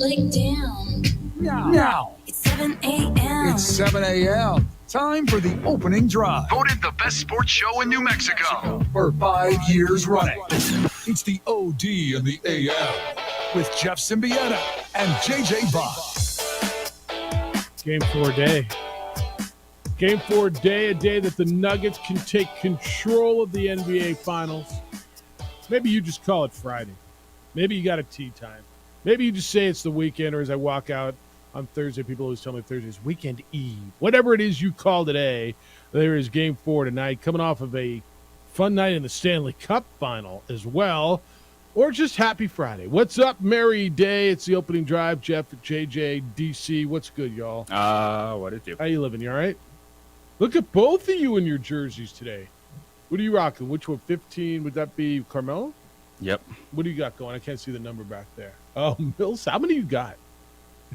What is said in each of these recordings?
Lay down. Now. It's 7 a.m. It's 7 a.m. Time for the opening drive. Voted the best sports show in New Mexico For 5 years running. It's the OD and the AM with Jeff Symbieta and JJ Bond. Game 4 day. Game 4 day, a day that the Nuggets can take control of the NBA Finals. Maybe you just call it Friday. Maybe you got a tea time. Maybe you just say it's the weekend, or as I walk out on Thursday, people always tell me Thursday's weekend eve. Whatever it is you call today, there is Game 4 tonight, coming off of a fun night in the Stanley Cup Final as well, or just happy Friday. What's up, merry day? It's the opening drive. Jeff, JJ, DC. What's good, y'all? What is it? How you living? You all right? Look at both of you in your jerseys today. What are you rocking? Which one? 15? Would that be Carmelo? Yep. What do you got going? I can't see the number back there. Oh, Mills. How many you got?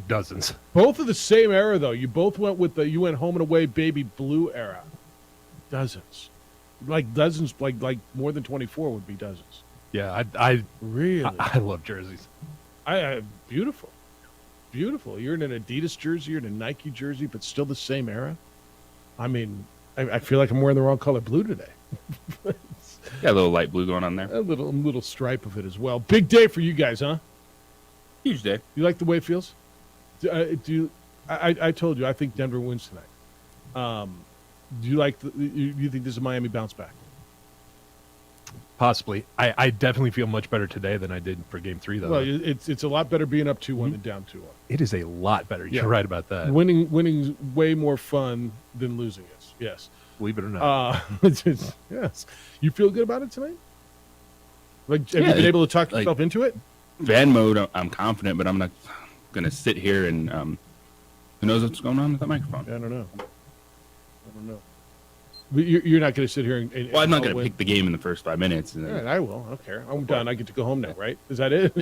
Dozens. Both of the same era, though. You both went with you went home and away baby blue era. Dozens. Like dozens, like more than 24 would be dozens. Yeah, I Really? I love jerseys. I beautiful. Beautiful. You're in an Adidas jersey, you're in a Nike jersey, but still the same era. I mean, I feel like I'm wearing the wrong color blue today. Got a little light blue going on there. A little stripe of it as well. Big day for you guys, huh? Huge day. You like the way it feels? I told you I think Denver wins tonight. Do you like? You think this is a Miami bounce back? Possibly. I definitely feel much better today than I did for Game 3, though. Well, it's a lot better being up 2-1 than down 2-1. It is a lot better. Yeah. You're right about that. Winning's way more fun than losing is. Yes. Believe it or not. Yes. You feel good about it tonight? Like, have you been able to talk yourself into it? Van mode, I'm confident, but I'm not going to sit here and who knows what's going on with the microphone. I don't know. But you're not going to sit here and Well, I'm not going to pick the game in the first 5 minutes. And All then, right, I will. I don't care. I'm done. I get to go home now, right? Is that it?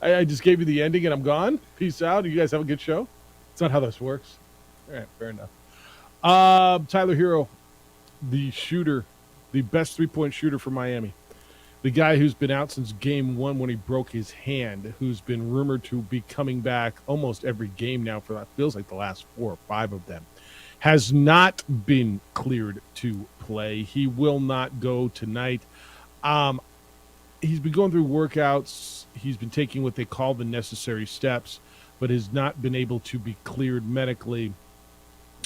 I just gave you the ending and I'm gone. Peace out. You guys have a good show? It's not how this works. All right, fair enough. Tyler Hero, the shooter, the best three-point shooter for Miami. The guy who's been out since Game 1 when he broke his hand, who's been rumored to be coming back almost every game now for that feels like the last 4 or 5 of them, has not been cleared to play. He will not go tonight. He's been going through workouts. He's been taking what they call the necessary steps, but has not been able to be cleared medically.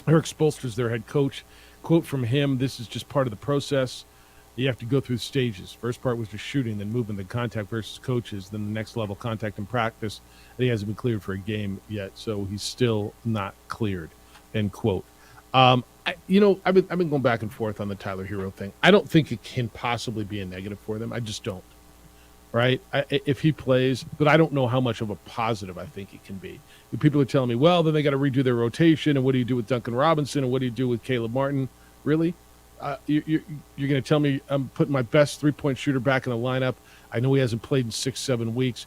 Eric Spoelstra's their head coach. Quote from him, this is just part of the process. You have to go through stages. First part was just shooting, then moving the contact versus coaches, then the next level contact and practice. And he hasn't been cleared for a game yet, so he's still not cleared, end quote. I've been going back and forth on the Tyler Hero thing. I don't think it can possibly be a negative for them. I just don't. Right? If he plays, but I don't know how much of a positive I think it can be. People are telling me, well, then they got to redo their rotation, and what do you do with Duncan Robinson, and what do you do with Caleb Martin? Really? You're going to tell me I'm putting my best three-point shooter back in the lineup? I know he hasn't played in 6-7 weeks,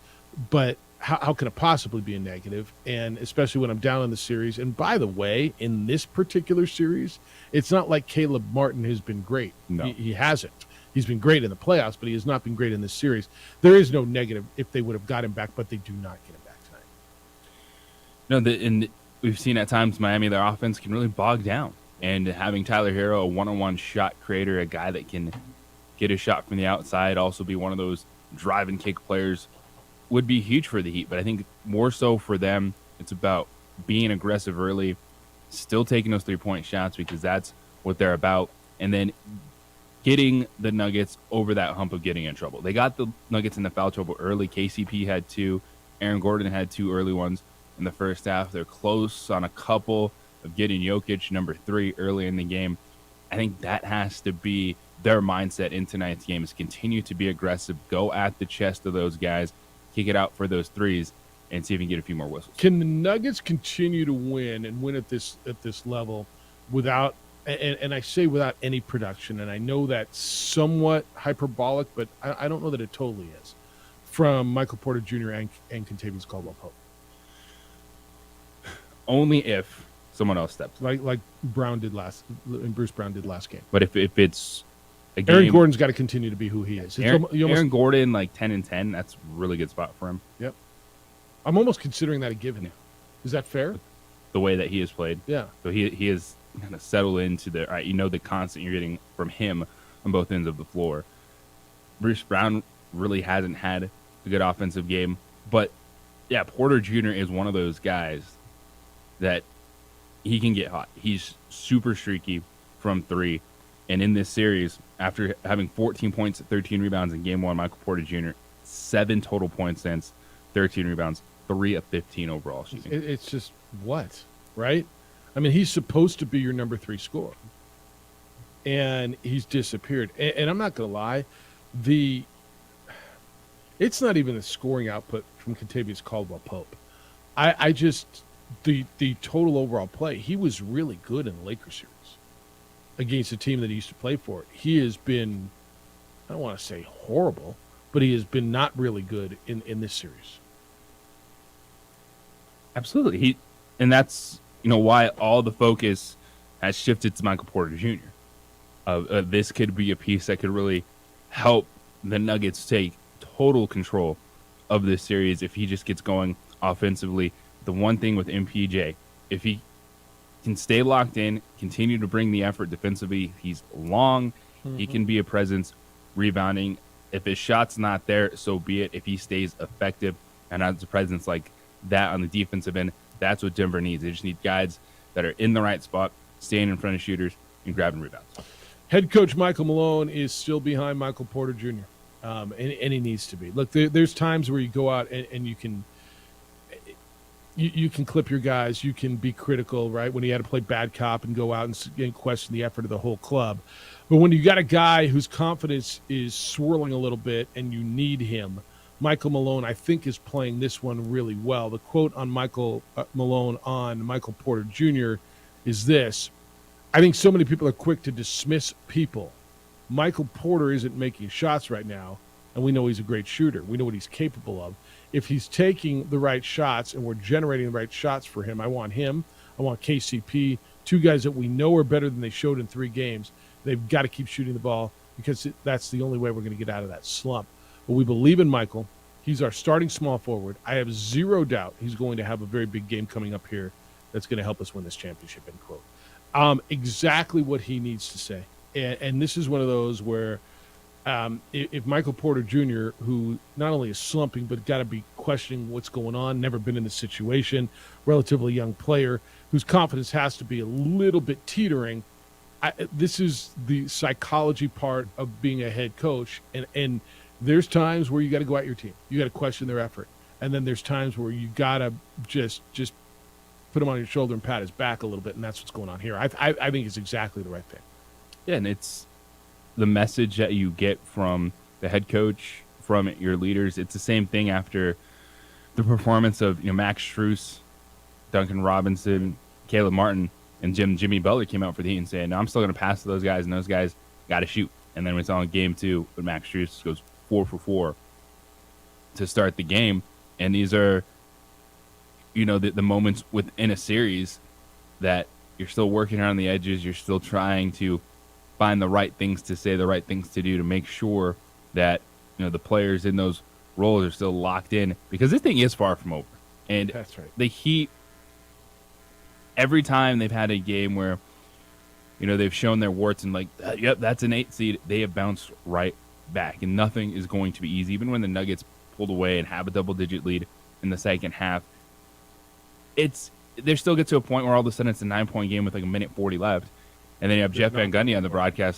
but how can it possibly be a negative? And especially when I'm down in the series. And by the way, in this particular series, it's not like Caleb Martin has been great. No. He hasn't. He's been great in the playoffs, but he has not been great in this series. There is no negative if they would have got him back, but they do not get him back tonight. and we've seen at times Miami, their offense can really bog down. And having Tyler Hero, a one-on-one shot creator, a guy that can get a shot from the outside, also be one of those drive and kick players, would be huge for the Heat. But I think more so for them, it's about being aggressive early, still taking those three-point shots because that's what they're about, and then getting the Nuggets over that hump of getting in trouble. They got the Nuggets in the foul trouble early. KCP had 2. Aaron Gordon had 2 early ones in the first half. They're close on a couple of getting Jokic, number 3, early in the game. I think that has to be their mindset in tonight's game, is continue to be aggressive, go at the chest of those guys, kick it out for those threes, and see if you can get a few more whistles. Can the Nuggets continue to win and win at this level without, and I say without any production, and I know that's somewhat hyperbolic, but I don't know that it totally is, from Michael Porter Jr. and Kentavious Caldwell-Pope? Only if someone else steps. Like Brown did and Bruce Brown did last game. But if it's a game, Aaron Gordon's got to continue to be who he is. Aaron Gordon, like 10 and 10, that's a really good spot for him. Yep. I'm almost considering that a given now. Is that fair? The way that he has played. Yeah. So he has kind of settled into the, all right, the constant you're getting from him on both ends of the floor. Bruce Brown really hasn't had a good offensive game. But, yeah, Porter Jr. is one of those guys that he can get hot. He's super streaky from three. And in this series, after having 14 points, 13 rebounds in game one, Michael Porter Jr., 7 total points since, 13 rebounds, 3 of 15 overall shooting. It's just what, right? I mean, he's supposed to be your number 3 scorer. And he's disappeared. And I'm not going to lie, it's not even the scoring output from Kentavious Caldwell-Pope. I just, the total overall play, he was really good in the Lakers series against the team that he used to play for. He has been, I don't want to say horrible, but he has been not really good in this series. Absolutely. And that's, why all the focus has shifted to Michael Porter Jr. This could be a piece that could really help the Nuggets take total control of this series if he just gets going offensively. The one thing with MPJ, if he can stay locked in, continue to bring the effort defensively, he's long, he can be a presence rebounding. If his shot's not there, so be it. If he stays effective and has a presence like that on the defensive end, that's what Denver needs. They just need guys that are in the right spot, staying in front of shooters, and grabbing rebounds. Head coach Michael Malone is still behind Michael Porter Jr., and he needs to be. Look, there's times where you go out and you can clip your guys. You can be critical, right, when he had to play bad cop and go out and question the effort of the whole club. But when you got a guy whose confidence is swirling a little bit and you need him, Michael Malone, I think, is playing this one really well. The quote on Michael Malone on Michael Porter Jr. is this: I think so many people are quick to dismiss people. Michael Porter isn't making shots right now, and we know he's a great shooter. We know what he's capable of. If he's taking the right shots and we're generating the right shots for him, I want KCP, 2 guys that we know are better than they showed in 3 games. They've got to keep shooting the ball because that's the only way we're going to get out of that slump. But we believe in Michael. He's our starting small forward. I have zero doubt he's going to have a very big game coming up here that's going to help us win this championship, end quote. Exactly what he needs to say. And this is one of those where if Michael Porter Jr., who not only is slumping but got to be questioning what's going on, never been in this situation, relatively young player whose confidence has to be a little bit teetering, this is the psychology part of being a head coach. And there's times where you got to go at your team. You got to question their effort. And then there's times where you got to just put him on your shoulder and pat his back a little bit, and that's what's going on here. I think it's exactly the right thing. Yeah, and it's the message that you get from the head coach, from your leaders. It's the same thing after the performance of Max Strus, Duncan Robinson, Caleb Martin, and Jimmy Butler came out for the Heat and said, no, I'm still going to pass to those guys, and those guys got to shoot. And then we saw in game 2 when Max Strus goes 4 for 4 to start the game. And these are, the moments within a series that you're still working around the edges. You're still trying to find the right things to say, the right things to do to make sure that, the players in those roles are still locked in, because this thing is far from over. And that's right. The Heat, every time they've had a game where, they've shown their warts and yep, that's an 8 seed, they have bounced right back, and nothing is going to be easy. Even when the Nuggets pulled away and have a double-digit lead in the second half, they still get to a point where all of a sudden it's a 9-point game with a minute 40 left, and then you have Jeff Van Gundy on the broadcast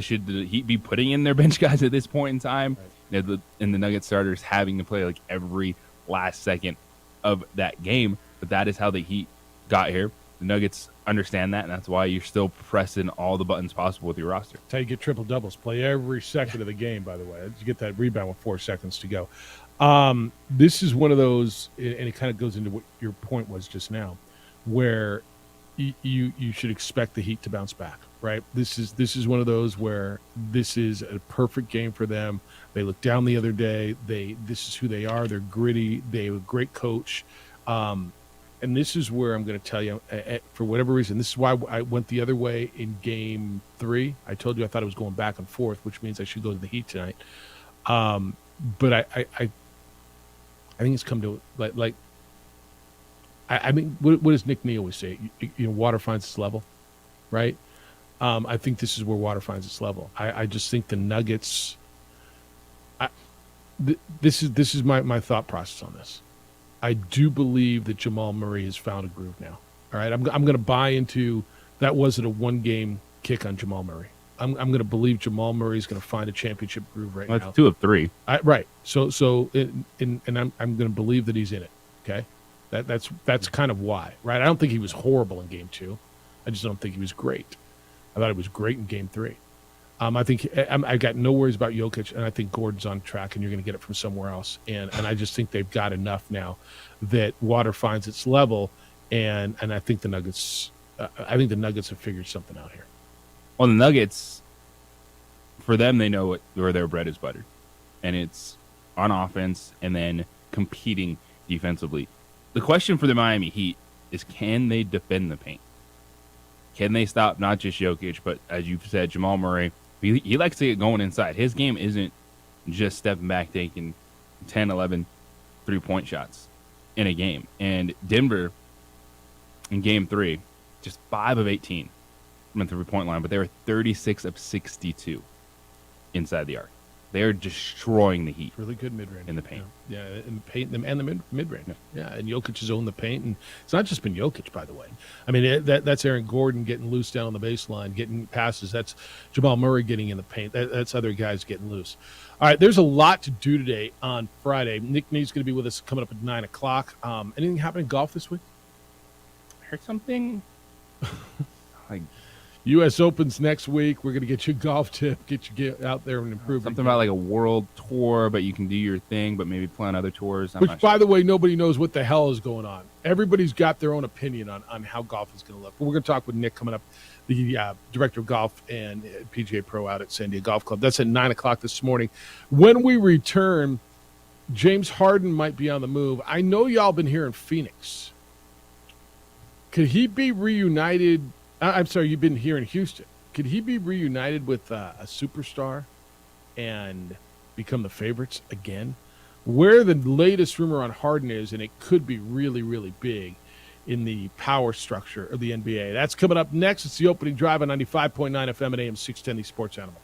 should the Heat be putting in their bench guys at this point in time? Right. And the Nuggets starters having to play every last second of that game, but that is how the Heat got here. The Nuggets understand that, and that's why you're still pressing all the buttons possible with your roster. That's how you get triple doubles. Play every second of the game, by the way. You get that rebound with 4 seconds to go. This is one of those, and it kind of goes into what your point was just now, where you should expect the Heat to bounce back, right? This is one of those where this is a perfect game for them. They looked down the other day. This is who they are. They're gritty. They have a great coach. And this is where I'm going to tell you, for whatever reason, this is why I went the other way in game 3. I told you I thought it was going back and forth, which means I should go to the Heat tonight. But I think it's come to I mean, what does Nick Neal always say? Water finds its level, right? I think this is where water finds its level. I just think the Nuggets. This is my thought process on this. I do believe that Jamal Murray has found a groove now. All right, I'm going to buy into that. Wasn't a one-game kick on Jamal Murray. I'm going to believe Jamal Murray is going to find a championship groove right now. That's 2 of 3. Right. So I'm going to believe that he's in it. Okay, that's kind of why. Right. I don't think he was horrible in Game 2. I just don't think he was great. I thought he was great in Game 3. I think I got no worries about Jokic, and I think Gordon's on track, and you're going to get it from somewhere else. And I just think they've got enough now that water finds its level, and I think the Nuggets. I think the Nuggets have figured something out here. Well, the Nuggets, for them, they know where their bread is buttered, and it's on offense and then competing defensively. The question for the Miami Heat is, can they defend the paint? Can they stop not just Jokic, but as you've said, Jamal Murray? He likes to get going inside. His game isn't just stepping back, taking 10, 11 three-point shots in a game. And Denver, in Game 3, just 5 of 18 from the three-point line, but they were 36 of 62 inside the arc. They are destroying the Heat. Really good mid-range. In the paint. Yeah, in the paint and the mid-range. Yeah, and Jokic has owned the paint. And it's not just been Jokic, by the way. I mean, that's Aaron Gordon getting loose down on the baseline, getting passes. That's Jamal Murray getting in the paint. That's other guys getting loose. All right, there's a lot to do today on Friday. Nick Nee's going to be with us coming up at 9 o'clock. Anything happen in golf this week? I heard something. U.S. Open's next week. We're going to get you a golf tip, get you out there and improve. Something about like a world tour, but you can do your thing, but maybe play on other tours. Which, by the way, nobody knows what the hell is going on. Everybody's got their own opinion on how golf is going to look. But we're going to talk with Nick coming up, the director of golf and PGA Pro out at San Diego Golf Club. That's at 9 o'clock this morning. When we return, James Harden might be on the move. I know y'all been here in Phoenix. Could he be reunited? I'm sorry, you've been here in Houston. Could he be reunited with a superstar and become the favorites again? Where the latest rumor on Harden is, and it could be really, really big in the power structure of the NBA. That's coming up next. It's the opening drive on 95.9 FM and AM 610, the Sports Animal.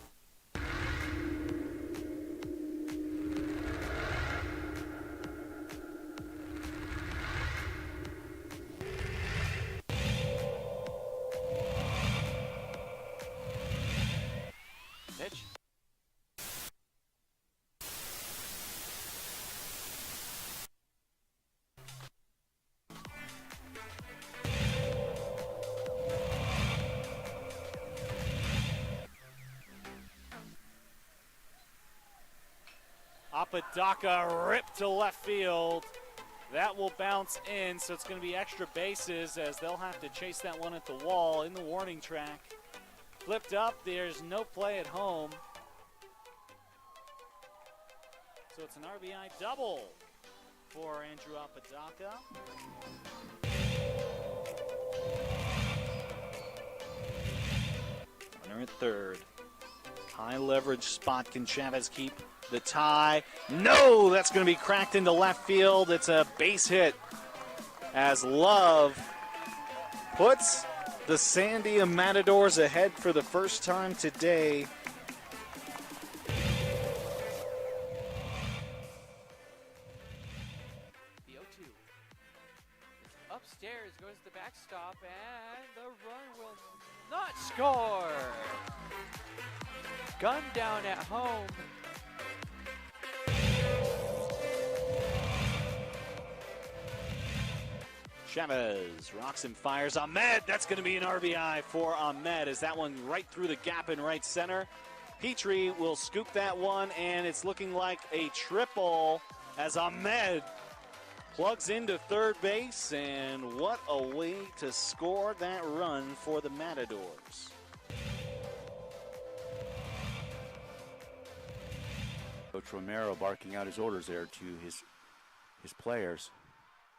Apodaca ripped to left field. That will bounce in, so it's going to be extra bases as they'll have to chase that one at the wall in the warning track. Flipped up, there's no play at home. So it's an RBI double for Andrew Apodaca. Runner at third. High leverage spot. Can Chavez keep the tie? No, that's going to be cracked into left field. It's a base hit as Love puts the Sandia Matadors ahead for the first time today. The 0-2. Upstairs goes the backstop, and the run will not score. Gun down at home. Chavez rocks and fires. Ahmed, that's going to be an RBI for Ahmed as that one right through the gap in right center. Petrie will scoop that one, and it's looking like a triple as Ahmed plugs into third base, and what a way to score that run for the Matadors. Coach Romero barking out his orders there to his players.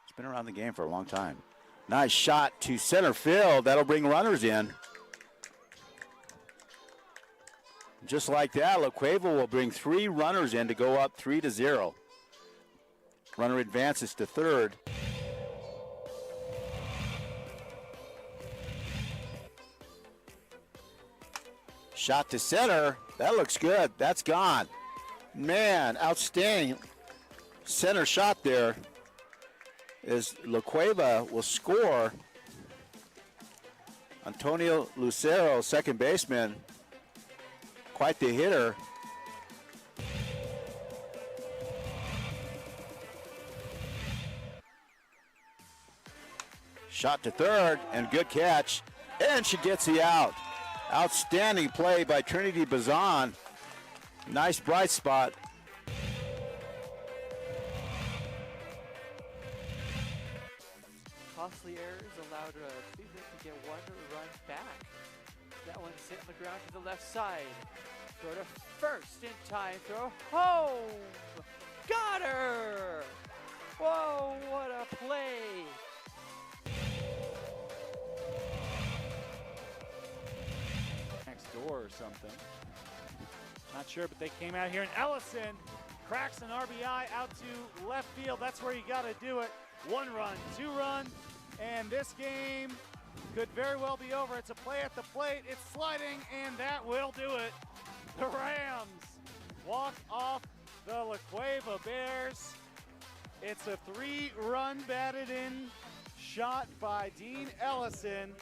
He's been around the game for a long time. Nice shot to center field. That'll bring runners in. Just like that, La Cueva will bring 3 runners in to go up 3-0. Runner advances to third. Shot to center. That looks good. That's gone. Man, outstanding center shot there. Is La Cueva will score. Antonio Lucero, second baseman, quite the hitter. Shot to third, and good catch, and she gets the out. Outstanding play by Trinity Bazan. Nice bright spot. Costly errors allowed Cleveland to get one run back. That one's hit on the ground to the left side. Throw to first in time. Throw home. Got her. Whoa, what a play. Next door or something. Not sure, but they came out here, and Ellison cracks an RBI out to left field. That's where you got to do it. 1 run, 2 run, and this game could very well be over. It's a play at the plate. It's sliding, and that will do it. The Rams walk off the La Cueva Bears. It's a 3-run batted in shot by Dean Ellison.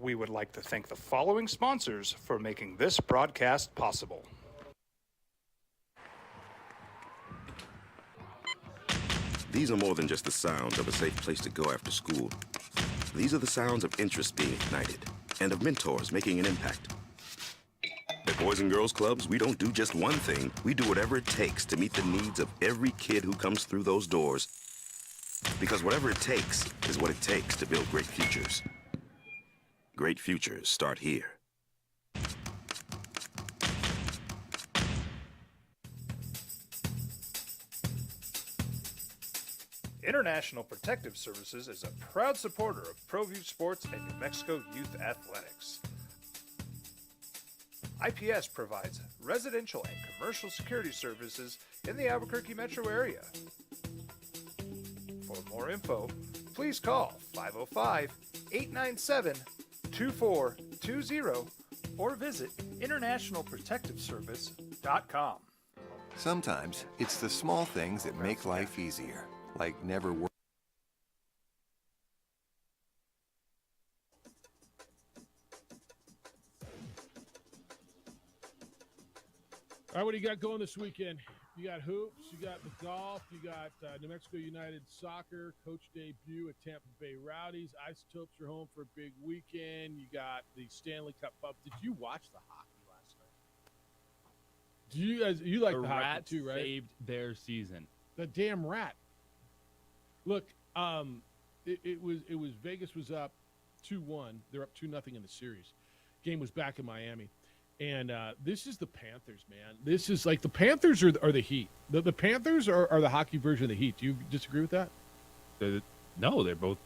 We would like to thank the following sponsors for making this broadcast possible. These are more than just the sounds of a safe place to go after school. These are the sounds of interest being ignited and of mentors making an impact. At Boys and Girls Clubs, we don't do just one thing. We do whatever it takes to meet the needs of every kid who comes through those doors. Because whatever it takes is what it takes to build great futures. Great futures start here. International Protective Services is a proud supporter of ProView Sports and New Mexico Youth Athletics. IPS provides residential and commercial security services in the Albuquerque metro area. For more info, please call 505-897-2420 or visit internationalprotectiveservice.com. Sometimes it's the small things that make life easier, like never working. All right, what do you got going this weekend? You got hoops, you got the golf, you got New Mexico United soccer, coach debut at Tampa Bay Rowdies. Isotopes are home for a big weekend. You got the Stanley Cup up. Did you watch the hockey last night? Do you guys, you like the hockey Rats too, right? saved their season. The damn rat. Look, it was Vegas was up 2-1. They're up 2-0 in the series. Game was back in Miami. And this is the Panthers, man. This is like the Panthers are the Heat. The Panthers are the hockey version of the Heat. Do you disagree with that? No, they're both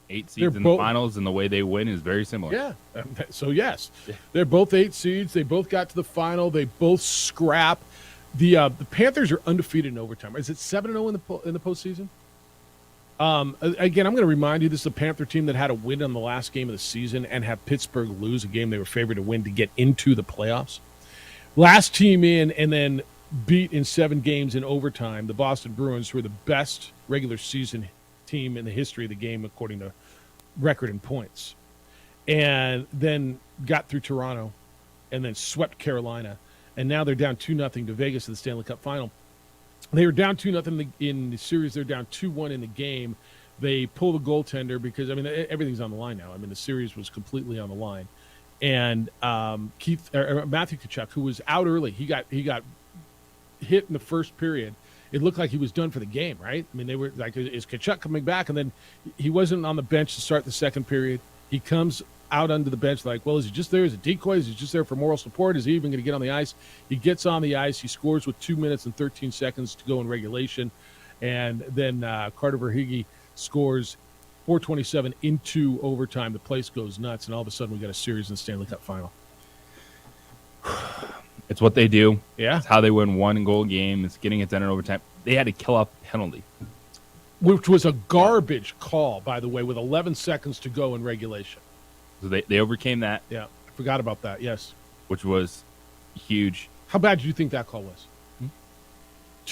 8 seeds in the finals, and the way they win is very similar. Yeah. So, yes. They're both 8 seeds. They both got to the final. They both scrap. The Panthers are undefeated in overtime. Is it 7-0 in the postseason? Again, I'm going to remind you, this is a Panther team that had a win on the last game of the season and have Pittsburgh lose a game they were favored to win to get into the playoffs. Last team in and then beat in 7 games in overtime, the Boston Bruins, who are the best regular season team in the history of the game according to record and points. And then got through Toronto and then swept Carolina. And now they're down 2-0 to Vegas in the Stanley Cup final. They were down 2-0 in the series. They're down 2-1 in the game. They pull the goaltender because, I mean, everything's on the line now. I mean, the series was completely on the line. And Matthew Tkachuk, who was out early, he got hit in the first period. It looked like he was done for the game, right? I mean, they were like, is Tkachuk coming back? And then he wasn't on the bench to start the second period. He comes out under the bench like, well, is he just there as a decoy? Is he just there for moral support? Is he even going to get on the ice? He gets on the ice. He scores with 2 minutes and 13 seconds to go in regulation. And then Carter Verhaeghe scores 4:27 into overtime. The place goes nuts, and all of a sudden we got a series in the Stanley Cup final. It's what they do. Yeah. It's how they win one goal game. It's getting it done in overtime. They had to kill off a penalty. Which was a garbage call, by the way, with 11 seconds to go in regulation. So they overcame that. Yeah, I forgot about that, yes. Which was huge. How bad do you think that call was?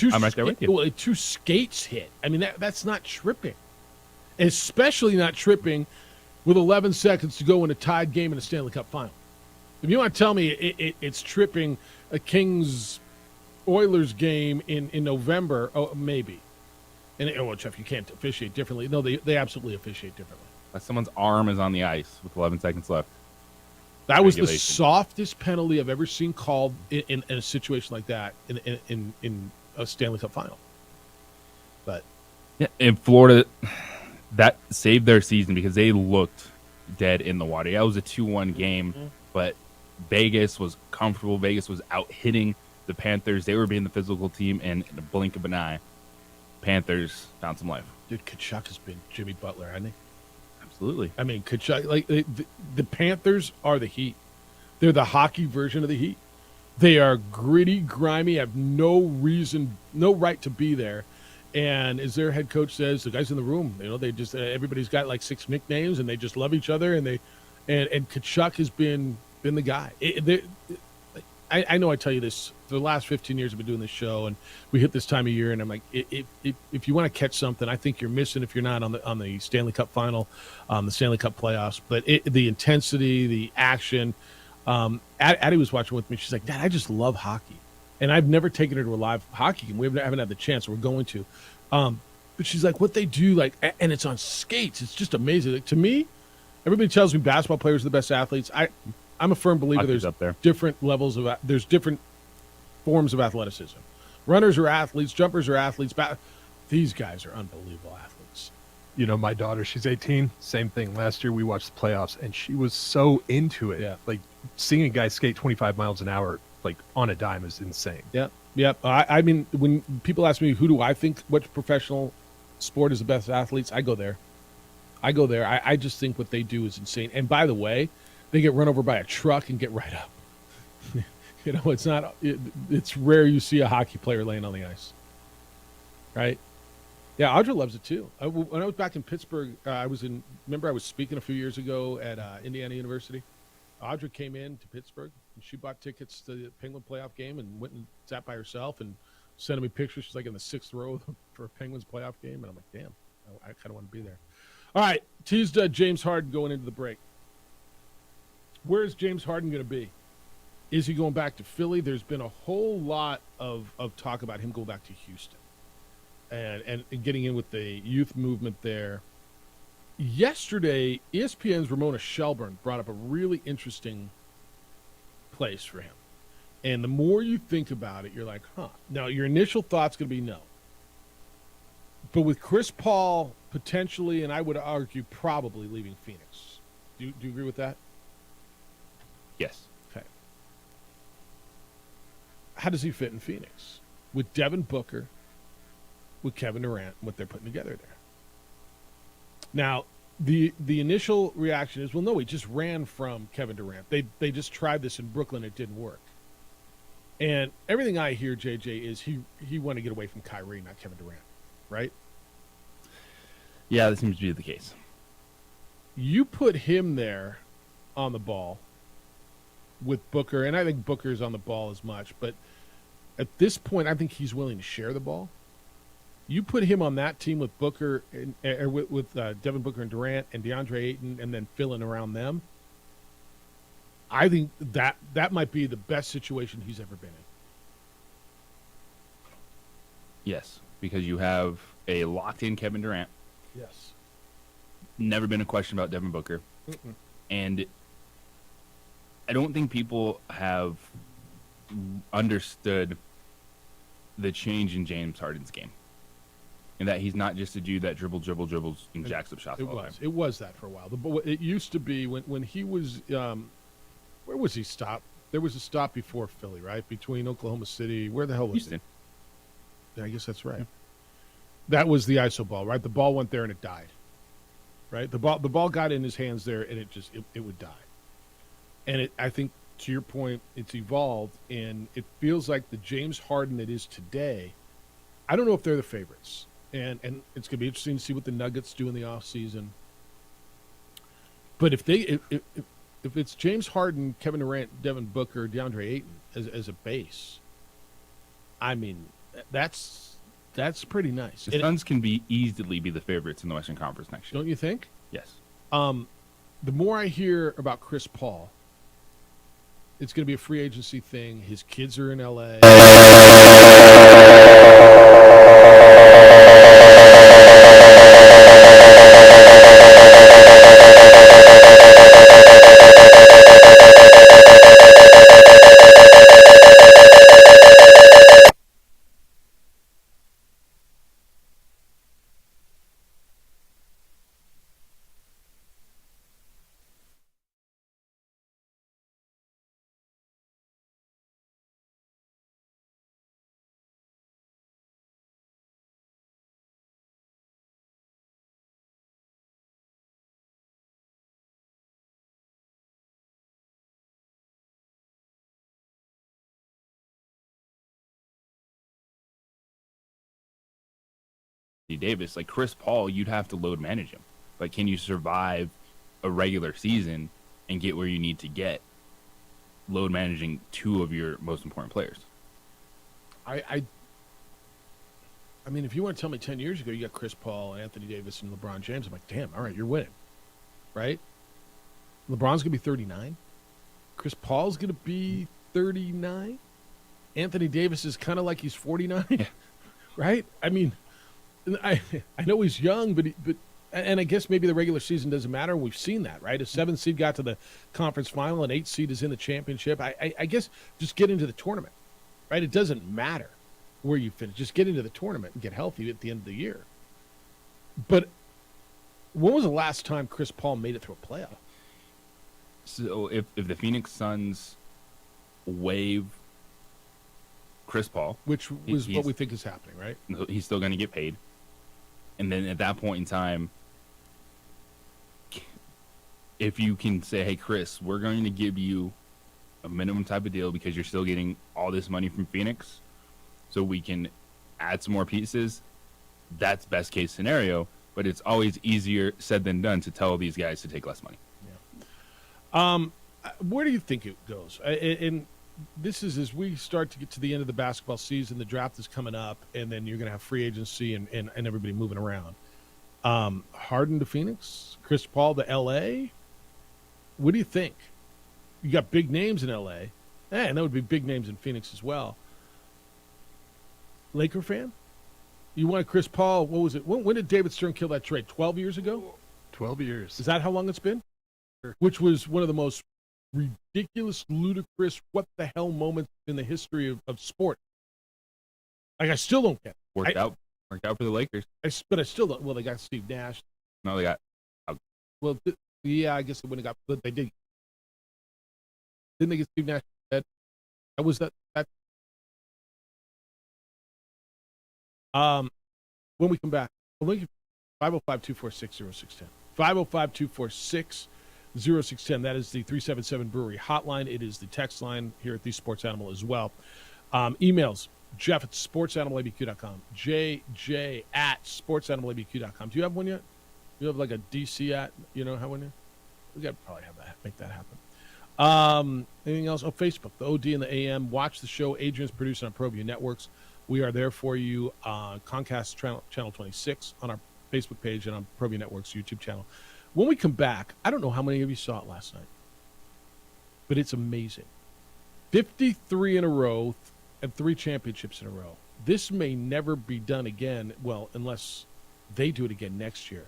I'm right there with you. Well, 2 skates hit. I mean, that's not tripping. Especially not tripping with 11 seconds to go in a tied game in a Stanley Cup final. If you want to tell me it's tripping a Kings-Oilers game in November, oh, maybe. And, well, Jeff, you can't officiate differently. No, they absolutely officiate differently. Someone's arm is on the ice with 11 seconds left. That was the softest penalty I've ever seen called in a situation like that in a Stanley Cup final. But yeah, in Florida, that saved their season because they looked dead in the water. Yeah, it was a 2-1 game, but Vegas was comfortable. Vegas was out hitting the Panthers. They were being the physical team, and in a blink of an eye, Panthers found some life. Dude, Kachuk has been Jimmy Butler, hasn't he? Absolutely. I mean, Kachuk, like the Panthers are the Heat. They're the hockey version of the Heat. They are gritty, grimy, have no right to be there. And as their head coach says, the guys in the room, they just everybody's got like 6 nicknames, and they just love each other. And and Kachuk has been the guy. I know I tell you this for the last 15 years I've been doing this show, and we hit this time of year, and I'm like, if you want to catch something, I think you're missing if you're not on the Stanley Cup final, the Stanley Cup playoffs. But the intensity, the action. Addie was watching with me. She's like, Dad, I just love hockey, and I've never taken her to a live hockey game. We haven't had the chance. We're going to, but she's like, what they do, like, and it's on skates. It's just amazing. Like, to me, everybody tells me basketball players are the best athletes. I'm a firm believer Hockey's there's up there. different levels of there's different forms of athleticism. Runners are athletes, jumpers are athletes. These guys are unbelievable athletes. You know, my daughter, she's 18. Same thing. Last year we watched the playoffs, and she was so into it. Yeah. Like seeing a guy skate 25 miles an hour, like on a dime, is insane. Yeah. I mean, when people ask me who do I think which professional sport is the best athletes, I go there. I just think what they do is insane. And by the way, they get run over by a truck and get right up. It's rare you see a hockey player laying on the ice. Right? Yeah, Audra loves it too. When I was back in Pittsburgh, I was speaking a few years ago at Indiana University. Audra came in to Pittsburgh, and she bought tickets to the Penguin playoff game and went and sat by herself and sending me pictures. She's like in the 6th row for a Penguins playoff game, and I'm like, damn, I kind of want to be there. All right, teased James Harden going into the break. Where is James Harden going to be? Is he going back to Philly? There's been a whole lot of talk about him going back to Houston and getting in with the youth movement there. Yesterday, ESPN's Ramona Shelburne brought up a really interesting place for him. And the more you think about it, you're like, huh. Now, your initial thought's going to be no. But with Chris Paul potentially, and I would argue probably leaving Phoenix. Do you agree with that? Yes. Okay. How does he fit in Phoenix? With Devin Booker, with Kevin Durant, what they're putting together there. Now, the initial reaction is, well, no, he just ran from Kevin Durant. They just tried this in Brooklyn. It didn't work. And everything I hear, JJ, is he wanted to get away from Kyrie, not Kevin Durant, right? Yeah, that seems to be the case. You put him there on the ball with Booker, and I think Booker's on the ball as much, but at this point, I think he's willing to share the ball. You put him on that team with Booker, with Devin Booker and Durant and DeAndre Ayton, and then filling around them. I think that might be the best situation he's ever been in. Yes, because you have a locked-in Kevin Durant. Yes. Never been a question about Devin Booker. Mm-mm. And I don't think people have understood the change in James Harden's game. And that he's not just a dude that dribbles and jacks up shots all the time. It was that for a while. It used to be when he was where was he stopped? There was a stop before Philly, right? Between Oklahoma City. Where the hell was Houston. it? I guess that's right. Yeah. That was the ISO ball, right? The ball went there and it died. Right? The ball got in his hands there and it would die. And I think to your point, it's evolved, and it feels like the James Harden that is today. I don't know if they're the favorites, and it's going to be interesting to see what the Nuggets do in the offseason. But if it's James Harden, Kevin Durant, Devin Booker, DeAndre Ayton as a base, I mean, that's pretty nice. The Suns can easily be the favorites in the Western Conference next year. Don't you think? Yes. The more I hear about Chris Paul, it's going to be a free agency thing. His kids are in LA. Davis, like Chris Paul, you'd have to load manage him. But can you survive a regular season and get where you need to get load managing two of your most important players? I mean, if you want to tell me 10 years ago you got Chris Paul, Anthony Davis, and LeBron James, I'm like, damn, all right, you're winning, right? LeBron's going to be 39. Chris Paul's going to be 39. Anthony Davis is kind of like he's 49, yeah. Right? I mean, I know he's young, but I guess maybe the regular season doesn't matter. We've seen that, right? A 7 seed got to the conference final, an 8 seed is in the championship. I guess just get into the tournament, right? It doesn't matter where you finish. Just get into the tournament and get healthy at the end of the year. But when was the last time Chris Paul made it through a playoff? So if the Phoenix Suns waive Chris Paul, which was what we think is happening, right? He's still going to get paid. And then at that point in time, if you can say, hey, Chris, we're going to give you a minimum type of deal because you're still getting all this money from Phoenix, so we can add some more pieces, that's best case scenario. But it's always easier said than done to tell these guys to take less money. Yeah. Where do you think it goes? And this is as we start to get to the end of the basketball season, the draft is coming up, and then you're going to have free agency and everybody moving around. Harden to Phoenix, Chris Paul to L.A. What do you think? You got big names in L.A., and that would be big names in Phoenix as well. Laker fan? You want Chris Paul, what was it? When did David Stern kill that trade? 12 years ago? 12 years. Is that how long it's been? Which was one of the most ridiculous, ludicrous, what the hell moments in the history of sport. Like, I still don't get it. Worked out for the Lakers. But I still don't. Well, they got Steve Nash. No, they got. Well, yeah, I guess they wouldn't have got. But they did. Didn't they get Steve Nash dead? That was that. When we come back, we'll link 505-246-0610. 505-246-0610. That is the 377 Brewery hotline. It is the text line here at the Sports Animal as well. Emails, Jeff at sportsanimallabq.com, JJ at sportsanimallabq.com. Do you have one yet? You have like a DC at, have one yet? We got to probably make that happen. Anything else? Oh, Facebook, the OD and the AM. Watch the show. Adrian's producing on ProView Networks. We are there for you on Comcast Channel 26 on our Facebook page and on ProView Networks YouTube channel. When we come back, I don't know how many of you saw it last night, but it's amazing. 53 in a row and 3 championships in a row. This may never be done again, well, unless they do it again next year.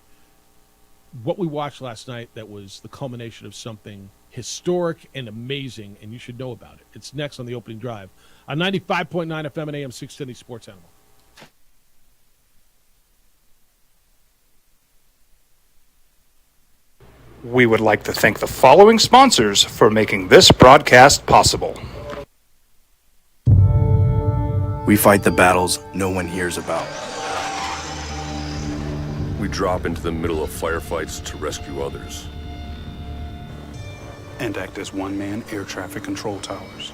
What we watched last night, that was the culmination of something historic and amazing, and you should know about it. It's next on the opening drive on 95.9 FM and AM 670 Sports Animal. We would like to thank the following sponsors for making this broadcast possible. We fight the battles no one hears about. We drop into the middle of firefights to rescue others. and act as one-man air traffic control towers.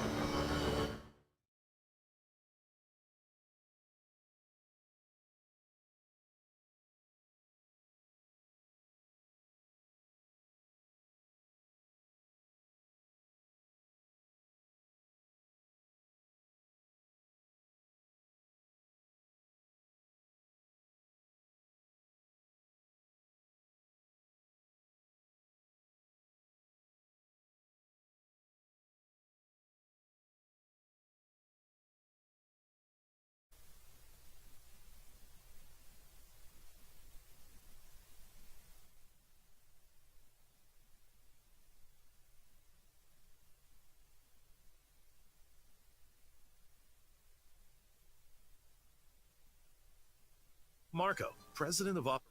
Marco, president of Op.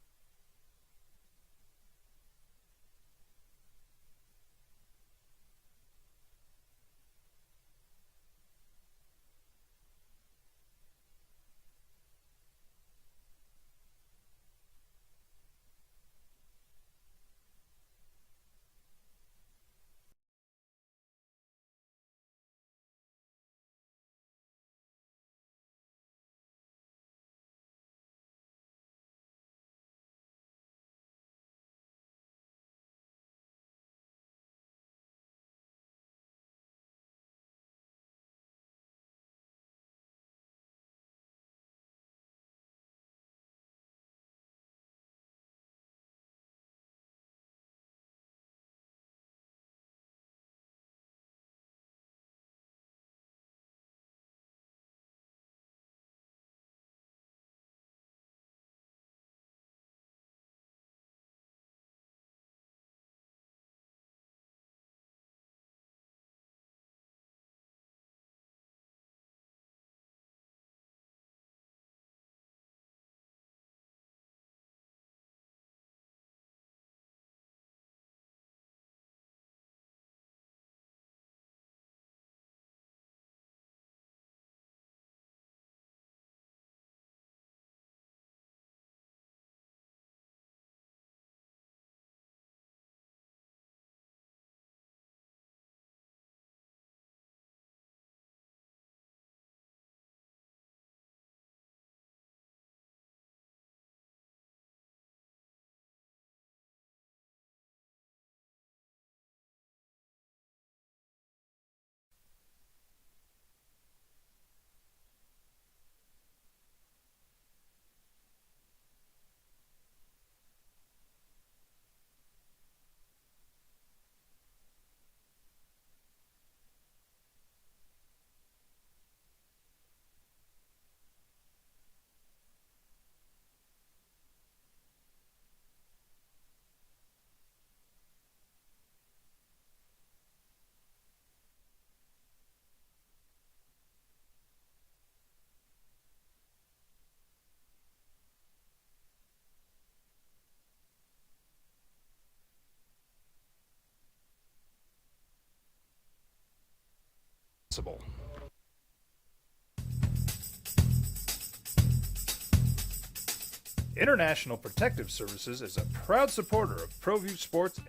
International Protective Services is a proud supporter of ProView Sports.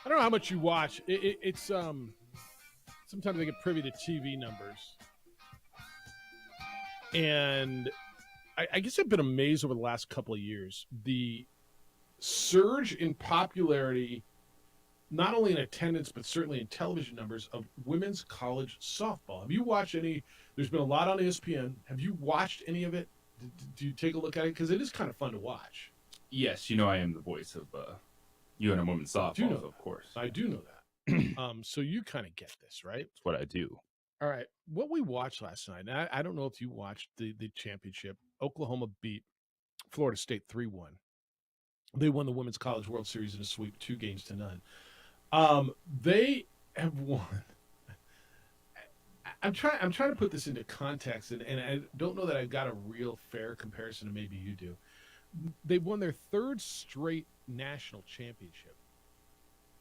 I don't know how much you watch. It's sometimes I get privy to TV numbers, and I guess I've been amazed over the last couple of years the surge in popularity, not only in attendance but certainly in television numbers, of women's college softball. Have you watched any? There's been a lot on ESPN. Have you watched any of it? Do you take a look at it? Because it is kind of fun to watch. Yes, I am the voice of UNM women's softball, of course. I do know that. So you kind of get this, right? That's what I do. All right. What we watched last night, and I don't know if you watched the championship. Oklahoma beat Florida State 3-1. They won the Women's College World Series in a sweep, 2-0. They have won. I'm trying to put this into context, and I don't know that I've got a real fair comparison to maybe you do. They won their third straight national championship.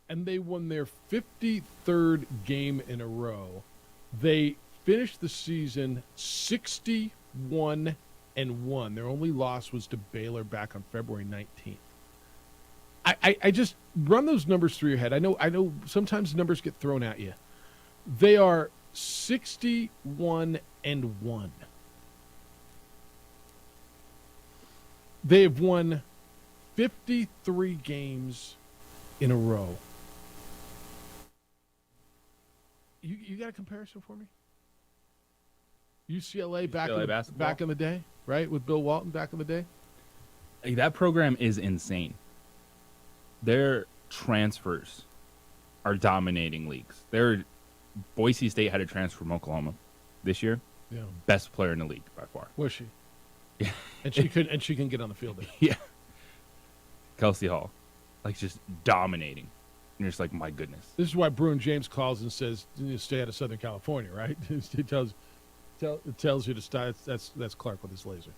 And they won their 53rd game in a row. They finished the season 61-1. Their only loss was to Baylor back on February 19th. I just run those numbers through your head. I know sometimes numbers get thrown at you. They are 61-1. They have won 53 games in a row. You got a comparison for me? UCLA back in the day, right? With Bill Walton back in the day? Like, that program is insane. Their transfers are dominating leagues. Boise State had a transfer from Oklahoma this year. Yeah. Best player in the league by far. Was she? Yeah. And she can get on the field there. Yeah. Kelsey Hall. Like, just dominating. And you're just like, my goodness. This is why Bruin James calls and says, stay out of Southern California, right? He tells you to stay. That's Clark with his laser.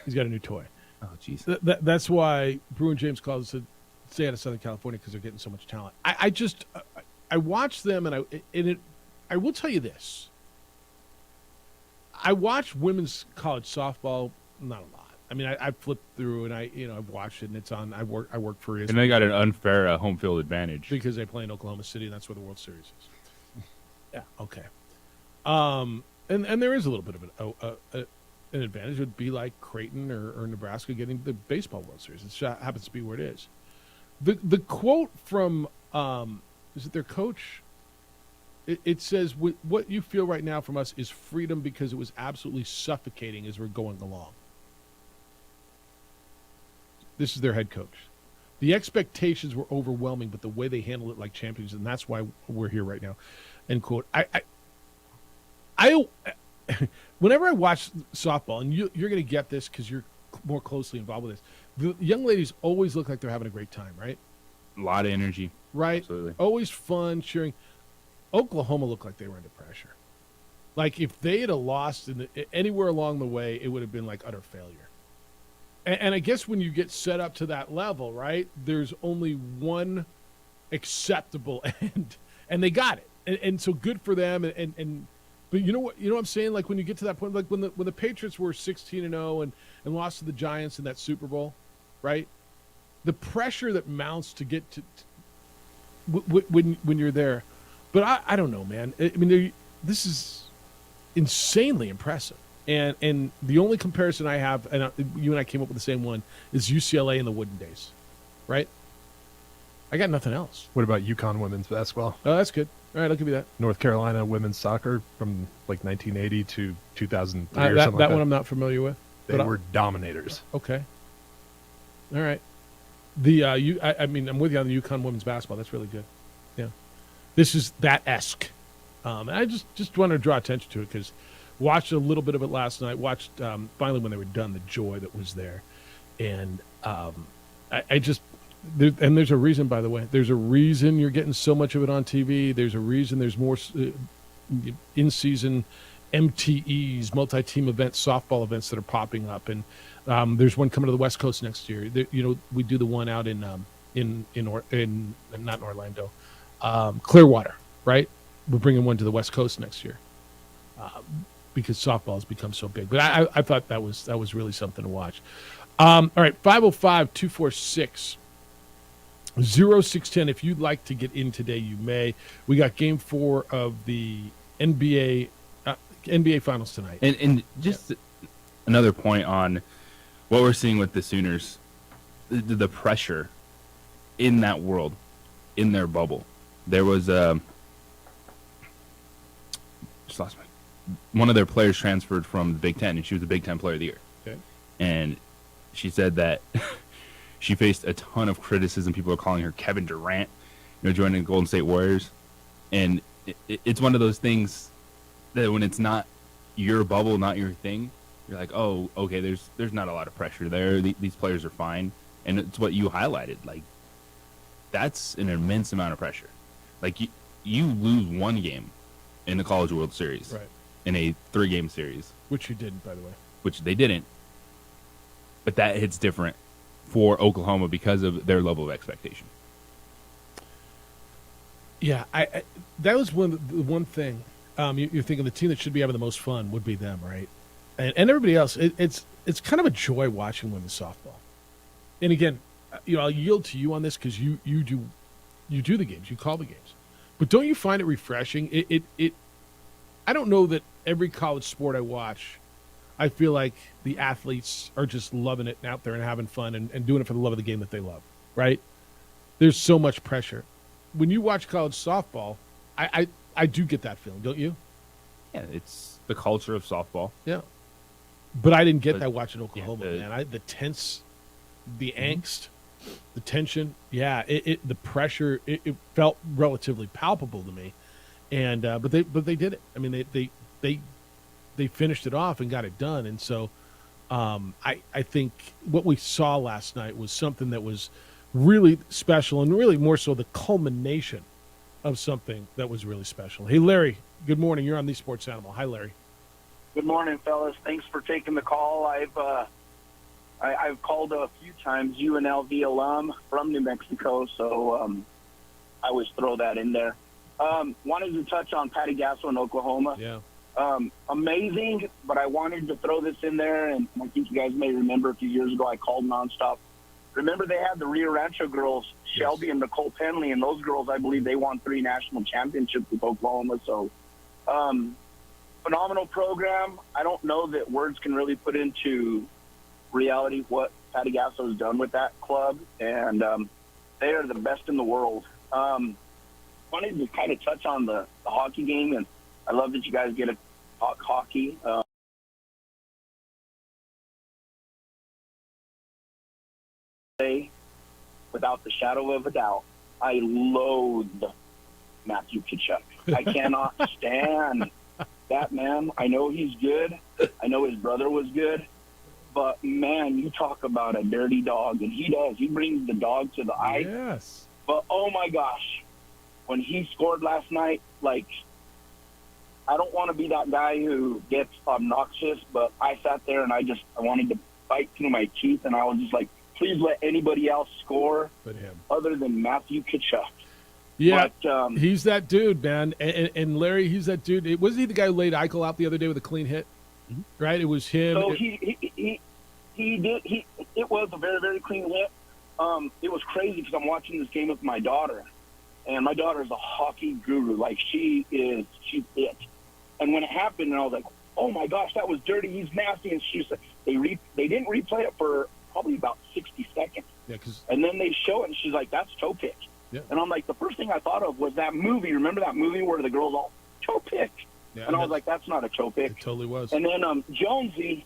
He's got a new toy. Oh, jeez. That's why Bruin James calls and said, stay out of Southern California because they're getting so much talent. I watch them, and I will tell you this. I watch women's college softball, not a lot. I mean, I flipped through and I've watched it, and it's on. I work for ESPN. And they got an unfair home field advantage because they play in Oklahoma City, and that's where the World Series is. Yeah. Okay. And there is a little bit of an advantage. It would be like Creighton or Nebraska getting the baseball World Series. It happens to be where it is. The quote from is it their coach? It says, "What you feel right now from us is freedom because it was absolutely suffocating as we're going along." This is their head coach. The expectations were overwhelming, but the way they handled it like champions, and that's why we're here right now. End quote. I whenever I watch softball, and you're going to get this because you're more closely involved with this, the young ladies always look like they're having a great time, right? A lot of energy. Right? Absolutely. Always fun, cheering. Oklahoma looked like they were under pressure. Like, if they had lost anywhere along the way, it would have been like utter failure. And I guess when you get set up to that level, right, there's only one acceptable end, and they got it. And so good for them. But you know what I'm saying? Like, when you get to that point, like when the Patriots were 16-0 and lost to the Giants in that Super Bowl, right? The pressure that mounts to get to when you're there. But I don't know, man. I mean, this is insanely impressive. And the only comparison I have, and you and I came up with the same one, is UCLA in the Wooden Days, right? I got nothing else. What about UConn women's basketball? Oh, that's good. All right, I'll give you that. North Carolina women's soccer from like 1980 to 2003 or something like that. That one I'm not familiar with. They were dominators. Okay. All right. I'm with you on the UConn women's basketball. That's really good. Yeah. This is that-esque. And I just want to draw attention to it because watched a little bit of it last night. Watched finally when they were done, the joy that was there. And there's a reason, by the way. There's a reason you're getting so much of it on TV. There's a reason there's more in-season MTEs, multi-team events, softball events that are popping up. And there's one coming to the West Coast next year. We do the one out in not in Orlando, Clearwater, right? We're bringing one to the West Coast next year because softball has become so big. But I thought that was really something to watch. All right, 505-246-0610. If you'd like to get in today, you may. We got Game 4 of the NBA Finals tonight. And just another point on what we're seeing with the Sooners, the pressure in that world, in their bubble. There was one of their players transferred from the Big Ten, and she was the Big Ten Player of the Year. Okay. And she said that she faced a ton of criticism. People are calling her Kevin Durant, joining the Golden State Warriors. And it's one of those things that when it's not your bubble, not your thing, you're like, oh, okay, there's not a lot of pressure there. These players are fine. And it's what you highlighted. Like, that's an immense amount of pressure. Like, you lose one game in the College World Series. Right. In a 3-game series. Which you didn't, by the way. Which they didn't. But that hits different for Oklahoma because of their level of expectation. Yeah, I that was the one thing. You're thinking the team that should be having the most fun would be them, right? And everybody else. It's kind of a joy watching women's softball. And again, I'll yield to you on this because you do the games, you call the games. But don't you find it refreshing? I don't know that every college sport I watch, I feel like the athletes are just loving it and out there and having fun and doing it for the love of the game that they love, right? There's so much pressure. When you watch college softball, I do get that feeling, don't you? Yeah, it's the culture of softball. Yeah. But I didn't get that watching Oklahoma, man. The tense, the angst, the tension, the pressure, it felt relatively palpable to me. And but they did it. I mean, they finished it off and got it done. And so I think what we saw last night was something that was really special and really more so the culmination of something that was really special. Hey, Larry, good morning. You're on the Sports Animal. Hi, Larry. Good morning, fellas. Thanks for taking the call. I've called a few times, UNLV alum from New Mexico, so I always throw that in there. Wanted to touch on Patty Gasso in Oklahoma. Yeah. Amazing, but I wanted to throw this in there, and I think you guys may remember a few years ago I called nonstop. Remember they had the Rio Rancho girls, Shelby and Nicole Penley, and those girls, I believe they won 3 national championships with Oklahoma. So phenomenal program. I don't know that words can really put into reality what Patty Gasso has done with that club, and they are the best in the world. Wanted to kind of touch on the hockey game, and I love that you guys get to talk hockey. Without the shadow of a doubt, I loathe Matthew Tkachuk. I cannot stand that man. I know he's good. I know his brother was good. But, man, you talk about a dirty dog, and he does. He brings the dog to the ice. Yes. But, oh, my gosh, when he scored last night, like, I don't want to be that guy who gets obnoxious, but I sat there and I wanted to bite through my teeth, and I was just like, please let anybody else score but him, other than Matthew Tkachuk. Yeah, but, he's that dude, man. And Larry, he's that dude. Wasn't he the guy who laid Eichel out the other day with a clean hit? Mm-hmm. Right? It was him. So he did. It was a very, very clean hit. It was crazy because I'm watching this game with my daughter, and my daughter is a hockey guru. Like she's it. And when it happened, and I was like, oh my gosh, that was dirty. He's nasty. And she said they didn't replay it for probably about 60 seconds. Yeah, and then they show it, and she's like, that's toe pick. Yeah. And I'm like, the first thing I thought of was that movie. Remember that movie where the girls all toe pick? Yeah, and I was like, that's not a toe pick. It totally was. And then Jonesy,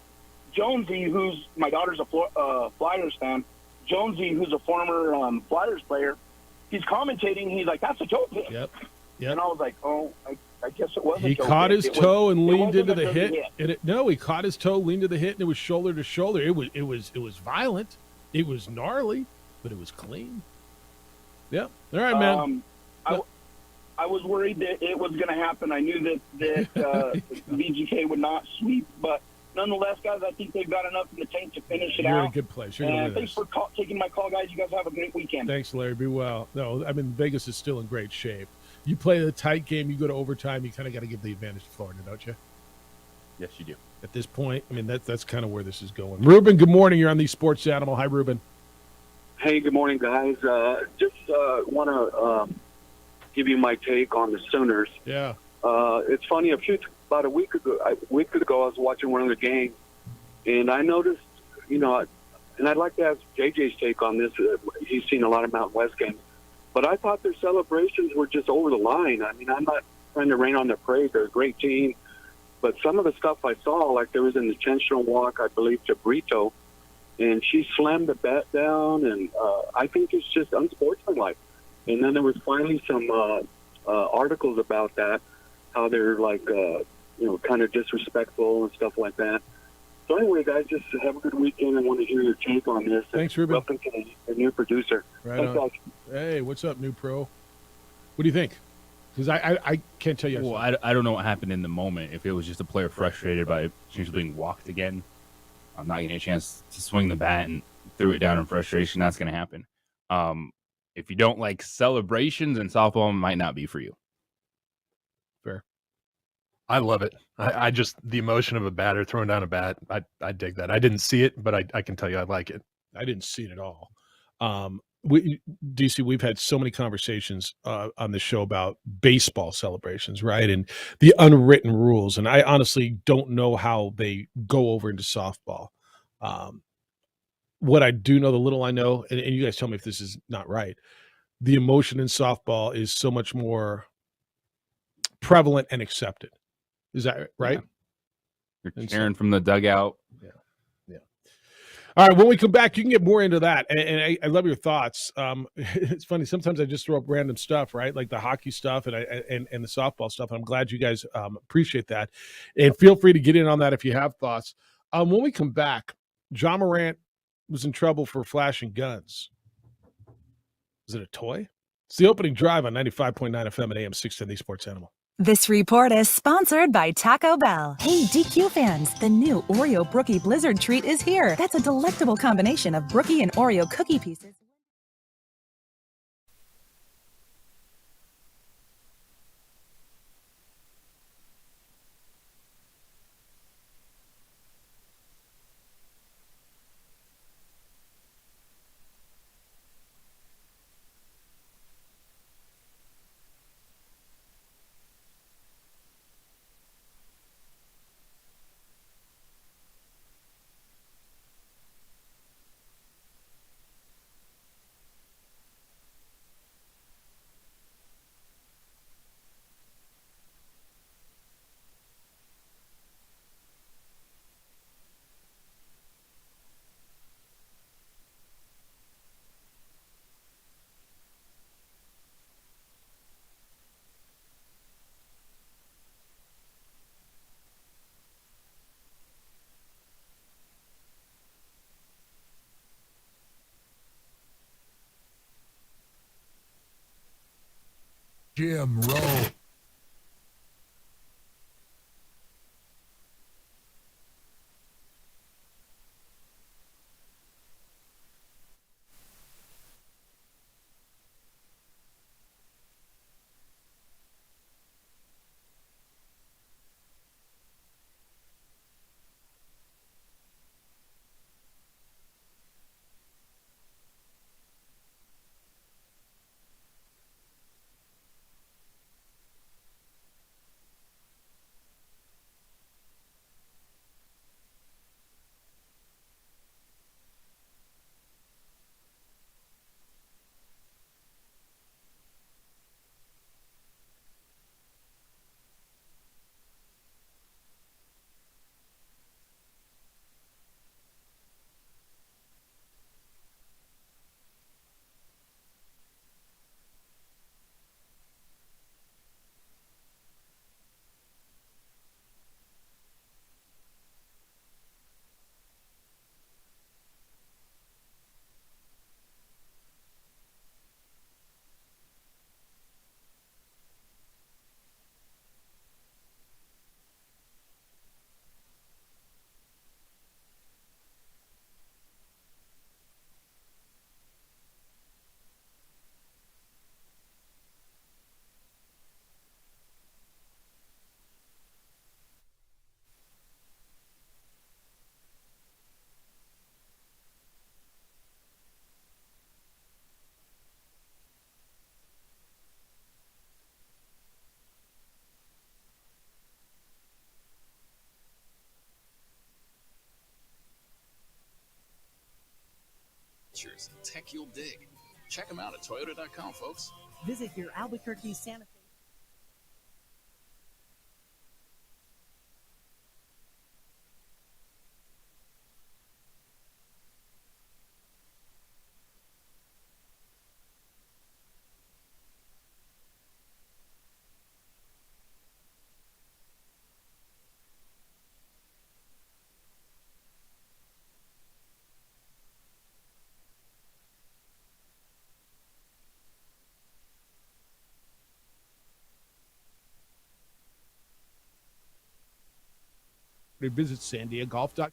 who's my daughter's a Flyers fan. Jonesy, who's a former Flyers player, he's commentating. He's like, that's a toe pick. Yep. And I was like, oh, I guess it was. He caught his toe and leaned into the hit. And he caught his toe, leaned to the hit, and it was shoulder to shoulder. It was violent. It was gnarly, but it was clean. Yeah. All right, man. I was worried that it was going to happen. I knew that VGK would not sweep, but nonetheless, guys, I think they've got enough in the tank to finish it out. You're in a good place. You're and thanks for taking my call, guys. You guys have a great weekend. Thanks, Larry. Be well. No, I mean, Vegas is still in great shape. You play the tight game, you go to overtime, you kind of got to give the advantage to Florida, don't you? Yes, you do. At this point, I mean, that's kind of where this is going. Ruben, good morning. You're on the Sports Animal. Hi, Ruben. Hey, good morning, guys. Just want to give you my take on the Sooners. Yeah. It's funny. About a week ago, I was watching one of the games, and I noticed, and I'd like to have JJ's take on this. He's seen a lot of Mountain West games. But I thought their celebrations were just over the line. I mean, I'm not trying to rain on their parade. They're a great team. But some of the stuff I saw, like there was an intentional walk, I believe, to Brito, and she slammed the bat down, and I think it's just unsportsmanlike. And then there was finally some articles about that, how they're like, kind of disrespectful and stuff like that. So anyway, guys, just have a good weekend. I want to hear your take on this. Thanks, Ruben. Welcome to the new producer. Right Thanks, on. guys. Hey, what's up, new pro? What do you think? Because I can't tell you. Well, I don't know what happened in the moment. If it was just a player frustrated by potentially being walked again, I'm not getting a chance to swing the bat and threw it down in frustration. That's going to happen. If you don't like celebrations in softball, it might not be for you. Fair. I love it. I just, the emotion of a batter throwing down a bat, I dig that. I didn't see it, but I can tell you I like it. I didn't see it at all. DC, we've had so many conversations on the show about baseball celebrations, right? And the unwritten rules. And I honestly don't know how they go over into softball. What I do know, the little I know, and you guys tell me if this is not right, the emotion in softball is so much more prevalent and accepted. Is that right? Yeah. You're cheering from the dugout. Yeah. All right, when we come back, you can get more into that, and I love your thoughts. It's funny, sometimes I just throw up random stuff, right, like the hockey stuff and the softball stuff, and I'm glad you guys appreciate that. And feel free to get in on that if you have thoughts. When we come back, John Morant was in trouble for flashing guns. Is it a toy? It's the opening drive on 95.9 FM and AM 610, the Sports Animal. This report is sponsored by Taco Bell. Hey, DQ fans, the new Oreo Brookie Blizzard treat is here. That's a delectable combination of Brookie and Oreo cookie pieces. Jim Rowe. Tech you'll dig. Check them out at Toyota.com, folks. Visit your Albuquerque Santa Fe. Visit SanDiegoGolf.com.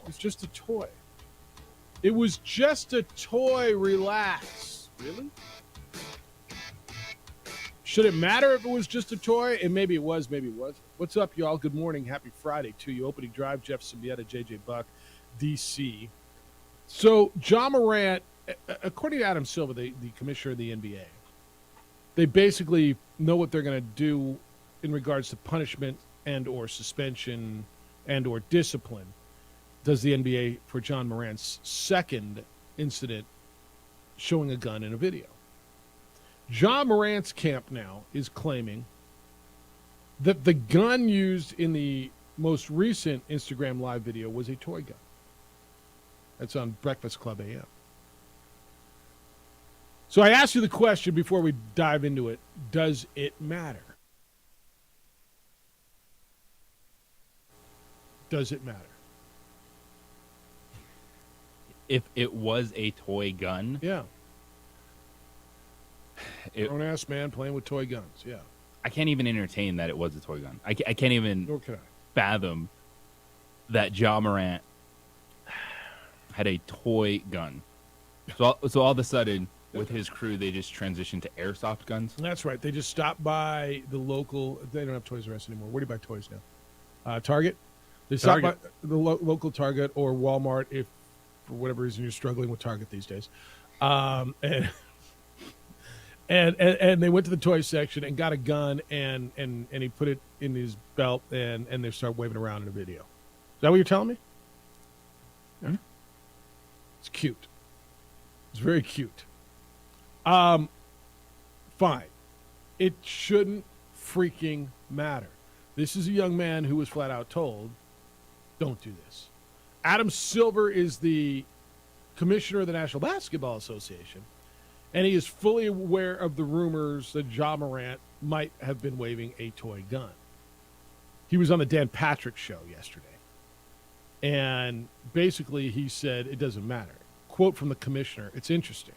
It's just a toy. It was just a toy. Relax. Really? Should it matter if it was just a toy? And maybe it was, maybe it wasn't. What's up, y'all? Good morning. Happy Friday to you. Opening drive, Jeff Symbieta, JJ Buck, DC. So, Ja Morant, according to Adam Silver, the commissioner of the NBA, they basically know what they're going to do in regards to punishment and or suspension and or discipline. Does the NBA for Ja Morant's second incident showing a gun in a video. Ja Morant's camp now is claiming that the gun used in the most recent Instagram Live video was a toy gun. That's on Breakfast Club AM. So I asked you the question before we dive into it, does it matter? Does it matter? If it was a toy gun. Yeah. Grown-ass man playing with toy guns, yeah. I can't even entertain that it was a toy gun. I can't even fathom that Ja Morant had a toy gun. So all of a sudden, with his crew, they just transitioned to airsoft guns? That's right. They just stopped by the local – they don't have Toys R Us anymore. Where do you buy toys now? Target? They stopped by the local Target or Walmart if, for whatever reason, you're struggling with Target these days. And they went to the toy section and got a gun and he put it in his belt and they started waving around in a video. Is that what you're telling me? Yeah. It's cute. It's very cute. Fine. It shouldn't freaking matter. This is a young man who was flat out told, don't do this. Adam Silver is the commissioner of the National Basketball Association, and he is fully aware of the rumors that Ja Morant might have been waving a toy gun. He was on the Dan Patrick show yesterday, and basically he said it doesn't matter. Quote from the commissioner, it's interesting.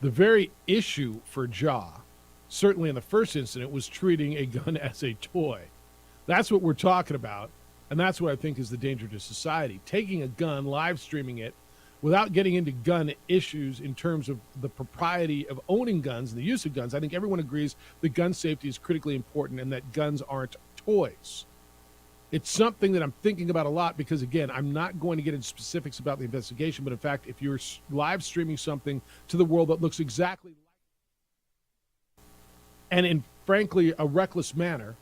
The very issue for Ja, certainly in the first incident, was treating a gun as a toy. That's what we're talking about, and that's what I think is the danger to society. Taking a gun, live streaming it, without getting into gun issues in terms of the propriety of owning guns and the use of guns. I think everyone agrees that gun safety is critically important and that guns aren't toys. It's something that I'm thinking about a lot because, again, I'm not going to get into specifics about the investigation, but in fact, if you're live streaming something to the world that looks exactly like and in, frankly, a reckless manner,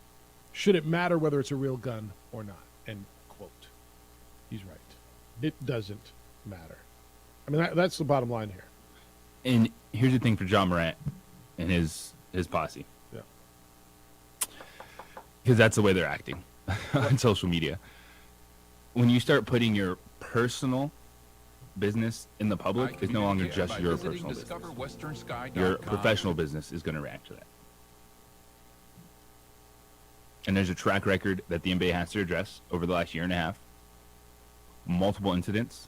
should it matter whether it's a real gun or not? End quote. He's right. It doesn't matter. I mean, that's the bottom line here. And here's the thing for Ja Morant and his posse. Yeah. Because that's the way they're acting on social media. When you start putting your personal business in the public, it's no longer just your personal business. Your professional business is going to react to that. And there's a track record that the NBA has to address over the last year and a half. Multiple incidents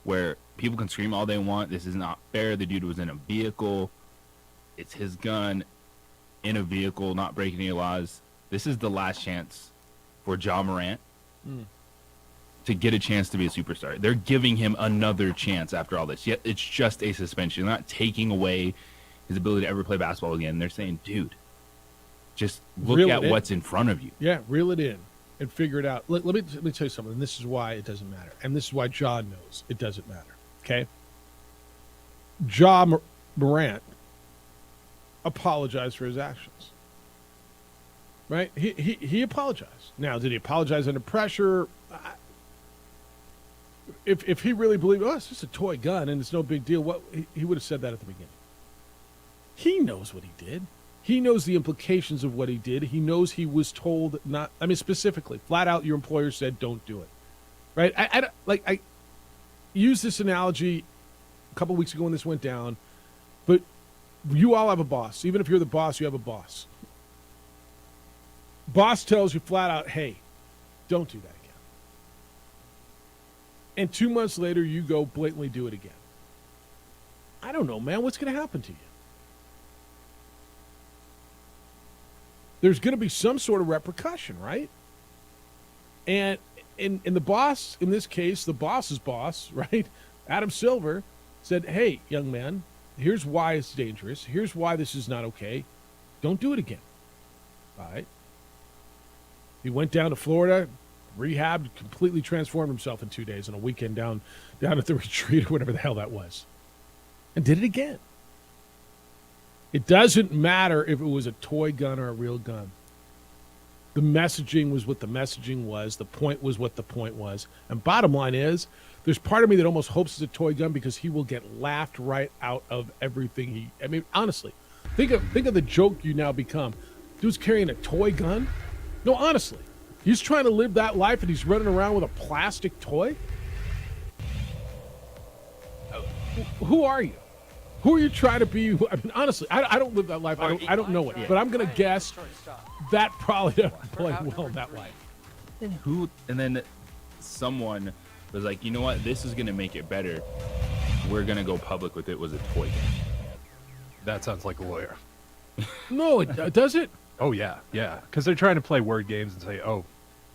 where people can scream all they want. This is not fair. The dude was in a vehicle. It's his gun in a vehicle, not breaking any laws. This is the last chance for Ja Morant to get a chance to be a superstar. They're giving him another chance after all this. Yet it's just a suspension. They're not taking away his ability to ever play basketball again. They're saying, dude, just look at what's in front of you. Yeah, reel it in and figure it out. Let me tell you something. This is why it doesn't matter. And this is why John knows it doesn't matter. Okay? Ja Morant apologized for his actions. Right? He apologized. Now, did he apologize under pressure? If he really believed, it's just a toy gun and it's no big deal, he would have said that at the beginning. He knows what he did. He knows the implications of what he did. He knows he was told not. I mean, specifically, flat out, your employer said, "Don't do it." Right? I used this analogy a couple weeks ago when this went down, but you all have a boss. Even if you're the boss, you have a boss. Boss tells you flat out, "Hey, don't do that again." And 2 months later, you go blatantly do it again. I don't know, man. What's going to happen to you? There's going to be some sort of repercussion, right? And And the boss, in this case, the boss's boss, right, Adam Silver, said, hey, young man, here's why it's dangerous. Here's why this is not okay. Don't do it again. All right. He went down to Florida, rehabbed, completely transformed himself in 2 days on a weekend down at the retreat or whatever the hell that was, and did it again. It doesn't matter if it was a toy gun or a real gun. The messaging was what the messaging was. The point was what the point was. And bottom line is, there's part of me that almost hopes it's a toy gun because he will get laughed right out of everything I mean, honestly, think of the joke you now become. Dude's carrying a toy gun? No, honestly. He's trying to live that life and he's running around with a plastic toy? Who are you? Who are you trying to be? I mean, honestly, I don't live that life. I don't know it. But I'm going to guess that probably doesn't play well that life. And then someone was like, you know what? This is going to make it better. We're going to go public with it was a toy gun. That sounds like a lawyer. No, does it? Oh, yeah. Because they're trying to play word games and say, oh.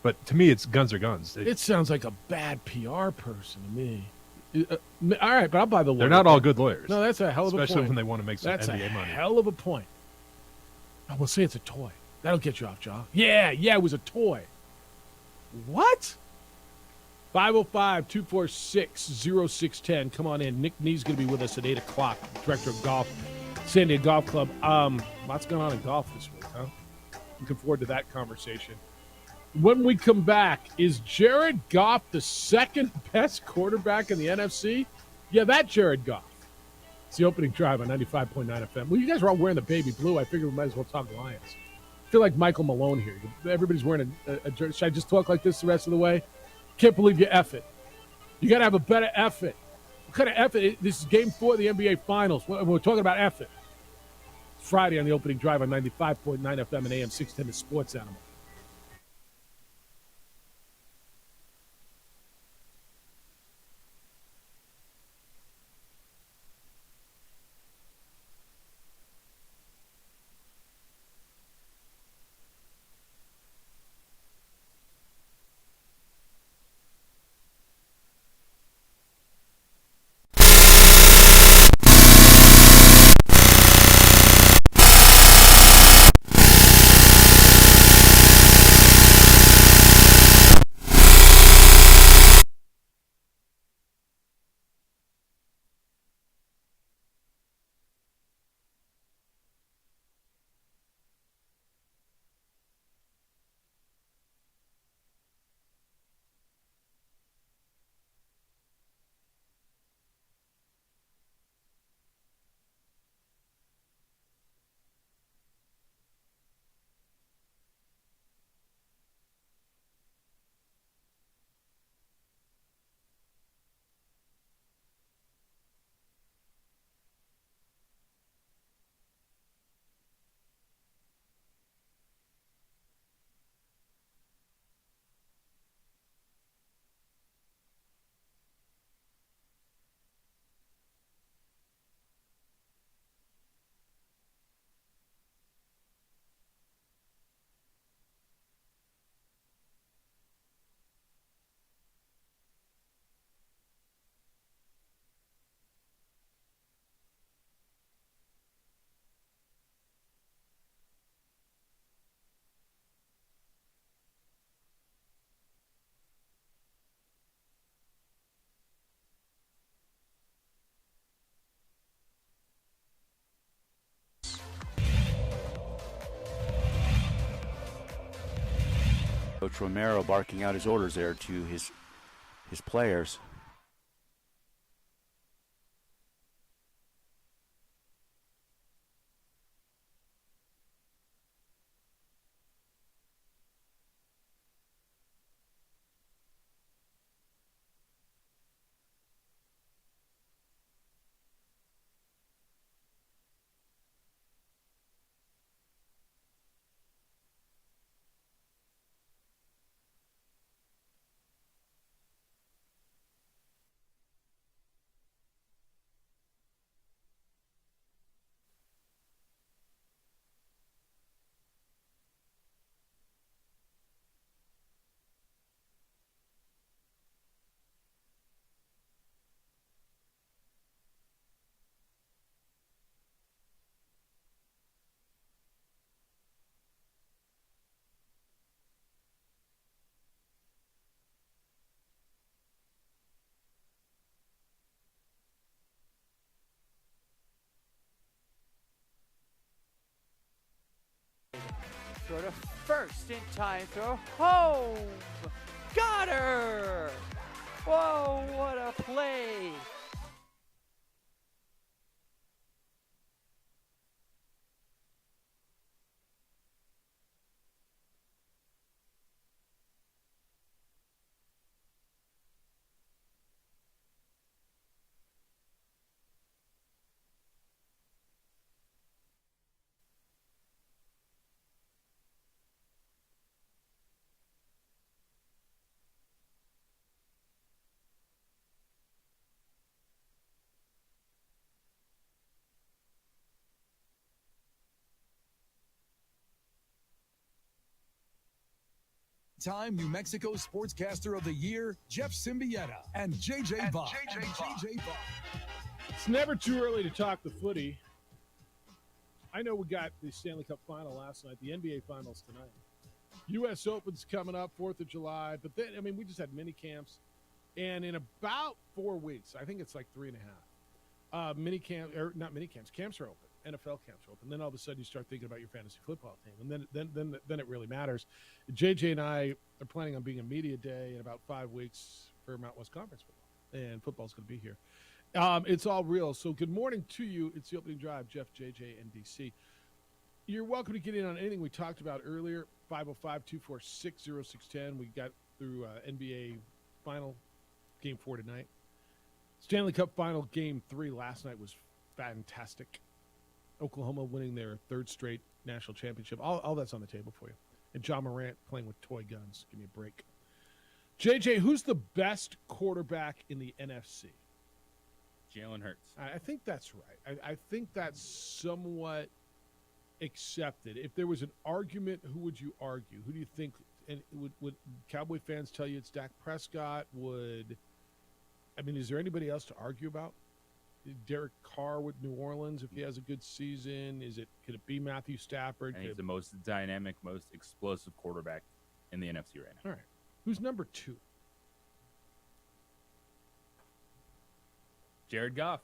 But to me, it's guns are guns. It sounds like a bad PR person to me. All right, but I'll buy the lawyer. They're not all good lawyers. No, that's a hell of a point. Especially when they want to make some NBA money. That's a hell of a point. I will say it's a toy. That'll get you off, Jaw. Yeah, it was a toy. What? 505-246-0610. Come on in. Nick Nee's going to be with us at 8 o'clock, director of golf, San Diego Golf Club. Lots going on in golf this week, huh? Looking forward to that conversation. When we come back, is Jared Goff the second best quarterback in the NFC? Yeah, that Jared Goff. It's the opening drive on 95.9 FM. Well, you guys are all wearing the baby blue. I figured we might as well talk Lions. I feel like Michael Malone here. Everybody's wearing a jersey. Should I just talk like this the rest of the way? Can't believe you F it. You got to have a better F it. What kind of F it? This is game 4 of the NBA Finals. We're talking about F it. It's Friday on the opening drive on 95.9 FM and AM 610, the Sports Animal. Coach Romero barking out his orders there to his players. Throw to first in time. Throw home. Got her! Whoa, what a play! Time New Mexico Sportscaster of the Year, Jeff Symbieta and JJ Bach. It's never too early to talk the footy. I know we got the Stanley Cup final last night, the NBA finals tonight. U.S. Open's coming up, 4th of July. But then, I mean, we just had mini camps. And in about 4 weeks, I think it's like 3.5, not mini camps, camps are open. NFL camps are open. Then all of a sudden you start thinking about your fantasy football team. And then it really matters. JJ and I are planning on being a media day in about 5 weeks for Mountain West Conference football. And football's going to be here. It's all real. So good morning to you. It's the opening drive, Jeff, JJ, and DC. You're welcome to get in on anything we talked about earlier, 505-246-0610. We got through NBA final, Game 4 tonight. Stanley Cup final, Game 3 last night was fantastic. Oklahoma winning their 3rd straight national championship. All that's on the table for you. And John Morant playing with toy guns. Give me a break. JJ, who's the best quarterback in the NFC? Jalen Hurts. I think that's right. I think that's somewhat accepted. If there was an argument, who would you argue? Who do you think? And would Cowboy fans tell you it's Dak Prescott? Is there anybody else to argue about? Derek Carr with New Orleans, if he has a good season, could it be Matthew Stafford? And he's the most dynamic, most explosive quarterback in the NFC right now. All right. Who's number 2? Jared Goff.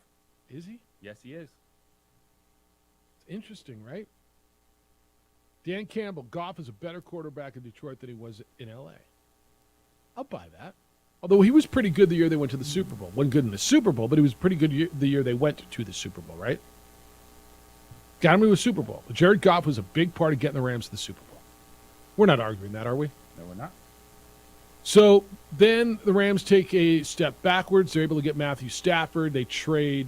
Is he? Yes, he is. It's interesting, right? Dan Campbell, Goff is a better quarterback in Detroit than he was in L.A. I'll buy that. Although he was pretty good the year they went to the Super Bowl. Wasn't good in the Super Bowl, but he was pretty good the year they went to the Super Bowl, right? Got him to a Super Bowl. Jared Goff was a big part of getting the Rams to the Super Bowl. We're not arguing that, are we? No, we're not. So then the Rams take a step backwards. They're able to get Matthew Stafford. They trade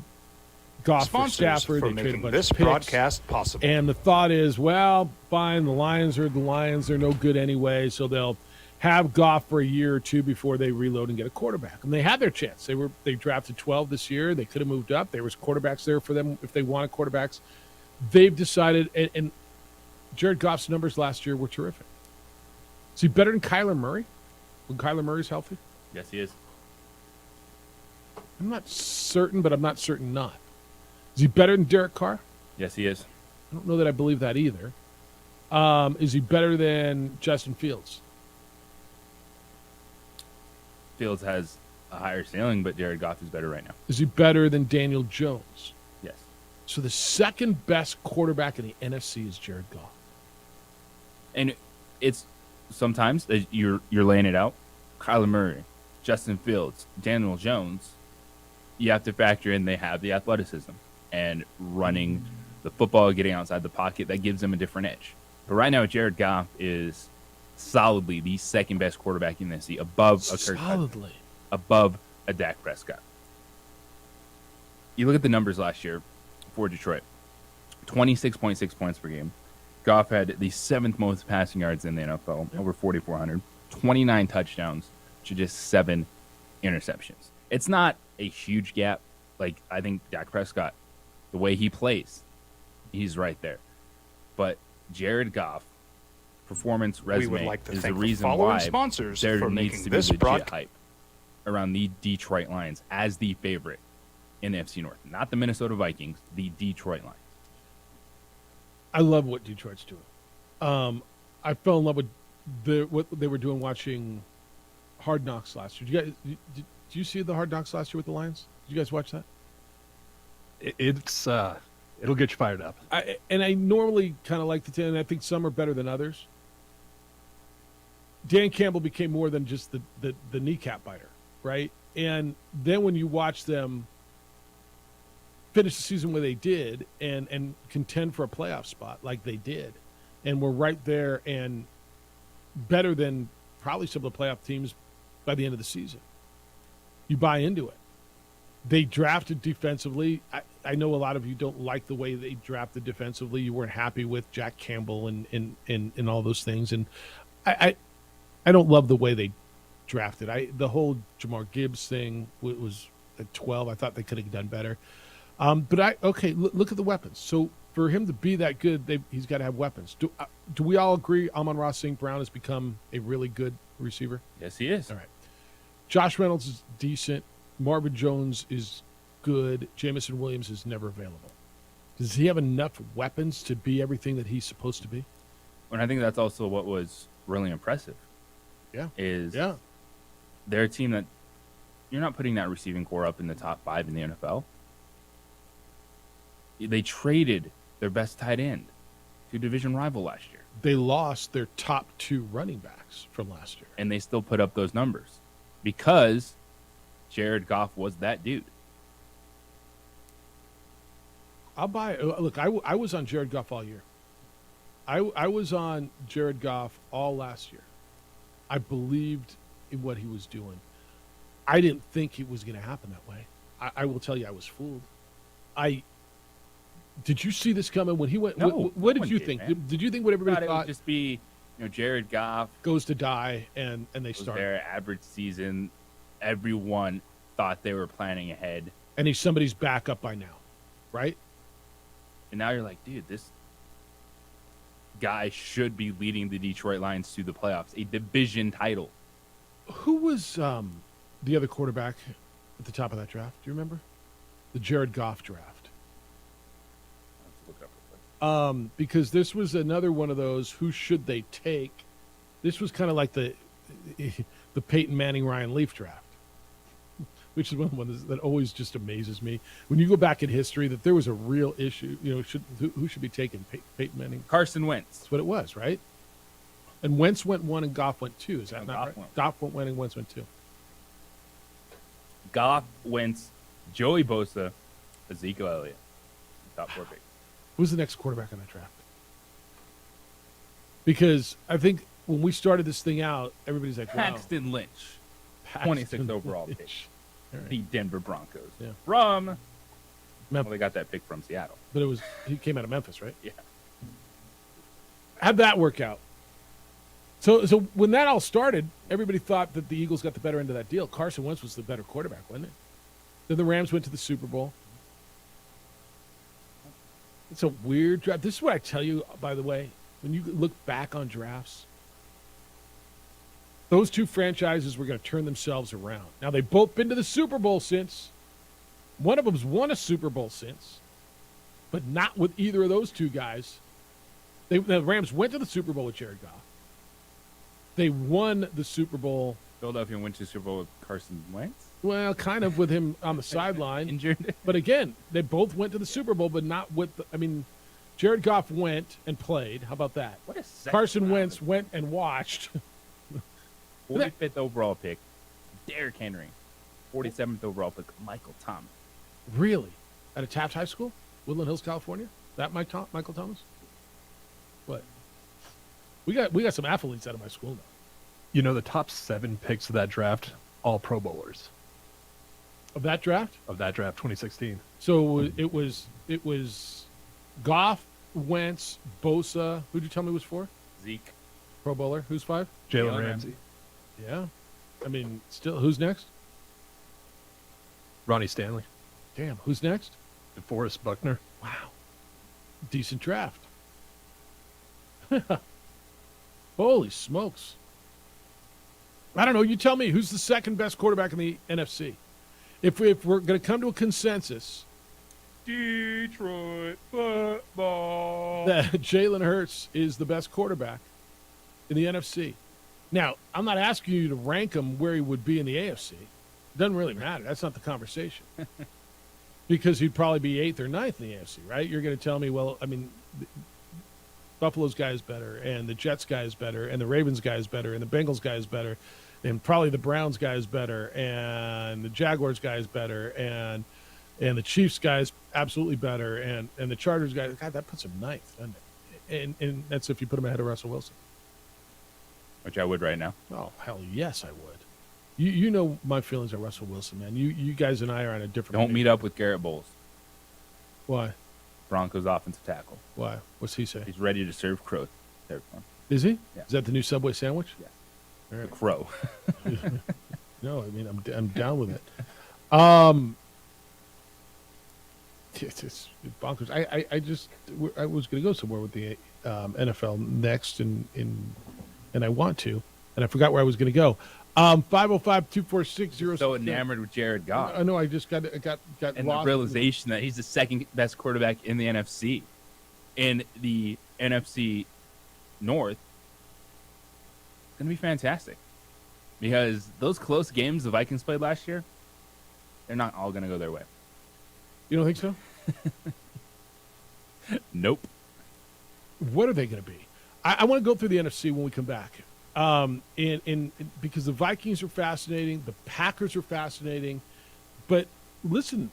Goff Sponsors for Stafford. for They trade a making bunch this of picks. broadcast possible. And the thought is, well, fine, the Lions are the Lions. They're no good anyway, so they'll have Goff for a year or two before they reload and get a quarterback. And they had their chance. They drafted 12 this year. They could have moved up. There was quarterbacks there for them if they wanted quarterbacks. They've decided, and Jared Goff's numbers last year were terrific. Is he better than Kyler Murray when Kyler Murray's healthy? Yes, he is. I'm not certain, but I'm not certain not. Is he better than Derek Carr? Yes, he is. I don't know that I believe that either. Is he better than Justin Fields? Fields has a higher ceiling, but Jared Goff is better right now. Is he better than Daniel Jones? Yes. So the second best quarterback in the NFC is Jared Goff. And it's sometimes you're laying it out. Kyler Murray, Justin Fields, Daniel Jones, you have to factor in they have the athleticism and running the football, getting outside the pocket. That gives them a different edge. But right now, Jared Goff is solidly the second best quarterback in the NFC, above a Kirk Cousins, above a Dak Prescott. You look at the numbers last year for Detroit: 26.6 points per game. Goff had the 7th most passing yards in the NFL, over 4,400, 29 touchdowns to just 7 interceptions. It's not a huge gap. Like, I think Dak Prescott, the way he plays, he's right there. But Jared Goff, performance resume like to is the thank the reason following why sponsors there for needs making to be this legit hype around the Detroit Lions as the favorite in the FC North. Not the Minnesota Vikings, the Detroit Lions. I love what Detroit's doing. I fell in love with what they were doing watching Hard Knocks last year. Did you see the Hard Knocks last year with the Lions? Did you guys watch that? It's It'll get you fired up. I normally kind of like the 10, and I think some are better than others. Dan Campbell became more than just the kneecap biter, right? And then when you watch them finish the season where they did and contend for a playoff spot like they did, and were right there and better than probably some of the playoff teams by the end of the season, you buy into it. They drafted defensively. I know a lot of you don't like the way they drafted defensively. You weren't happy with Jack Campbell and all those things. And I don't love the way they drafted. The whole Jamar Gibbs thing was at 12. I thought they could have done better. But look at the weapons. So for him to be that good, he's got to have weapons. Do we all agree Amon-Ra St. Brown has become a really good receiver? Yes, he is. All right. Josh Reynolds is decent. Marvin Jones is good. Jamison Williams is never available. Does he have enough weapons to be everything that he's supposed to be? And I think that's also what was really impressive. Yeah. They're a team that you're not putting that receiving core up in the top 5 in the NFL. They traded their best tight end to a division rival last year. They lost their top 2 running backs from last year. And they still put up those numbers because Jared Goff was that dude. I'll buy – look, I was on Jared Goff all year. I was on Jared Goff all last year. I believed in what he was doing. I didn't think it was going to happen that way. I will tell you, I was fooled. Did you see this coming when he went? No, what did no one you did, think? man. Did you think what everybody It thought would just be, Jared Goff goes to die and they was start their average season. Everyone thought they were planning ahead, and he's somebody's backup by now, right? and now you're like, dude, this guy should be leading the Detroit Lions to the playoffs, a division title. Who was the other quarterback at the top of that draft? Do you remember? The Jared Goff draft. Because this was another one of those, who should they take? This was kind of like the Peyton Manning, Ryan Leaf draft, which is one of the ones that always just amazes me. When you go back in history, that there was a real issue, who should be taken? Peyton Manning? Carson Wentz. That's what it was, right? And Wentz went 1 and Goff went 2. Is that not right? Goff went 1 and Wentz went 2. Goff, Wentz, Joey Bosa, Ezekiel Elliott. Top 4 picks. Who's the next quarterback on that draft? Because I think when we started this thing out, everybody's like, wow. Paxton Lynch, 26th overall pick. Right. The Denver Broncos. Yeah. Well, they got that pick from Seattle. But he came out of Memphis, right? Yeah. How'd that work out? So when that all started, everybody thought that the Eagles got the better end of that deal. Carson Wentz was the better quarterback, wasn't it? Then the Rams went to the Super Bowl. It's a weird draft. This is what I tell you, by the way, when you look back on drafts, those two franchises were going to turn themselves around. Now, they've both been to the Super Bowl since. One of them's won a Super Bowl since, but not with either of those two guys. The Rams went to the Super Bowl with Jared Goff. They won the Super Bowl. Philadelphia went to the Super Bowl with Carson Wentz? Well, kind of with him on the sideline. Injured. But again, they both went to the Super Bowl, but not with Jared Goff went and played. How about that? What a second Carson round. Wentz went and watched. 45th overall pick, Derrick Henry. 47th overall pick, Michael Thomas. Really? At a Taft High School? Woodland Hills, California? That Michael Thomas? What? We got some athletes out of my school now. You know, the top 7 picks of that draft, all Pro Bowlers. Of that draft? Of that draft, 2016. So it was Goff, Wentz, Bosa. Who'd you tell me was 4? Zeke. Pro Bowler. Who's 5? Jalen Ramsey. Yeah. Still, who's next? Ronnie Stanley. Damn, who's next? DeForest Buckner. Wow. Decent draft. Holy smokes. I don't know. You tell me, who's the second best quarterback in the NFC? If we're going to come to a consensus, Detroit football, that Jalen Hurts is the best quarterback in the NFC. Now, I'm not asking you to rank him where he would be in the AFC. It doesn't really matter. That's not the conversation. because he'd probably be 8th or 9th in the AFC, right? You're going to tell me, well, I mean, Buffalo's guy is better, and the Jets guy is better, and the Ravens guy is better, and the Bengals guy is better, and probably the Browns guy is better, and the Jaguars guy is better, and the Chiefs guy is absolutely better, and the Chargers guy, God, that puts him 9th, doesn't it? And that's if you put him ahead of Russell Wilson. Which I would right now. Oh, hell yes, I would. You know my feelings on Russell Wilson, man. You guys and I are on a different Don't page. meet up with Garrett Bowles. Why? Broncos offensive tackle. Why? What's he say? He's ready to serve crow. Is he? Yeah. Is that the new Subway sandwich? Yeah. All right. The crow. No, I mean I'm down with it. It's bonkers. I was going to go somewhere with the NFL next, and I want to, and I forgot where I was going to go. 505-246-06. So enamored with Jared Goff. I know. I just got and lost. the realization that he's the second best quarterback in the NFC. In the NFC North, it's going to be fantastic. Because those close games the Vikings played last year, they're not all going to go their way. You don't think so? Nope. What are they going to be? I want to go through the NFC when we come back. Because the Vikings are fascinating, the Packers are fascinating, but listen,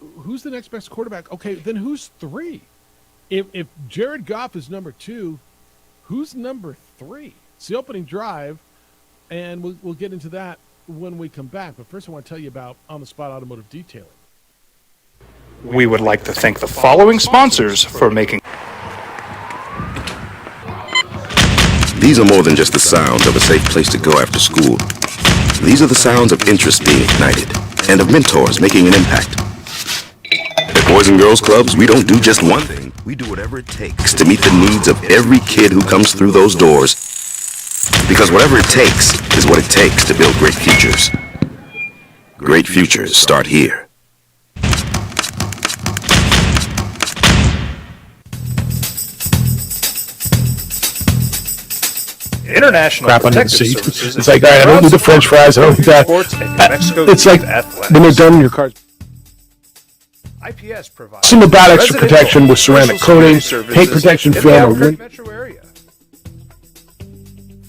who's the next best quarterback? Okay, then who's 3? If Jared Goff is number 2, who's number 3? It's the opening drive, and we'll get into that when we come back. But first, I want to tell you about On the Spot Automotive Detailing. We would like to thank the following sponsors for making. These are more than just the sounds of a safe place to go after school. These are the sounds of interest being ignited and of mentors making an impact. At Boys and Girls Clubs, we don't do just one thing. We do whatever it takes to meet the needs of every kid who comes through those doors. Because whatever it takes is what it takes to build great futures. Great futures start here. International Crap under the Protective seat. Services It's like, all right, I don't do the French fries. I don't do that. Sports and New Mexico It's like athletics. when they're done in your car. IPS provides Some about extra residential protection with ceramic commercial coating, security paint services protection in the film, or Albuquerque wind. metro area.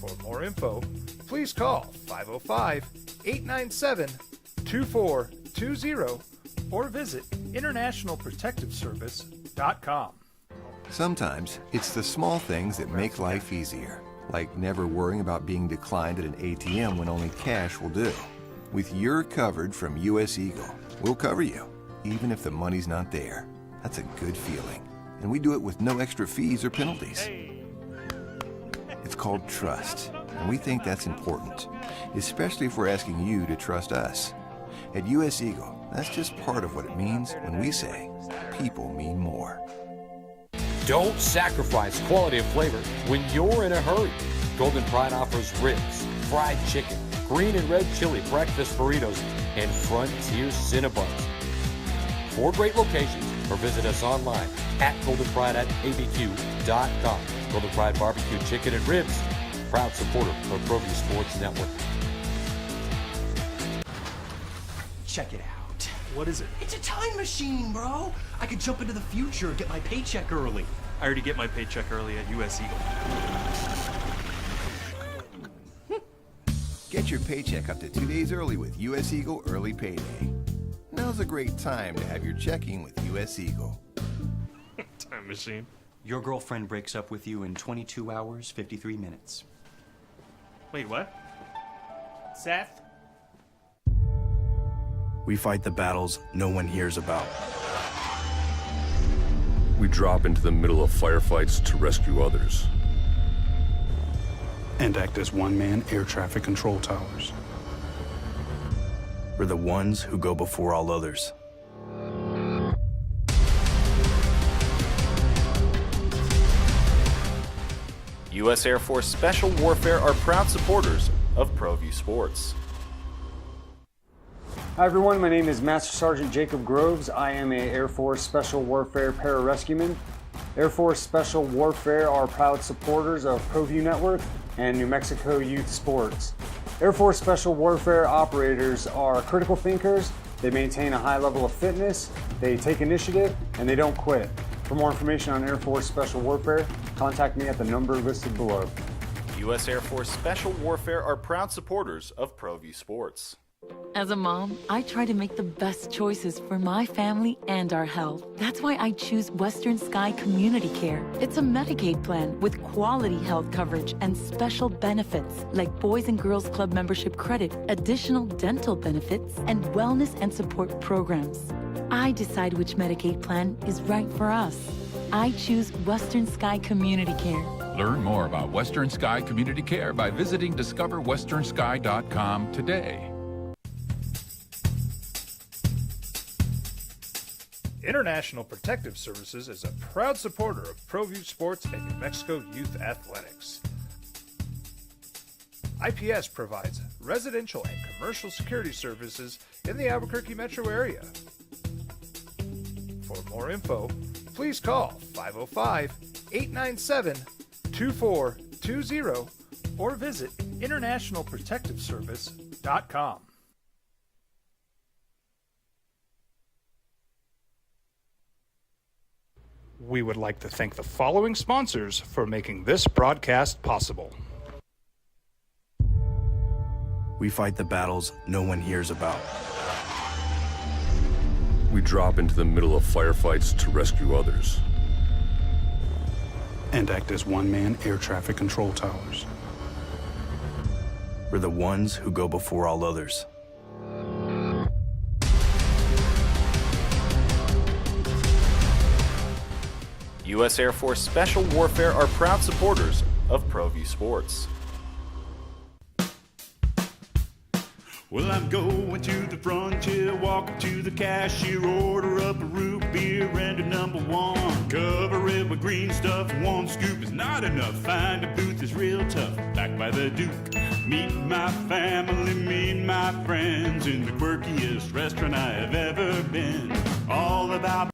For more info, please call 505-897-2420 or visit internationalprotectiveservice.com. Sometimes it's the small things that make life easier, like never worrying about being declined at an ATM when only cash will do. With your covered from US Eagle, we'll cover you, even if the money's not there. That's a good feeling. And we do it with no extra fees or penalties. It's called trust, and we think that's important, especially if we're asking you to trust us. At US Eagle, that's just part of what it means when we say people mean more. Don't sacrifice quality of flavor when you're in a hurry. Golden Pride offers ribs, fried chicken, green and red chili breakfast burritos, and Frontier Cinnabons. 4 great locations, or visit us online at goldenpride@abq.com. Golden Pride Barbecue Chicken and Ribs, proud supporter of ProView Sports Network. Check it out. What is it? It's a time machine, bro. I could jump into the future and get my paycheck early. I already get my paycheck early at US Eagle. Get your paycheck up to 2 days early with US Eagle Early Payday. Now's a great time to have your checking with US Eagle. Time machine. Your girlfriend breaks up with you in 22 hours, 53 minutes. Wait, what? Seth? We fight the battles no one hears about. We drop into the middle of firefights to rescue others. And act as one-man air traffic control towers. We're the ones who go before all others. U.S. Air Force Special Warfare are proud supporters of ProView Sports. Hi everyone, my name is Master Sergeant Jacob Groves. I am a Air Force Special Warfare pararescueman. Air Force Special Warfare are proud supporters of ProView Network and New Mexico Youth Sports. Air Force Special Warfare operators are critical thinkers They maintain a high level of fitness, they take initiative, and they don't quit. For more information on Air Force Special Warfare, contact me at the number listed below. U.S. Air Force Special Warfare are proud supporters of ProView Sports. As a mom, I try to make the best choices for my family and our health. That's why I choose Western Sky Community Care. It's a Medicaid plan with quality health coverage and special benefits like Boys and Girls Club membership credit, additional dental benefits, and wellness and support programs. I decide which Medicaid plan is right for us. I choose Western Sky Community Care. Learn more about Western Sky Community Care by visiting discoverwesternsky.com today. International Protective Services is a proud supporter of ProView Sports and New Mexico Youth Athletics. IPS provides residential and commercial security services in the Albuquerque metro area. For more info, please call 505-897-2420 or visit internationalprotectiveservice.com. We would like to thank the following sponsors for making this broadcast possible. We fight the battles no one hears about. We drop into the middle of firefights to rescue others. And act as one-man air traffic control towers. We're the ones who go before all others. U.S. Air Force Special Warfare are proud supporters of ProView Sports. Well, I'm going to the frontier, walk up to the cashier, order up a root beer and a number one. Cover it with green stuff, one scoop is not enough. Find a booth is real tough, back by the Duke. Meet my family, meet my friends in the quirkiest restaurant I have ever been. All about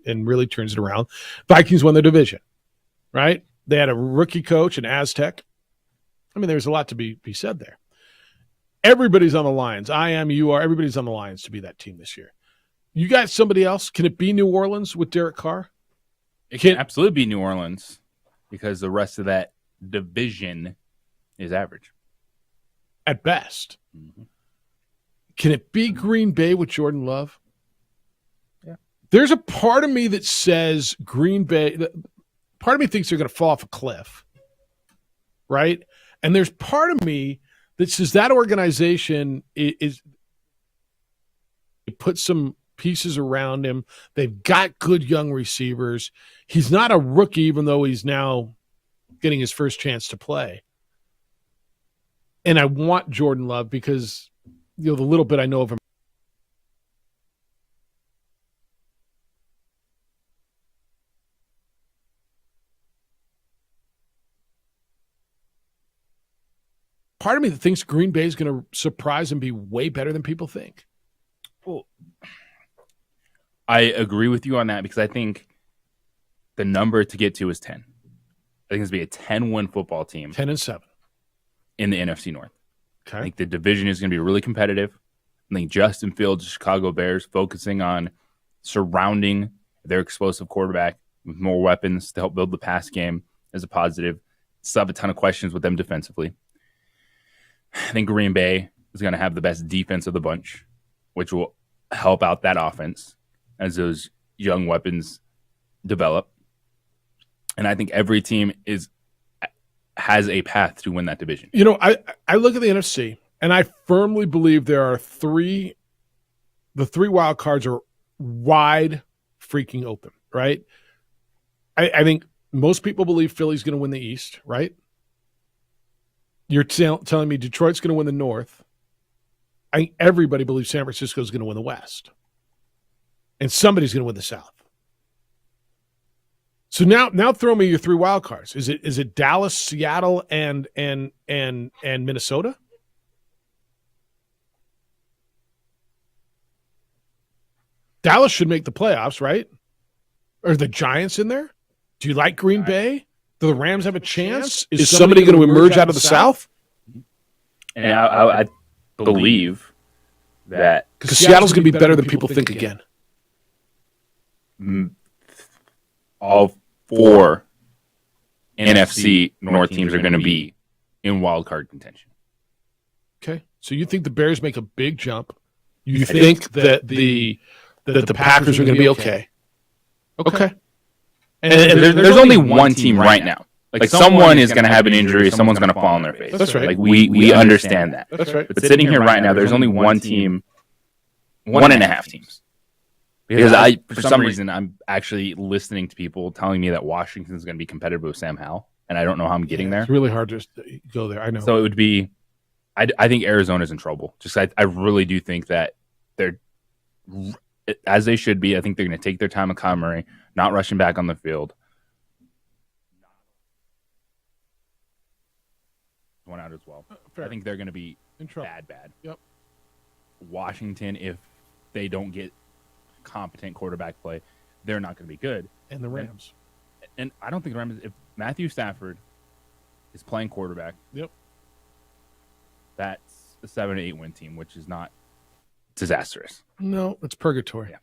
and really turns it around. Vikings won their division, right? They had a rookie coach, an Aztec. I mean, there's a lot to be said there. Everybody's on the Lions. I am, you are. Everybody's on the Lions to be that team this year. You got somebody else? Can it be New Orleans with Derek Carr? It can absolutely be New Orleans because the rest of that division is average. At best. Mm-hmm. Can it be Green Bay with Jordan Love? There's a part of me that says Green Bay, part of me thinks they're going to fall off a cliff, right? And there's part of me that says that organization is put some pieces around him. They've got good young receivers. He's not a rookie, even though he's now getting his first chance to play. And I want Jordan Love because, you know, the little bit I know of him. Part of me that thinks Green Bay is going to surprise and be way better than people think. Well, I agree with you on that because I think the number to get to is 10. I think it's going to be a 10-win football team. 10-7. In the NFC North. Okay. I think the division is going to be really competitive. I think Justin Fields, Chicago Bears, focusing on surrounding their explosive quarterback with more weapons to help build the pass game is a positive. Still have a ton of questions with them defensively. I think Green Bay is going to have the best defense of the bunch, which will help out that offense as those young weapons develop. And I think every team has a path to win that division. You know, I look at the NFC, and I firmly believe there are the three wild cards are wide freaking open, right? I think most people believe Philly's going to win the East, right? You're telling me Detroit's going to win the North. I think everybody believes San Francisco is going to win the West. And somebody's going to win the South. So now throw me your three wild cards. Is it Dallas, Seattle, and Minnesota? Dallas should make the playoffs, right? Are the Giants in there? Do you like Green Bay? Do the Rams have a chance? Is somebody going to emerge out of the South? And I believe that because Seattle's going to be better than people think again. All 4 NFC North teams are going to be in wild card contention. Okay, so you think the Bears make a big jump? You think that the Packers are going to be okay? Okay. And there's only one team right now. Like someone is going to have an injury, someone's going to fall on their face. That's right. Like we understand that. That's right. But sitting here right now, there's only one team, 1.5 teams. Because for some reason, I'm actually listening to people telling me that Washington's going to be competitive with Sam Howell, and I don't know how I'm getting there. It's really hard to go there. I know. So it would be, I think Arizona's in trouble. Just I really do think that they're, as they should be, I think they're going to take their time with Kyle Murray, not rushing back on the field. One out as well. Fair. I think they're going to be in trouble. Bad. Yep. Washington, if they don't get competent quarterback play, they're not going to be good. And the Rams. And I don't think the Rams, if Matthew Stafford is playing quarterback, yep, that's a 7-8 win team, which is not disastrous. No, it's purgatory. Yeah.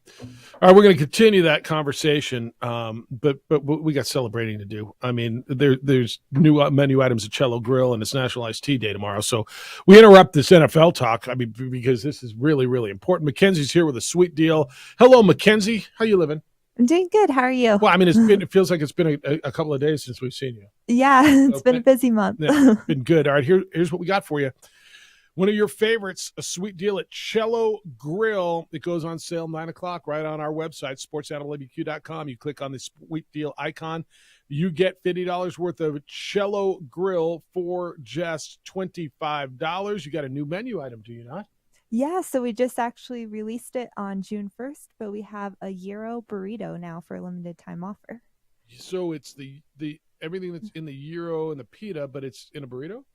All right, we're going to continue that conversation, but we got celebrating to do. I mean, there's new menu items at Cello Grill, and it's National Iced Tea Day tomorrow. So we interrupt this NFL talk, I mean, because this is really, really important. Mackenzie's here with a sweet deal. Hello, Mackenzie. How you living? I'm doing good. How are you? Well, I mean, it feels like it's been a couple of days since we've seen you. Yeah, it's been a busy month. Yeah, been good. All right, here's what we got for you. One of your favorites, a sweet deal at Cello Grill. It goes on sale 9 o'clock right on our website, sportsanalabq.com. You click on the sweet deal icon. You get $50 worth of Cello Grill for just $25. You got a new menu item, do you not? Yeah, so we just actually released it on June 1st, but we have a Gyro burrito now for a limited time offer. So it's the everything that's in the gyro and the pita, but it's in a burrito?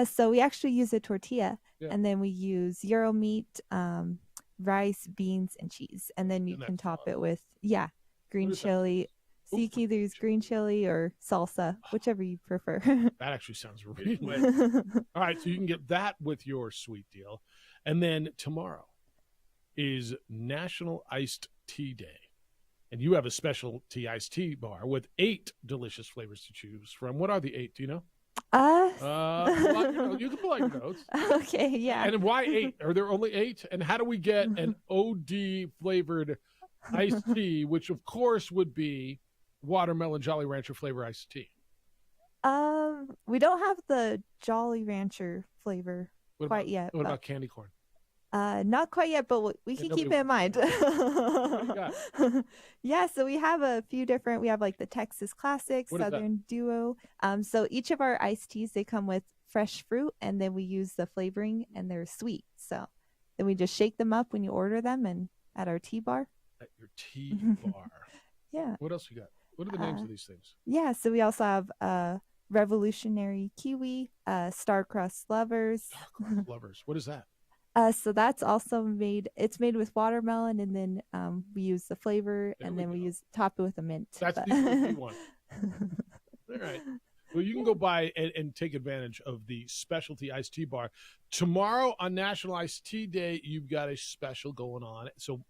So we actually use a tortilla, Yeah. and then we use gyro meat, rice, beans, and cheese. And then you can top it with, green chili. So you can either use green chili or salsa, whichever you prefer. That actually sounds really good. All right, so you can get that with your sweet deal. And then tomorrow is National Iced Tea Day. And you have a specialty iced tea bar with 8 delicious flavors to choose from. What are the 8? Do you know? You can pull out your notes. Okay, yeah. And why 8? Are there only 8? And how do we get an OD flavored iced tea, which of course would be watermelon Jolly Rancher flavor iced tea? We don't have the Jolly Rancher flavor quite yet. What about candy corn? Not quite yet, but we can keep it in mind. Yeah, so we have a few different. We have like the Texas Classic, Southern Duo. So each of our iced teas, they come with fresh fruit, and then we use the flavoring, and they're sweet. So then we just shake them up when you order them, and at our tea bar. At your tea bar. Yeah. What else you got? What are the names of these things? Yeah, so we also have Revolutionary Kiwi, Star-Crust Lovers. Star-Crust Lovers. What is that? So that's also it's made with watermelon, and then we use the flavor, and then we top it with a mint. That's the only one. All right. Well, you can go by and take advantage of the specialty iced tea bar. Tomorrow on National Iced Tea Day, you've got a special going on. So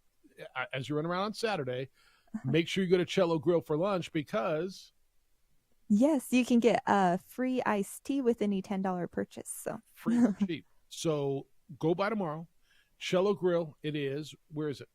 as you run around on Saturday, make sure you go to Cello Grill for lunch because... Yes, you can get a free iced tea with any $10 purchase. So free or cheap. So go by tomorrow. Cello Grill, it is. Where is it?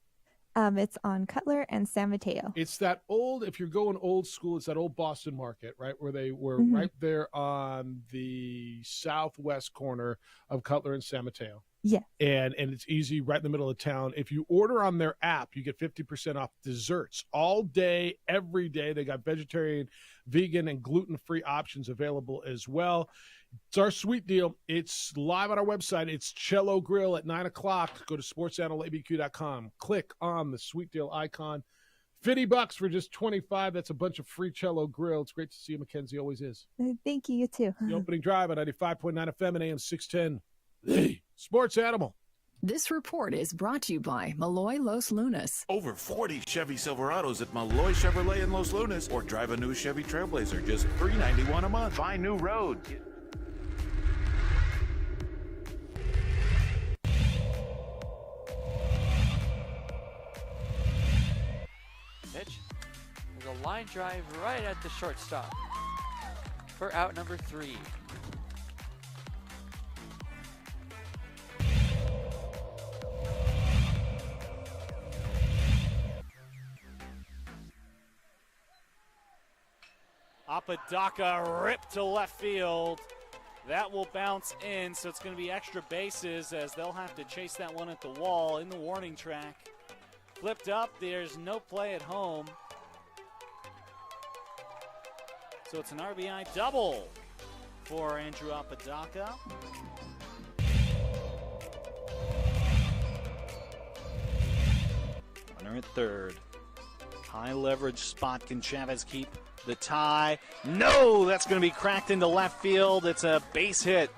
It's on Cutler and San Mateo. It's that old, if you're going old school, it's that old Boston Market, right? Where they were right there on the southwest corner of Cutler and San Mateo. Yeah. And it's easy, right in the middle of town. If you order on their app, you get 50% off desserts all day, every day. They got vegetarian, vegan, and gluten-free options available as well. It's our sweet deal. It's live on our website. It's Cello Grill at 9 o'clock. Go to sportsanalabq.com. Click on the sweet deal icon. $50 for just $25. That's a bunch of free Cello Grill. It's great to see you, Mackenzie. Always is. Thank you. You too. The opening drive on 95.9 FM and AM 610. The Sports Animal. This report is brought to you by Malloy Los Lunas. Over 40 Chevy Silverados at Malloy Chevrolet in Los Lunas, or drive a new Chevy Trailblazer, just $391 a month. Find new roads. Pitch. There's a line drive right at the shortstop for out number 3. Apodaca ripped to left field. That will bounce in, so it's going to be extra bases as they'll have to chase that one at the wall in the warning track. Flipped up, there's no play at home. So it's an RBI double for Andrew Apodaca. Runner at third. High leverage spot. Can Chavez keep the tie? No, that's going to be cracked into left field. It's a base hit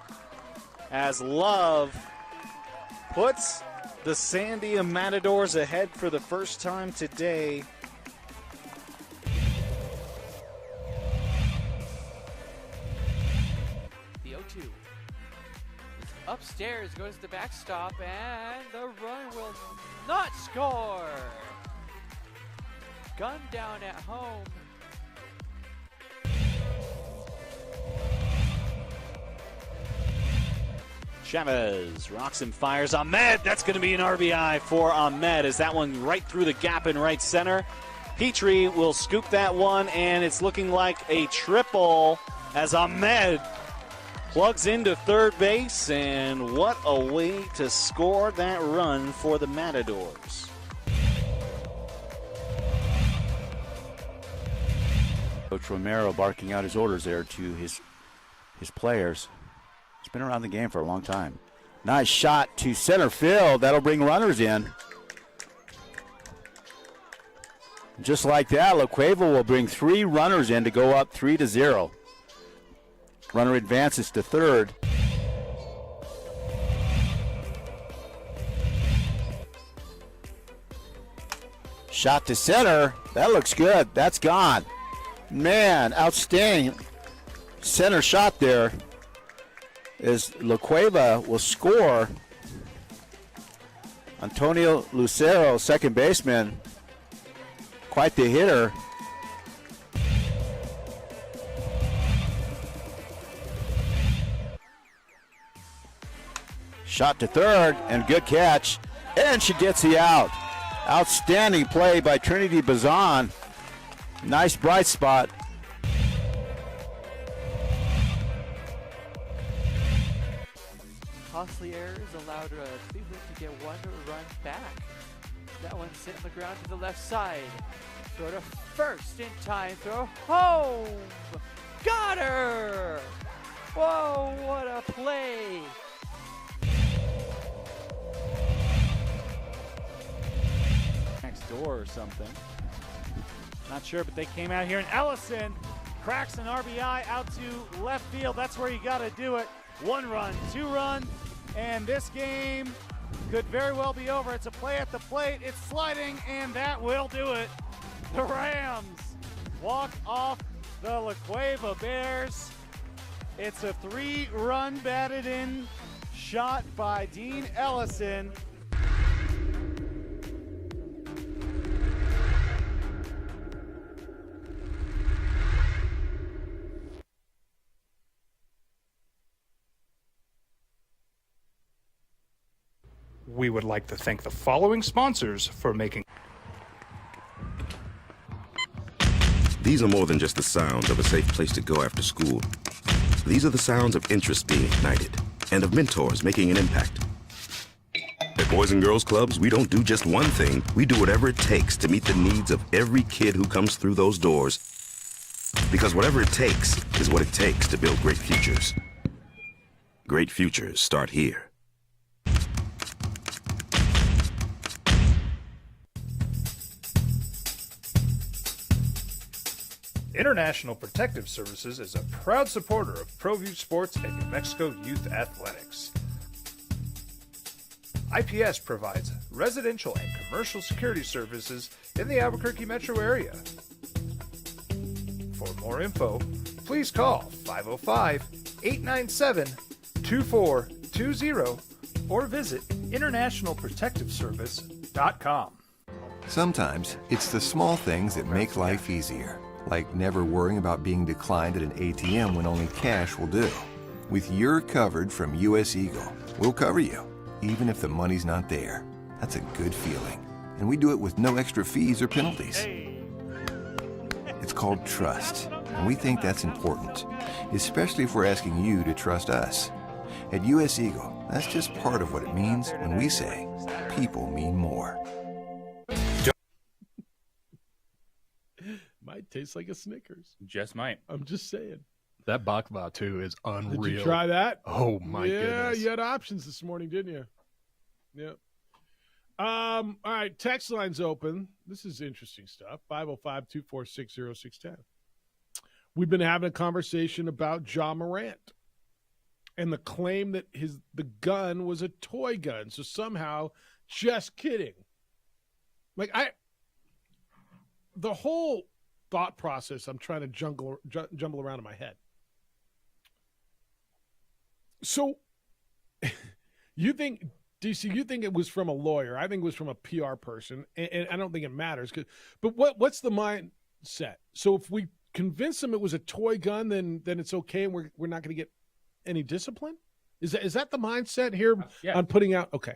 as Love puts the Sandia Matadors ahead for the first time today. The 0-2. Upstairs goes the backstop, and the run will not score. Gun down at home. Chavez rocks and fires. Ahmed, that's going to be an RBI for Ahmed as that one right through the gap in right center. Petrie will scoop that one, and it's looking like a triple as Ahmed plugs into third base, and what a way to score that run for the Matadors. Coach Romero barking out his orders there to his players. He's been around the game for a long time. Nice shot to center field. That'll bring runners in. Just like that, La Cueva will bring 3 runners in to go up 3-0. Runner advances to third. Shot to center. That looks good. That's gone. Man, outstanding center shot there. As La Cueva will score. Antonio Lucero, second baseman, quite the hitter. Shot to third, and good catch. And she gets the out. Outstanding play by Trinity Bazan. Nice bright spot. Costly errors allowed Cleveland to get 1 run back. That one sent on the ground to the left side. Throw to first in time. Throw home. Got her. Whoa, what a play. Next door or something. Not sure, but they came out here, and Ellison cracks an RBI out to left field. That's where you got to do it. 1 run, 2 run, and this game could very well be over. It's a play at the plate. It's sliding, and that will do it. The Rams walk off the La Cueva Bears. It's a 3-run batted in shot by Dean Ellison. We would like to thank the following sponsors for making. These are more than just the sounds of a safe place to go after school. These are the sounds of interest being ignited and of mentors making an impact. At Boys and Girls Clubs, we don't do just one thing. We do whatever it takes to meet the needs of every kid who comes through those doors. Because whatever it takes is what it takes to build great futures. Great futures start here. International Protective Services is a proud supporter of ProView Sports and New Mexico Youth Athletics. IPS provides residential and commercial security services in the Albuquerque metro area. For more info, please call 505-897-2420 or visit internationalprotectiveservice.com. Sometimes it's the small things that make life easier, like never worrying about being declined at an ATM when only cash will do. With your coverage from US Eagle, we'll cover you, even if the money's not there. That's a good feeling. And we do it with no extra fees or penalties. It's called trust, and we think that's important, especially if we're asking you to trust us. At US Eagle, that's just part of what it means when we say, people mean more. Might taste like a Snickers. Just might. I'm just saying. That baklava too is unreal. Did you try that? Oh my goodness! Yeah, you had options this morning, didn't you? Yep. All right, text line's open. This is interesting stuff. 505-246-0610. We've been having a conversation about Ja Morant and the claim that the gun was a toy gun. So somehow, just kidding. The whole thought process I'm trying to jumble around in my head. So you think, DC, you think it was from a lawyer. I think it was from a PR person, and I don't think it matters. But what's the mindset? So if we convince them it was a toy gun, then it's okay, and we're not going to get any discipline? Is that the mindset here on putting out? Okay.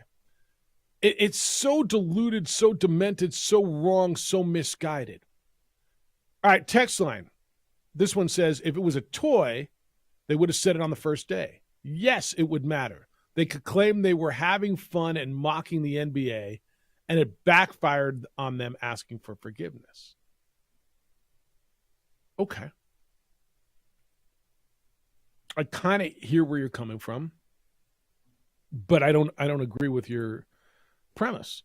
It's so diluted, so demented, so wrong, so misguided. All right, text line. This one says, if it was a toy, they would have said it on the first day. Yes, it would matter. They could claim they were having fun and mocking the NBA, and it backfired on them asking for forgiveness. Okay. I kind of hear where you're coming from, but I don't agree with your premise.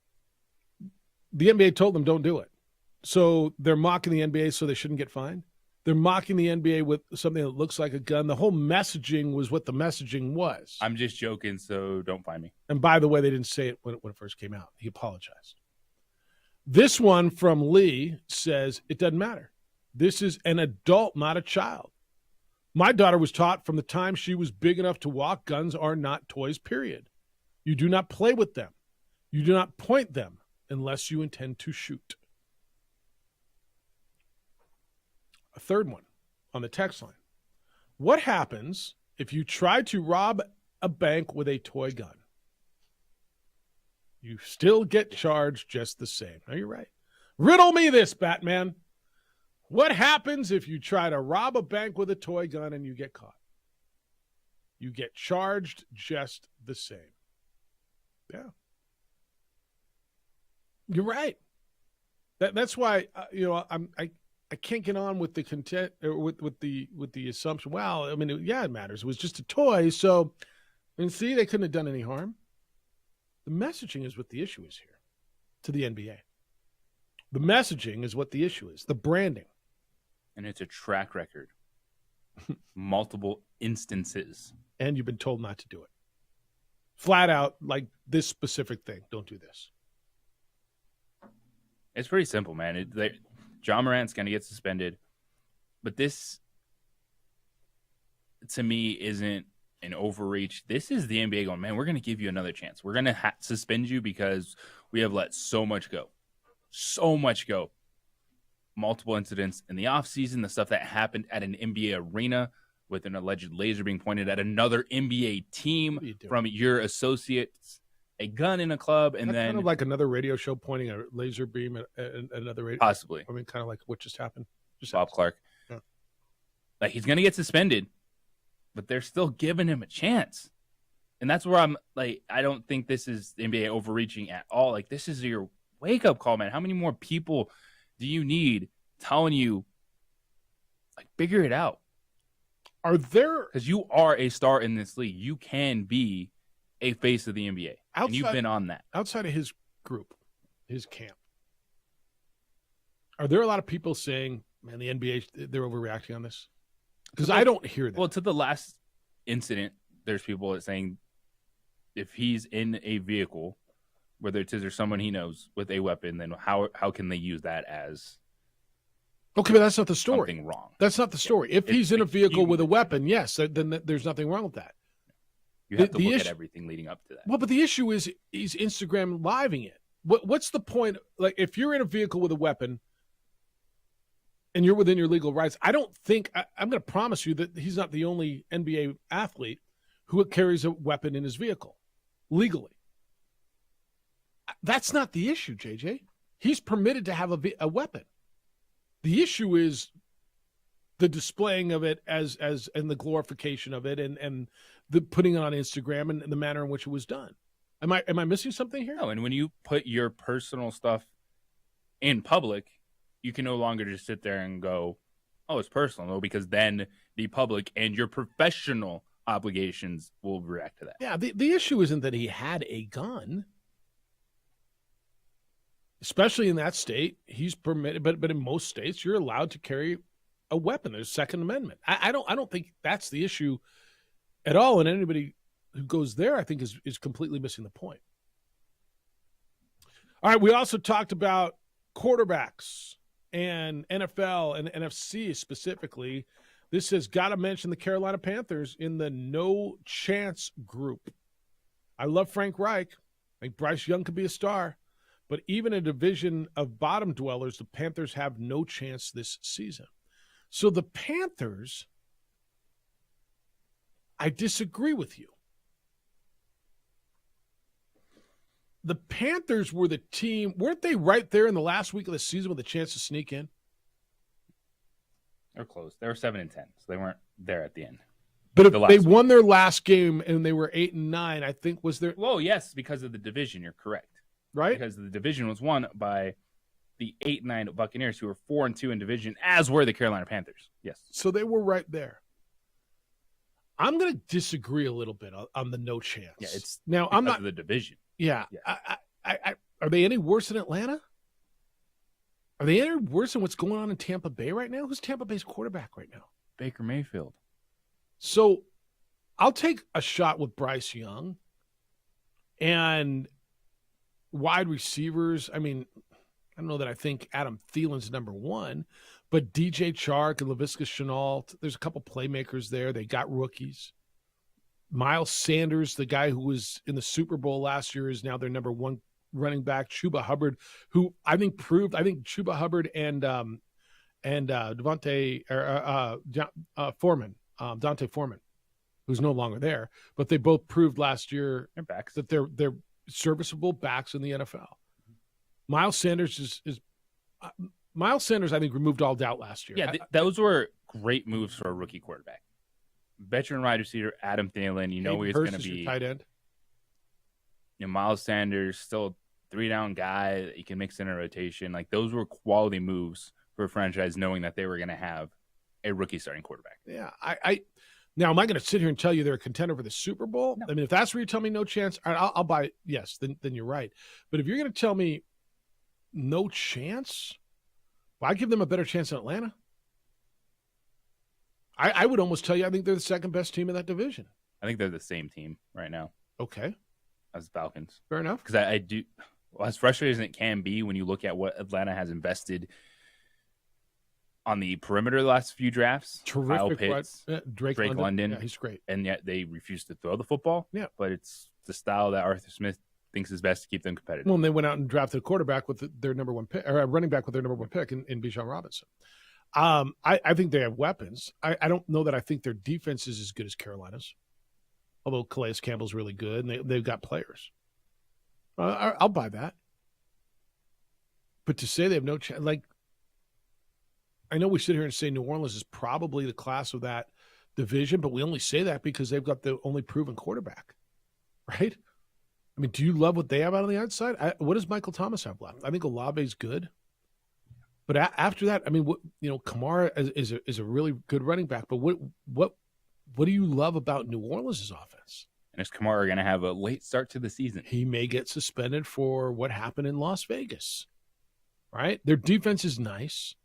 The NBA told them don't do it. So they're mocking the NBA so they shouldn't get fined. They're mocking the NBA with something that looks like a gun. The whole messaging was what the messaging was. I'm just joking, so don't find me. And by the way, they didn't say it when it first came out. He apologized. This one from Lee says, it doesn't matter. This is an adult, not a child. My daughter was taught from the time she was big enough to walk, guns are not toys, period. You do not play with them. You do not point them unless you intend to shoot. A third one on the text line. What happens if you try to rob a bank with a toy gun? You still get charged just the same. Now you're right. Riddle me this, Batman. What happens if you try to rob a bank with a toy gun and you get caught? You get charged just the same. Yeah. You're right. That's why I can't get on with the content or with the assumption. Well, I mean, it matters. It was just a toy, so see, they couldn't have done any harm. The messaging is what the issue is here to the NBA. The messaging is what the issue is. The branding, and it's a track record, multiple instances, and you've been told not to do it. Flat out, like this specific thing. Don't do this. It's pretty simple, man. Ja Morant's going to get suspended, but this, to me, isn't an overreach. This is the NBA going, man, we're going to give you another chance. We're going to suspend you because we have let so much go. So much go. Multiple incidents in the offseason, the stuff that happened at an NBA arena with an alleged laser being pointed at another NBA team from your associates. A gun in a club, and then kind of like another radio show pointing a laser beam at another radio. Possibly. I mean, kind of like what just happened. Bob Clark. Yeah. Like, he's going to get suspended, but they're still giving him a chance. And that's where I'm like, I don't think this is the NBA overreaching at all. Like, this is your wake-up call, man. How many more people do you need telling you, like, figure it out? Are there... Because you are a star in this league. You can be a face of the NBA. And you've been on that. Outside of his group, his camp, are there a lot of people saying, man, the NBA, they're overreacting on this? Because I don't hear that. Well, to the last incident, there's people that saying if he's in a vehicle whether it's his or someone he knows with a weapon, then how can they use that as Okay, but that's not the story. something wrong? That's not the story. If he's in a vehicle with a weapon, yes, then there's nothing wrong with that. You have to look issue, at everything leading up to that. Well, but the issue is he's Instagram living it. What's the point? Like, if you're in a vehicle with a weapon and you're within your legal rights, I don't think I'm going to promise you that he's not the only NBA athlete who carries a weapon in his vehicle legally. That's not the issue, JJ. He's permitted to have a weapon. The issue is the displaying of it as and the glorification of it and the putting it on Instagram and the manner in which it was done. Am I missing something here? No, and when you put your personal stuff in public, you can no longer just sit there and go, oh, it's personal. No, because then the public and your professional obligations will react to that. Yeah, the issue isn't that he had a gun. Especially in that state, he's permitted, but in most states, you're allowed to carry a weapon. There's Second Amendment. I don't think that's the issue at all. And anybody who goes there, I think, is completely missing the point. All right, we also talked about quarterbacks and NFL and NFC specifically. This has got to mention the Carolina Panthers in the no chance group. I love Frank Reich. I think Bryce Young could be a star. But even a division of bottom dwellers, the Panthers have no chance this season. So the Panthers, I disagree with you. The Panthers were the team, weren't they right there in the last week of the season with a chance to sneak in? They're close. They were 7-10, so they weren't there at the end. But if they won their last game and they were 8-9, I think was their. Well, yes, because of the division, you're correct. Right? Because the division was won by the 8-9 Buccaneers, who were 4-2 in division, as were the Carolina Panthers. Yes. So they were right there. I'm going to disagree a little bit on the no chance. Yeah, it's now because I'm not of the division. Yeah. Are they any worse than Atlanta? Are they any worse than what's going on in Tampa Bay right now? Who's Tampa Bay's quarterback right now? Baker Mayfield. So I'll take a shot with Bryce Young and wide receivers. I mean, I don't know that I think Adam Thielen's number one, but DJ Chark and Laviska Shenault, there's a couple playmakers there. They got rookies. Miles Sanders, the guy who was in the Super Bowl last year, is now their number one running back. Chuba Hubbard, who I think Chuba Hubbard and Dante Foreman, who's no longer there, but they both proved last year that they're serviceable backs in the NFL. Miles Sanders Miles Sanders, I think, removed all doubt last year. Yeah, those were great moves for a rookie quarterback. Veteran wide receiver Adam Thielen, you know he's going to be tight end. You know, Miles Sanders, still a 3-down guy that you can mix in a rotation. Like, those were quality moves for a franchise, knowing that they were going to have a rookie starting quarterback. Yeah, now, am I going to sit here and tell you they're a contender for the Super Bowl? No. I mean, if that's where you tell me no chance, all right, I'll buy it. Yes, then you're right. But if you're going to tell me no chance, well, I give them a better chance than Atlanta. I would almost tell you I think they're the second best team in that division. I think they're the same team right now. Okay. As the Falcons. Fair enough. Because I do, well, as frustrating as it can be when you look at what Atlanta has invested on the perimeter the last few drafts. Terrific. Kyle Pitts, Drake London. Yeah, he's great. And yet they refuse to throw the football. Yeah. But it's the style that Arthur Smith thinks is best to keep them competitive. Well, and they went out and drafted a quarterback with their number one pick, or a running back with their number one pick in Bijan Robinson. I think they have weapons. I don't know that I think their defense is as good as Carolina's, although Calais Campbell's really good, and they've got players. I'll buy that. But to say they have no chance, like, I know we sit here and say New Orleans is probably the class of that division, but we only say that because they've got the only proven quarterback, right? I mean, do you love what they have out on the outside? What does Michael Thomas have left? I think Olave's good. But after that, I mean, Kamara is a really good running back. But what do you love about New Orleans' offense? And is Kamara going to have a late start to the season? He may get suspended for what happened in Las Vegas, right? Their defense is nice.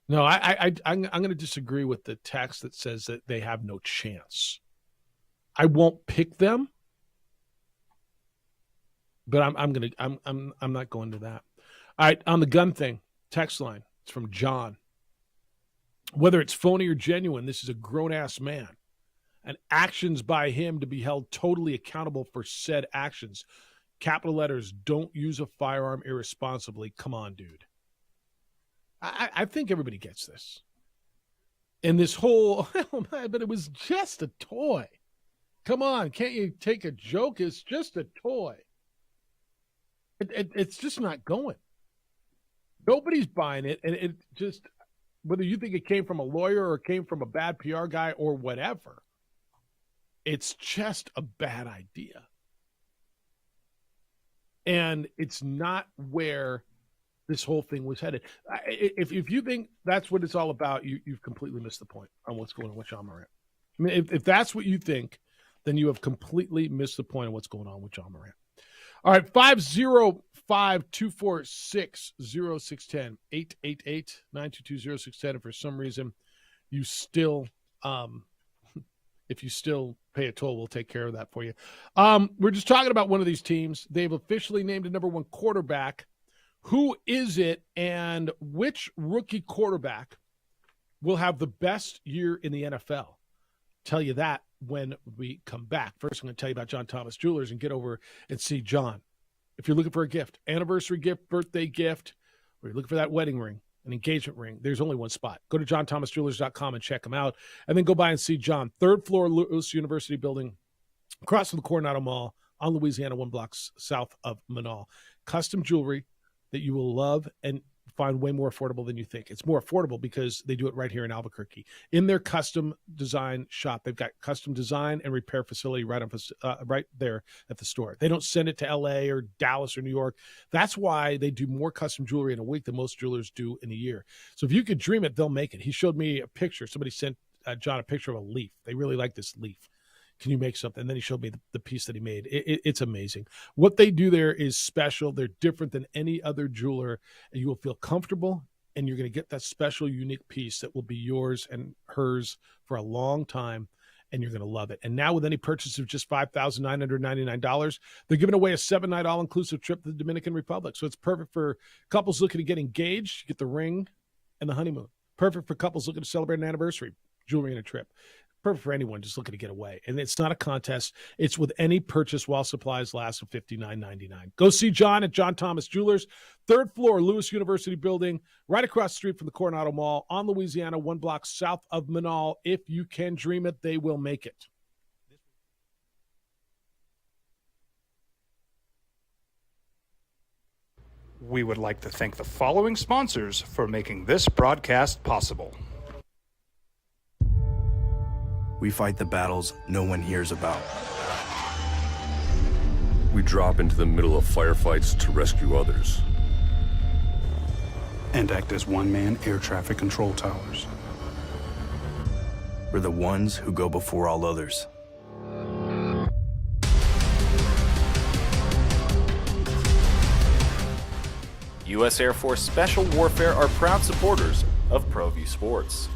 No, I'm going to disagree with the text that says that they have no chance. I won't pick them. But I'm not going to that. All right, on the gun thing, text line. It's from John. Whether it's phony or genuine, this is a grown-ass man, and actions by him to be held totally accountable for said actions. Capital letters, don't use a firearm irresponsibly. Come on, dude. I think everybody gets this. And this whole, oh man, but it was just a toy. Come on, can't you take a joke? It's just a toy. It's just not going. Nobody's buying it, and it just, whether you think it came from a lawyer or came from a bad PR guy or whatever, it's just a bad idea. And it's not where this whole thing was headed. If you think that's what it's all about, you've completely missed the point on what's going on with John Morant. I mean, if that's what you think, then you have completely missed the point of what's going on with John Morant. All right, 505-246-0610, 888-922-0610. And for some reason, you still, if you still pay a toll, we'll take care of that for you. We're just talking about one of these teams. They've officially named a number one quarterback. Who is it, and which rookie quarterback will have the best year in the NFL? Tell you that when we come back. First, I'm going to tell you about John Thomas Jewelers and get over and see John. If you're looking for a gift, anniversary gift, birthday gift, or you're looking for that wedding ring, an engagement ring, there's only one spot. Go to johnthomasjewelers.com and check them out, and then go by and see John. Third floor, Lewis University building, across from the Coronado Mall on Louisiana, 1 block south of Manal. Custom jewelry that you will love and find way more affordable than you think. It's more affordable because they do it right here in Albuquerque. In their custom design shop, they've got custom design and repair facility right there at the store. They don't send it to L.A. or Dallas or New York. That's why they do more custom jewelry in a week than most jewelers do in a year. So if you could dream it, they'll make it. He showed me a picture. Somebody sent John a picture of a leaf. They really like this leaf. Can you make something? And then he showed me the piece that he made. It's amazing. What they do there is special. They're different than any other jeweler, and you will feel comfortable, and you're going to get that special, unique piece that will be yours and hers for a long time, and you're going to love it. And now with any purchase of just $5,999, they're giving away a 7-night all-inclusive trip to the Dominican Republic. So it's perfect for couples looking to get engaged, you get the ring and the honeymoon. Perfect for couples looking to celebrate an anniversary, jewelry and a trip. Perfect for anyone just looking to get away. And it's not a contest. It's with any purchase while supplies last of $59.99. Go see John at John Thomas Jewelers, third floor, Lewis University building, right across the street from the Coronado Mall on Louisiana, 1 block south of Manal. If you can dream it, they will make it. We would like to thank the following sponsors for making this broadcast possible. We fight the battles no one hears about. We drop into the middle of firefights to rescue others. And act as one-man air traffic control towers. We're the ones who go before all others. U.S. Air Force Special Warfare are proud supporters of ProView Sports.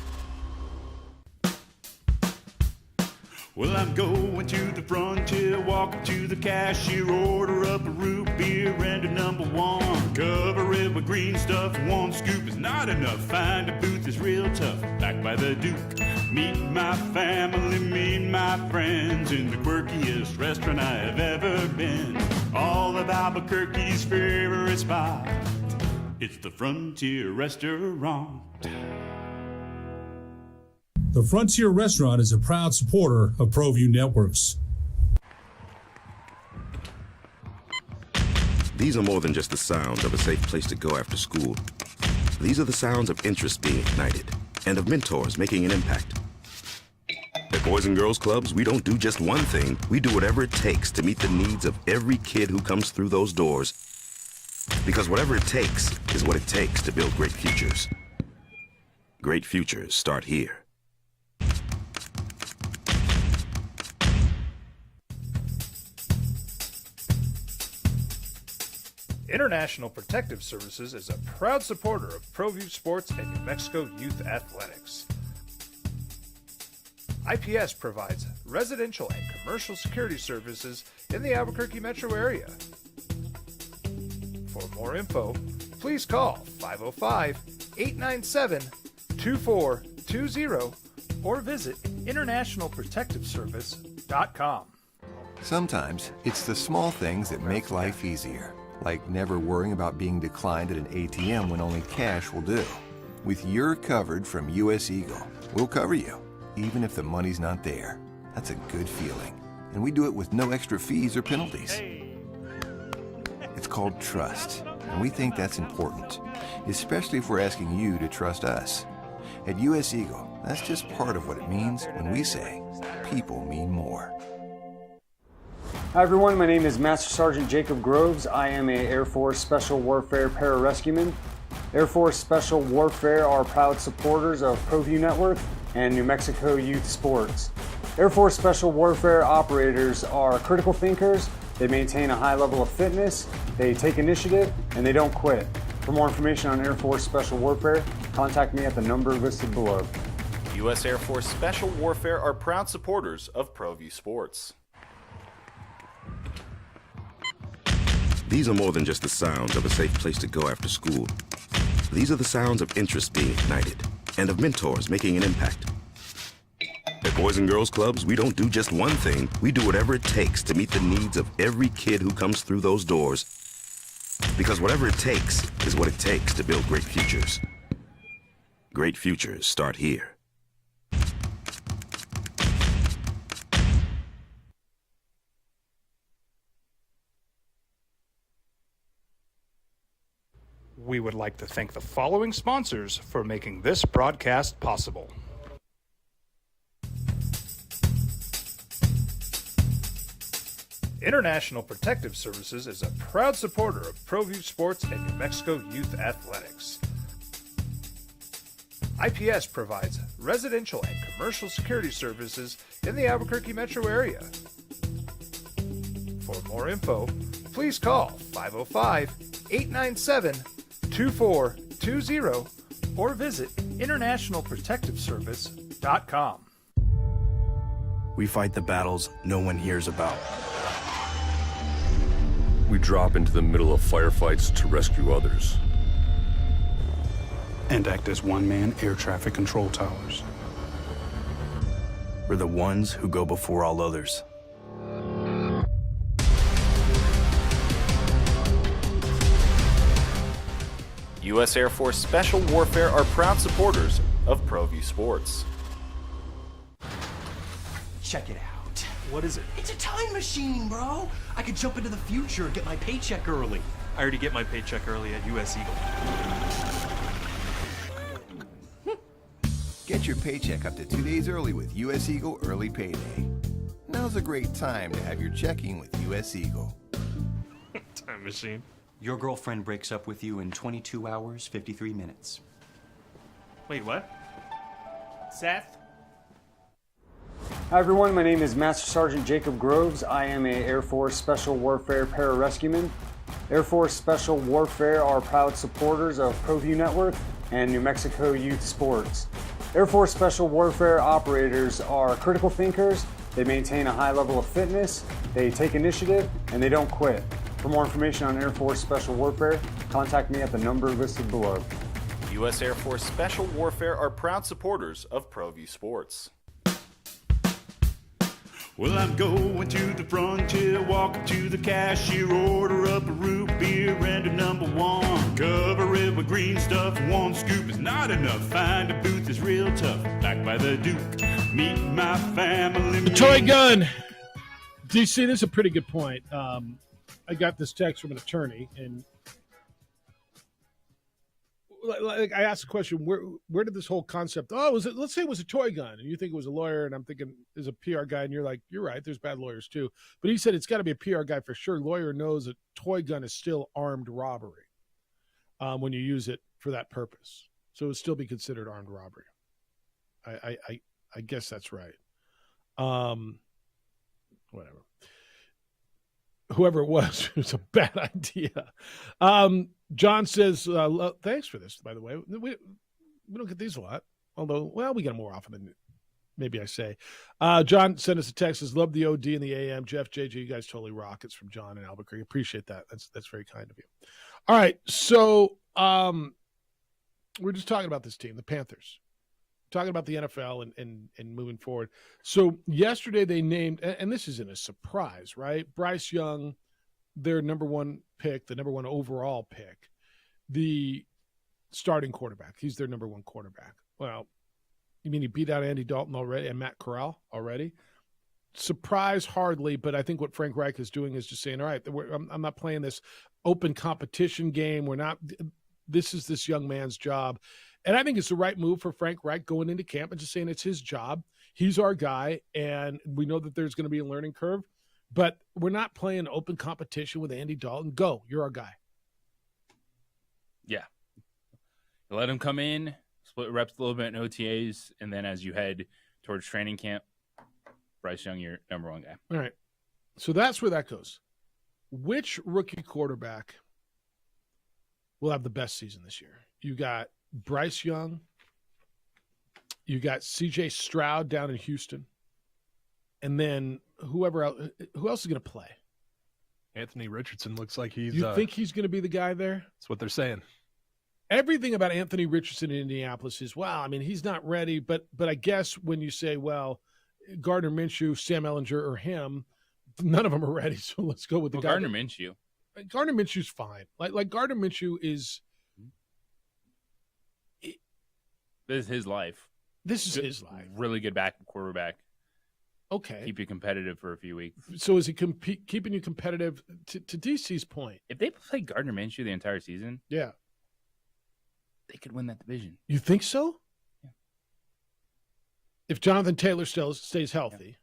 Well, I'm going to the frontier, walking to the cashier, order up a root beer and a number one. Cover it with green stuff, one scoop is not enough. Find a booth is real tough, back by the Duke. Meet my family, meet my friends in the quirkiest restaurant I have ever been. All of Albuquerque's favorite spot, it's the Frontier Restaurant. The Frontier Restaurant is a proud supporter of ProView Networks. These are more than just the sounds of a safe place to go after school. These are the sounds of interest being ignited and of mentors making an impact. At Boys and Girls Clubs, we don't do just one thing. We do whatever it takes to meet the needs of every kid who comes through those doors. Because whatever it takes is what it takes to build great futures. Great futures start here. International Protective Services is a proud supporter of ProView Sports and New Mexico Youth Athletics. IPS provides residential and commercial security services in the Albuquerque metro area. For more info, please call 505-897-2420 or visit internationalprotectiveservice.com. Sometimes it's the small things that make life easier, like never worrying about being declined at an ATM when only cash will do. With You're Covered from U.S. Eagle, we'll cover you, even if the money's not there. That's a good feeling. And we do it with no extra fees or penalties. It's called trust, and we think that's important, especially if we're asking you to trust us. At U.S. Eagle, that's just part of what it means when we say people mean more. Hi everyone, my name is Master Sergeant Jacob Groves. I am a Air Force Special Warfare Pararescueman. Air Force Special Warfare are proud supporters of ProView Network and New Mexico Youth Sports. Air Force Special Warfare operators are critical thinkers. They maintain a high level of fitness, they take initiative, and they don't quit. For more information on Air Force Special Warfare, contact me at the number listed below. U.S. Air Force Special Warfare are proud supporters of ProView Sports. These are more than just the sounds of a safe place to go after school. These are the sounds of interest being ignited and of mentors making an impact. At Boys and Girls Clubs, we don't do just one thing. We do whatever it takes to meet the needs of every kid who comes through those doors. Because whatever it takes is what it takes to build great futures. Great futures start here. We would like to thank the following sponsors for making this broadcast possible. International Protective Services is a proud supporter of ProView Sports and New Mexico Youth Athletics. IPS provides residential and commercial security services in the Albuquerque metro area. For more info, please call 505-897-2420 or visit internationalprotectiveservice.com. We fight the battles no one hears about. We drop into the middle of firefights to rescue others. And act as one-man air traffic control towers. We're the ones who go before all others. U.S. Air Force Special Warfare are proud supporters of ProView Sports. Check it out. What is it? It's a time machine, bro. I could jump into the future and get my paycheck early. I already get my paycheck early at U.S. Eagle. Get your paycheck up to 2 days early with U.S. Eagle Early Payday. Now's a great time to have your checking with U.S. Eagle. Time machine. Your girlfriend breaks up with you in 22 hours, 53 minutes. Wait, what? Seth? Hi everyone, my name is Master Sergeant Jacob Groves. I am a Air Force Special Warfare Pararescueman. Air Force Special Warfare are proud supporters of ProView Network and New Mexico Youth Sports. Air Force Special Warfare operators are critical thinkers, they maintain a high level of fitness, they take initiative, and they don't quit. For more information on Air Force Special Warfare, contact me at the number listed below. U.S. Air Force Special Warfare are proud supporters of ProView Sports. Well, I'm going to the frontier, walking to the cashier, order up a root beer and a number one. Cover it with green stuff, one scoop is not enough. Find a booth is real tough, back by the Duke. Meet my family. The toy gun. DC, this is a pretty good point. I got this text from an attorney, and like I asked the question, where did this whole concept? Oh, let's say it was a toy gun, and you think it was a lawyer, and I'm thinking is a PR guy, and you're like, you're right. There's bad lawyers too, but he said it's got to be a PR guy for sure. Lawyer knows a toy gun is still armed robbery when you use it for that purpose, so it would still be considered armed robbery. I guess that's right. Whatever. Whoever it was a bad idea. John says, thanks for this, by the way. We don't get these a lot, although, well, we get them more often than maybe I say. John sent us a text, says, love the OD and the AM. Jeff, JJ, you guys totally rock. It's from John in Albuquerque. Appreciate that. That's very kind of you. All right, so we're just talking about this team, the Panthers. Talking about the NFL and moving forward. So yesterday they named, and this isn't a surprise, right? Bryce Young, their number one pick, the number one overall pick, the starting quarterback. He's their number one quarterback. Well, you mean he beat out Andy Dalton already and Matt Corral already? Surprise, hardly, but I think what Frank Reich is doing is just saying, all right, I'm not playing this open competition game. This is this young man's job. And I think it's the right move for Frank Reich going into camp and just saying it's his job. He's our guy, and we know that there's going to be a learning curve, but we're not playing open competition with Andy Dalton. Go, you're our guy. Yeah. Let him come in, split reps a little bit in OTAs, and then as you head towards training camp, Bryce Young, your number one guy. All right. So that's where that goes. Which rookie quarterback will have the best season this year? You got Bryce Young. You got C.J. Stroud down in Houston. And then who else is going to play? Anthony Richardson looks like he's... You think he's going to be the guy there? That's what they're saying. Everything about Anthony Richardson in Indianapolis is, well, I mean, he's not ready. But I guess when you say, well, Gardner Minshew, Sam Ehlinger, or him, none of them are ready. So let's go with the guy. Gardner Minshew. Gardner Minshew's fine. Like Gardner Minshew is... This is his life. This is his life. Really good backup quarterback. Okay. Keep you competitive for a few weeks. So is he keeping you competitive to DC's point? If they play Gardner Minshew the entire season, yeah, they could win that division. You think so? Yeah. If Jonathan Taylor still stays healthy,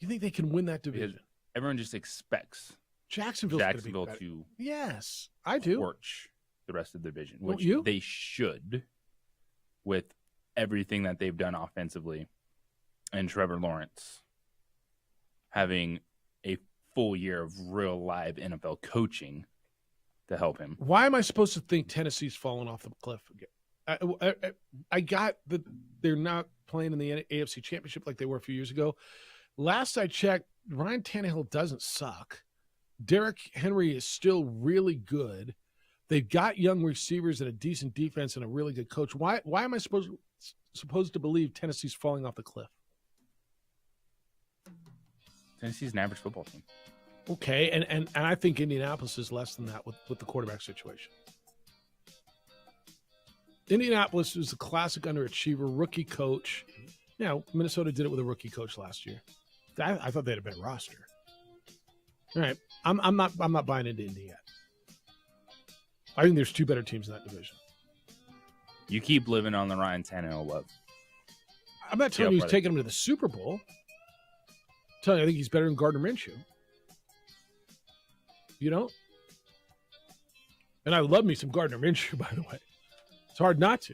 you think they can win that division? Because everyone just expects Jacksonville to yes, I do. Torch the rest of the division, Don't which you? They should, with everything that they've done offensively, and Trevor Lawrence having a full year of real live NFL coaching to help him. Why am I supposed to think Tennessee's falling off the cliff again? I got that they're not playing in the AFC Championship like they were a few years ago. Last I checked, Ryan Tannehill doesn't suck. Derrick Henry is still really good. They've got young receivers and a decent defense and a really good coach. Why am I supposed to believe Tennessee's falling off the cliff? Tennessee's an average football team. Okay, and I think Indianapolis is less than that with the quarterback situation. Indianapolis is a classic underachiever, rookie coach. You know, Minnesota did it with a rookie coach last year. I thought they had a better roster. All right, I'm not buying into Indy yet. I think there's two better teams in that division. You keep living on the Ryan Tannehill love. I'm not telling you he's taking him to the Super Bowl. I'm telling you, I think he's better than Gardner Minshew. You know? And I love me some Gardner Minshew, by the way. It's hard not to.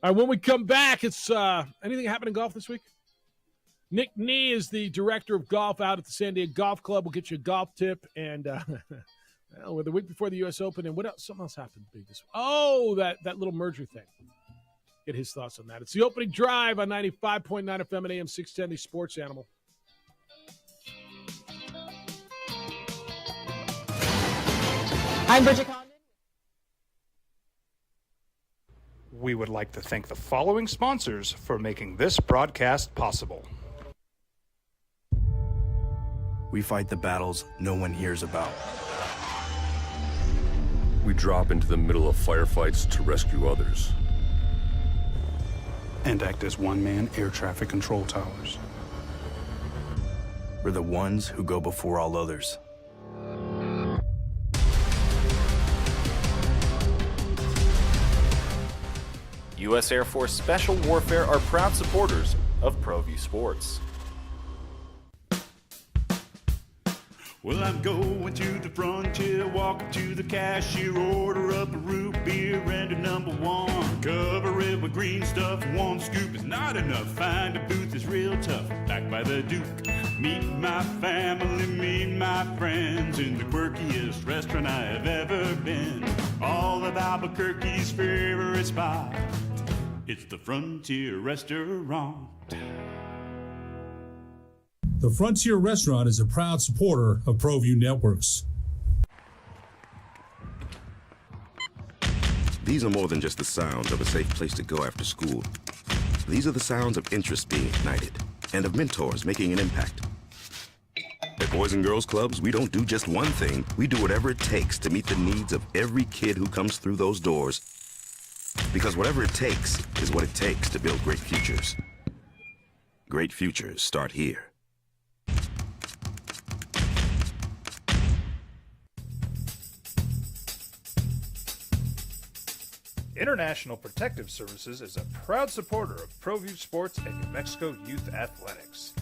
All right, when we come back, it's anything happening in golf this week? Nick Nee is the director of golf out at the San Diego Golf Club. We'll get you a golf tip. And we're the week before the U.S. Open. And what else? Something else happened big this week. Oh, that little merger thing. Get his thoughts on that. It's the opening drive on 95.9 FM and AM 610, the Sports Animal. I'm Bridget Condon. We would like to thank the following sponsors for making this broadcast possible. We fight the battles no one hears about. We drop into the middle of firefights to rescue others. And act as one-man air traffic control towers. We're the ones who go before all others. U.S. Air Force Special Warfare are proud supporters of ProView Sports. Well, I'm going to the frontier, walking to the cashier, order up a root beer and a number one. Cover it with green stuff, one scoop is not enough. Find a booth is real tough, back by the Duke. Meet my family, meet my friends in the quirkiest restaurant I have ever been. All of Albuquerque's favorite spot, it's the Frontier Restaurant. The Frontier Restaurant is a proud supporter of ProView Networks. These are more than just the sounds of a safe place to go after school. These are the sounds of interest being ignited and of mentors making an impact. At Boys and Girls Clubs, we don't do just one thing. We do whatever it takes to meet the needs of every kid who comes through those doors. Because whatever it takes is what it takes to build great futures. Great futures start here. International Protective Services is a proud supporter of ProView Sports and New Mexico Youth Athletics.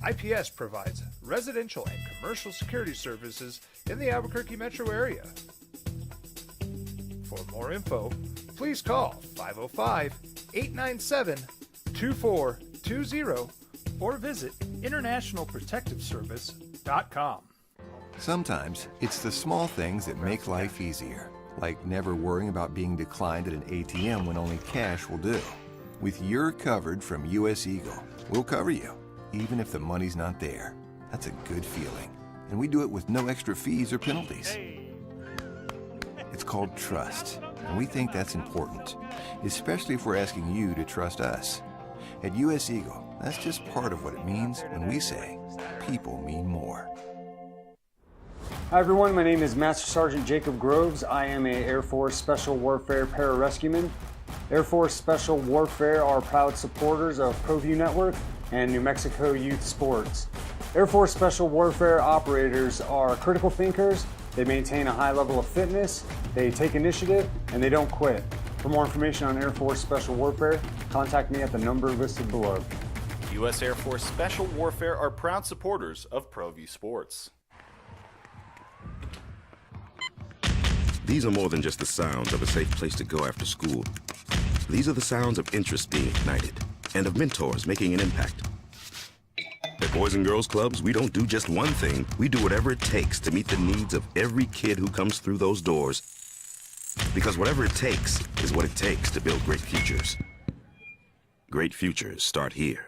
IPS provides residential and commercial security services in the Albuquerque metro area. For more info, please call 505-897-2420 or visit internationalprotectiveservice.com. Sometimes it's the small things that make life easier, like never worrying about being declined at an ATM when only cash will do. With You're Covered from US Eagle, we'll cover you, even if the money's not there. That's a good feeling. And we do it with no extra fees or penalties. It's called trust, and we think that's important, especially if we're asking you to trust us. At US Eagle, that's just part of what it means when we say people mean more. Hi everyone, my name is Master Sergeant Jacob Groves. I am a Air Force Special Warfare Pararescueman. Air Force Special Warfare are proud supporters of ProView Network and New Mexico Youth Sports. Air Force Special Warfare operators are critical thinkers. They maintain a high level of fitness, they take initiative, and they don't quit. For more information on Air Force Special Warfare, contact me at the number listed below. U.S. Air Force Special Warfare are proud supporters of ProView Sports. These are more than just the sounds of a safe place to go after school. These are the sounds of interest being ignited and of mentors making an impact. At Boys and Girls Clubs, we don't do just one thing. We do whatever it takes to meet the needs of every kid who comes through those doors. Because whatever it takes is what it takes to build great futures. Great futures start here.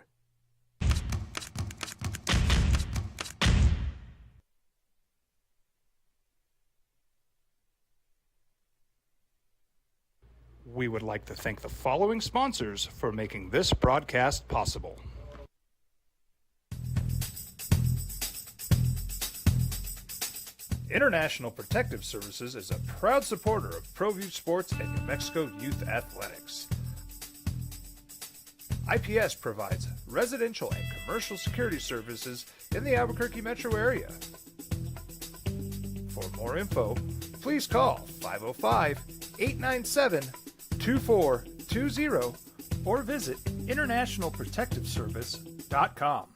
We would like to thank the following sponsors for making this broadcast possible. International Protective Services is a proud supporter of ProView Sports and New Mexico Youth Athletics. IPS provides residential and commercial security services in the Albuquerque metro area. For more info, please call 505-897-2420 or visit internationalprotectiveservice.com.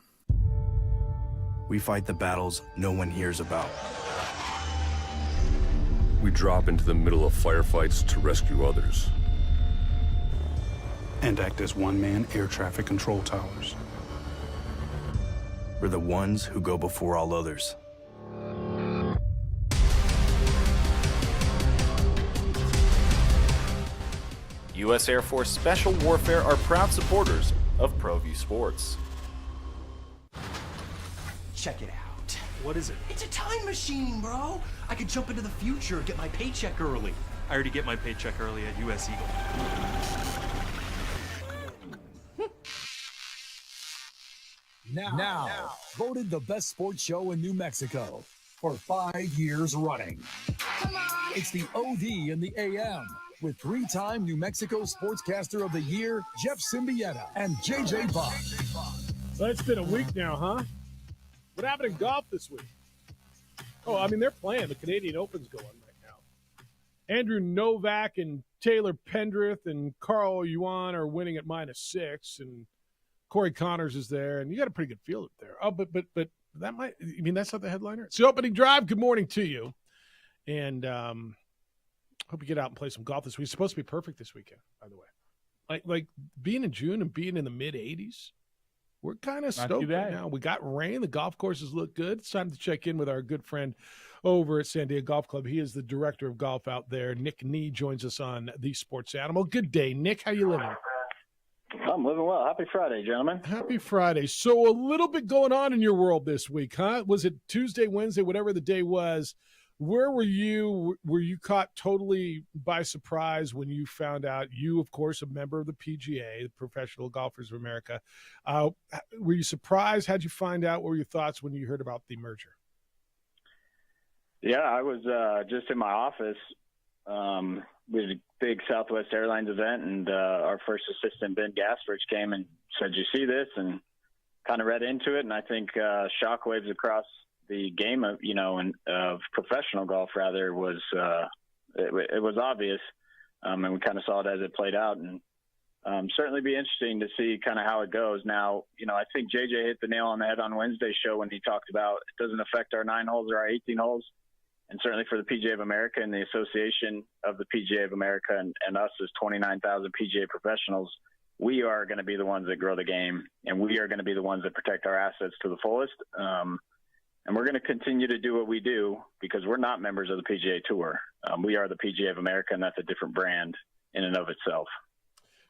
We fight the battles no one hears about. We drop into the middle of firefights to rescue others. And act as one-man air traffic control towers. We're the ones who go before all others. U.S. Air Force Special Warfare are proud supporters of ProView Sports. Check it out. What is it? It's a time machine, bro. I could jump into the future, get my paycheck early. I already get my paycheck early at US Eagle. Now, voted the best sports show in New Mexico for 5 years running. It's the OD in the AM with three-time New Mexico Sportscaster of the Year, Jeff Symbieta and JJ Buck. So it's been a week now, huh? What happened in golf this week? Oh, I mean, they're playing. The Canadian Open's going right now. Andrew Novak and Taylor Pendrith and Carl Yuan are winning at -6, and Corey Connors is there, and you got a pretty good field up there. Oh, but that might, you mean that's not the headliner? It's the opening drive. Good morning to you. And hope you get out and play some golf this week. It's supposed to be perfect this weekend, by the way. Like being in June and being in the mid-80s, we're kind of stoked right now. We got rain. The golf courses look good. It's time to check in with our good friend over at Sandia Golf Club. He is the director of golf out there. Nick Nee joins us on The Sports Animal. Good day, Nick. How you living? I'm living well. Happy Friday, gentlemen. Happy Friday. So a little bit going on in your world this week, huh? Was it Tuesday, Wednesday, whatever the day was Where were you? Were you caught totally by surprise when you found out? You, of course, a member of the PGA, the Professional Golfers of America. Were you surprised? How'd you find out? What were your thoughts when you heard about the merger? Yeah, I was just in my office. We had a big Southwest Airlines event, and our first assistant, Ben Gasperich, came and said, "You see this?" and kind of read into it. And I think shockwaves across the game of, of professional golf rather was it was obvious, and we kind of saw it as it played out, and certainly be interesting to see kind of how it goes. Now, I think JJ hit the nail on the head on Wednesday's show when he talked about it doesn't affect our 9 holes or our 18 holes, and certainly for the PGA of America and the association of the PGA of America and us as 29,000 PGA professionals, we are going to be the ones that grow the game, and we are going to be the ones that protect our assets to the fullest. And we're going to continue to do what we do because we're not members of the PGA Tour. We are the PGA of America, and that's a different brand in and of itself.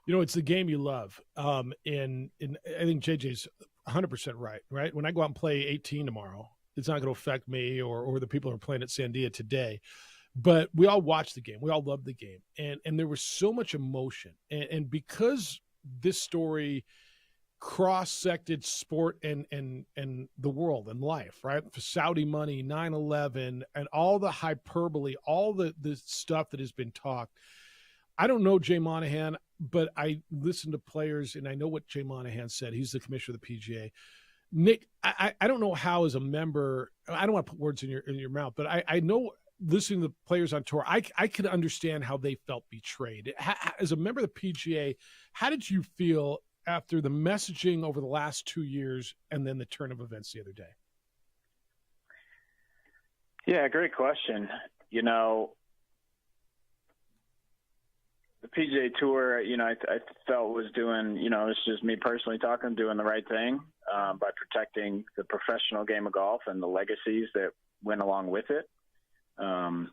It's the game you love. And I think JJ's 100% right? When I go out and play 18 tomorrow, it's not going to affect me or the people who are playing at Sandia today. But we all watch the game. We all love the game. And there was so much emotion. And because this story cross-sected sport and the world and life, right? For Saudi money, 9/11, and all the hyperbole, all the stuff that has been talked. I don't know Jay Monahan, but I listen to players, and I know what Jay Monahan said. He's the commissioner of the PGA. Nick, I don't know how as a member, I don't want to put words in your mouth, but I know listening to the players on tour, I could understand how they felt betrayed. As a member of the PGA, how did you feel after the messaging over the last 2 years and then the turn of events the other day? Yeah, great question. The PGA Tour, I felt was doing, it's just me personally talking, doing the right thing by protecting the professional game of golf and the legacies that went along with it. And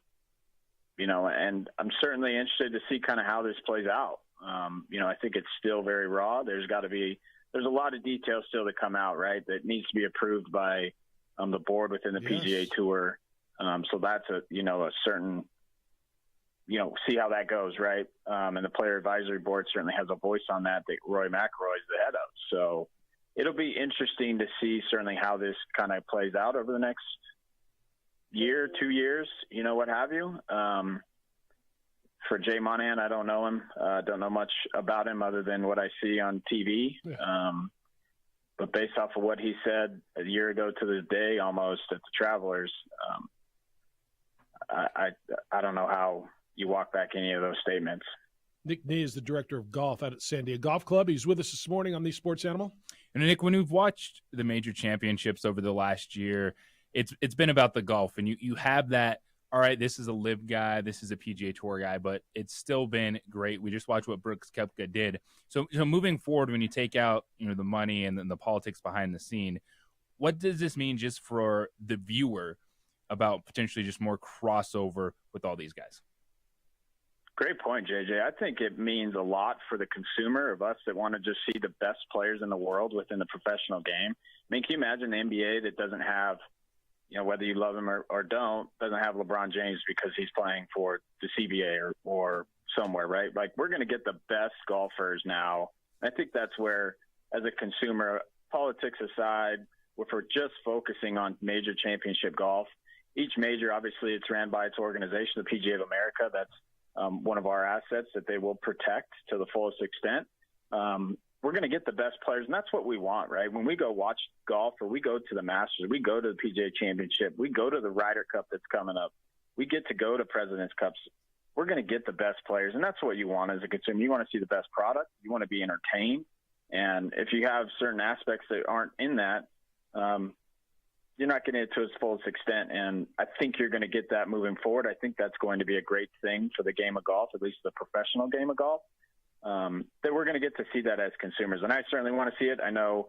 I'm certainly interested to see kind of how this plays out. I think it's still very raw. There's a lot of details still to come out, right? That needs to be approved by the board within the PGA Tour. So that's a certain, see how that goes, right? And the player advisory board certainly has a voice on that Roy McIlroy is the head of. So it'll be interesting to see certainly how this kind of plays out over the next year, 2 years, what have you. For Jay Monahan, I don't know him. Don't know much about him other than what I see on TV. Yeah. But based off of what he said a year ago to this day, almost at the Travelers, I don't know how you walk back any of those statements. Nick Nee is the director of golf out at Sandia Golf Club. He's with us this morning on the Sports Animal. And Nick, when we've watched the major championships over the last year, it's been about the golf, and you have that. All right, this is a LIV guy, this is a PGA Tour guy, but it's still been great. We just watched what Brooks Koepka did. So moving forward, when you take out the money and then the politics behind the scene, what does this mean just for the viewer about potentially just more crossover with all these guys? Great point, JJ. I think it means a lot for the consumer of us that want to just see the best players in the world within the professional game. I mean, can you imagine the NBA that doesn't have whether you love him or don't, doesn't have LeBron James because he's playing for the CBA or somewhere, right? Like, we're going to get the best golfers now. I think that's where, as a consumer, politics aside, if we're just focusing on major championship golf, each major, obviously, it's ran by its organization, the PGA of America. That's one of our assets that they will protect to the fullest extent. We're going to get the best players, and that's what we want, right? When we go watch golf or we go to the Masters, we go to the PGA Championship, we go to the Ryder Cup that's coming up, we get to go to President's Cups. We're going to get the best players, and that's what you want as a consumer. You want to see the best product. You want to be entertained. And if you have certain aspects that aren't in that, you're not getting it to its fullest extent. And I think you're going to get that moving forward. I think that's going to be a great thing for the game of golf, at least the professional game of golf. That we're going to get to see that as consumers. And I certainly want to see it. I know,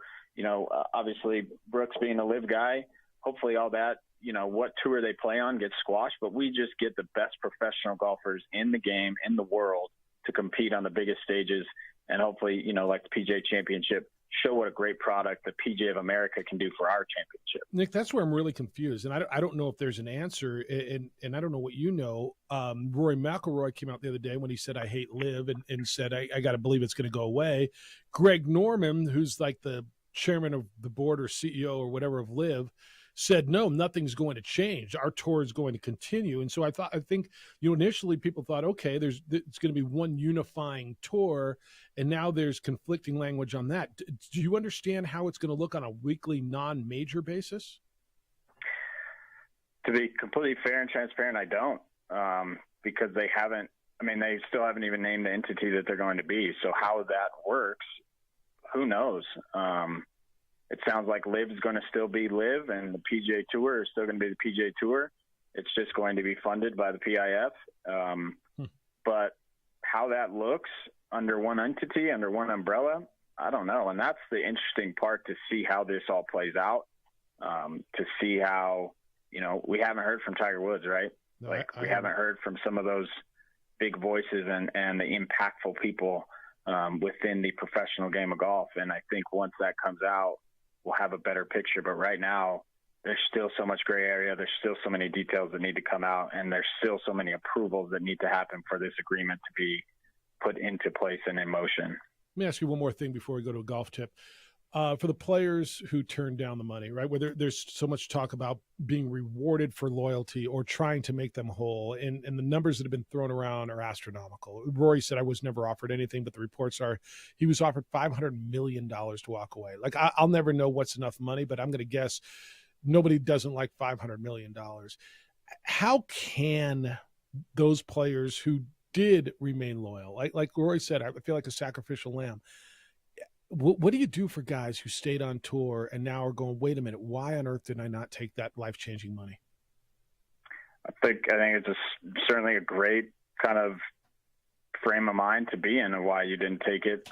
obviously Brooks being a LIV guy, hopefully all that, what tour they play on gets squashed, but we just get the best professional golfers in the game, in the world, to compete on the biggest stages. And hopefully, like the PGA Championship, show what a great product the PGA of America can do for our championship. Nick, that's where I'm really confused, and I don't know if there's an answer, and I don't know what you know. Rory McIlroy came out the other day when he said, "I hate LIV," and said, I got to believe it's going to go away. Greg Norman, who's like the chairman of the board or CEO or whatever of LIV, said, no, nothing's going to change. Our tour is going to continue. And so I think, initially people thought, okay, it's going to be one unifying tour, and now there's conflicting language on that. Do you understand how it's going to look on a weekly non-major basis? To be completely fair and transparent, I don't, because they still haven't even named the entity that they're going to be. So how that works, who knows? It sounds like LIV is going to still be LIV, and the PGA Tour is still going to be the PGA Tour. It's just going to be funded by the PIF. But how that looks under one entity, under one umbrella, I don't know. And that's the interesting part, to see how this all plays out, to see how, we haven't heard from Tiger Woods, right? No, we haven't heard from some of those big voices and the impactful people within the professional game of golf. And I think once that comes out, we'll have a better picture. But right now, there's still so much gray area. There's still so many details that need to come out, and there's still so many approvals that need to happen for this agreement to be put into place and in motion. Let me ask you one more thing before we go to a golf tip. For the players who turn down the money, right, where there's so much talk about being rewarded for loyalty or trying to make them whole, and the numbers that have been thrown around are astronomical. Rory said, I was never offered anything, but the reports are he was offered $500 million to walk away. Like, I'll never know what's enough money, but I'm going to guess nobody doesn't like $500 million. How can those players who did remain loyal, like Rory said, I feel like a sacrificial lamb, what do you do for guys who stayed on tour and now are going, wait a minute, why on earth did I not take that life-changing money? I think it's certainly a great kind of frame of mind to be in, and why you didn't take it.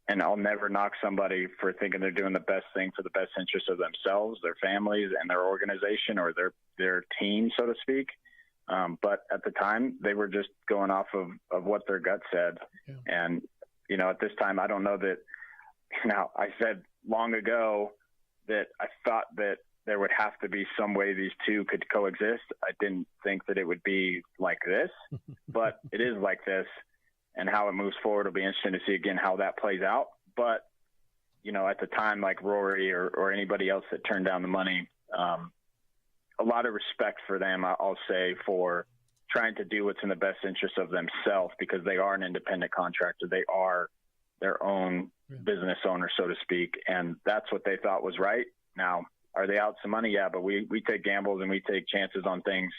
And I'll never knock somebody for thinking they're doing the best thing for the best interest of themselves, their families, and their organization, or their team, so to speak. But at the time, they were just going off of what their gut said. Yeah. And at this time, I don't know that, I said long ago that I thought that there would have to be some way these two could coexist. I didn't think that it would be like this, but it is like this, and how it moves forward will be interesting to see again how that plays out. But, at the time, like Rory or anybody else that turned down the money, a lot of respect for them, I'll say, for trying to do what's in the best interest of themselves, because they are an independent contractor. They are their own business owner, so to speak. And that's what they thought was right. Now, are they out some money? Yeah, but we take gambles and we take chances on things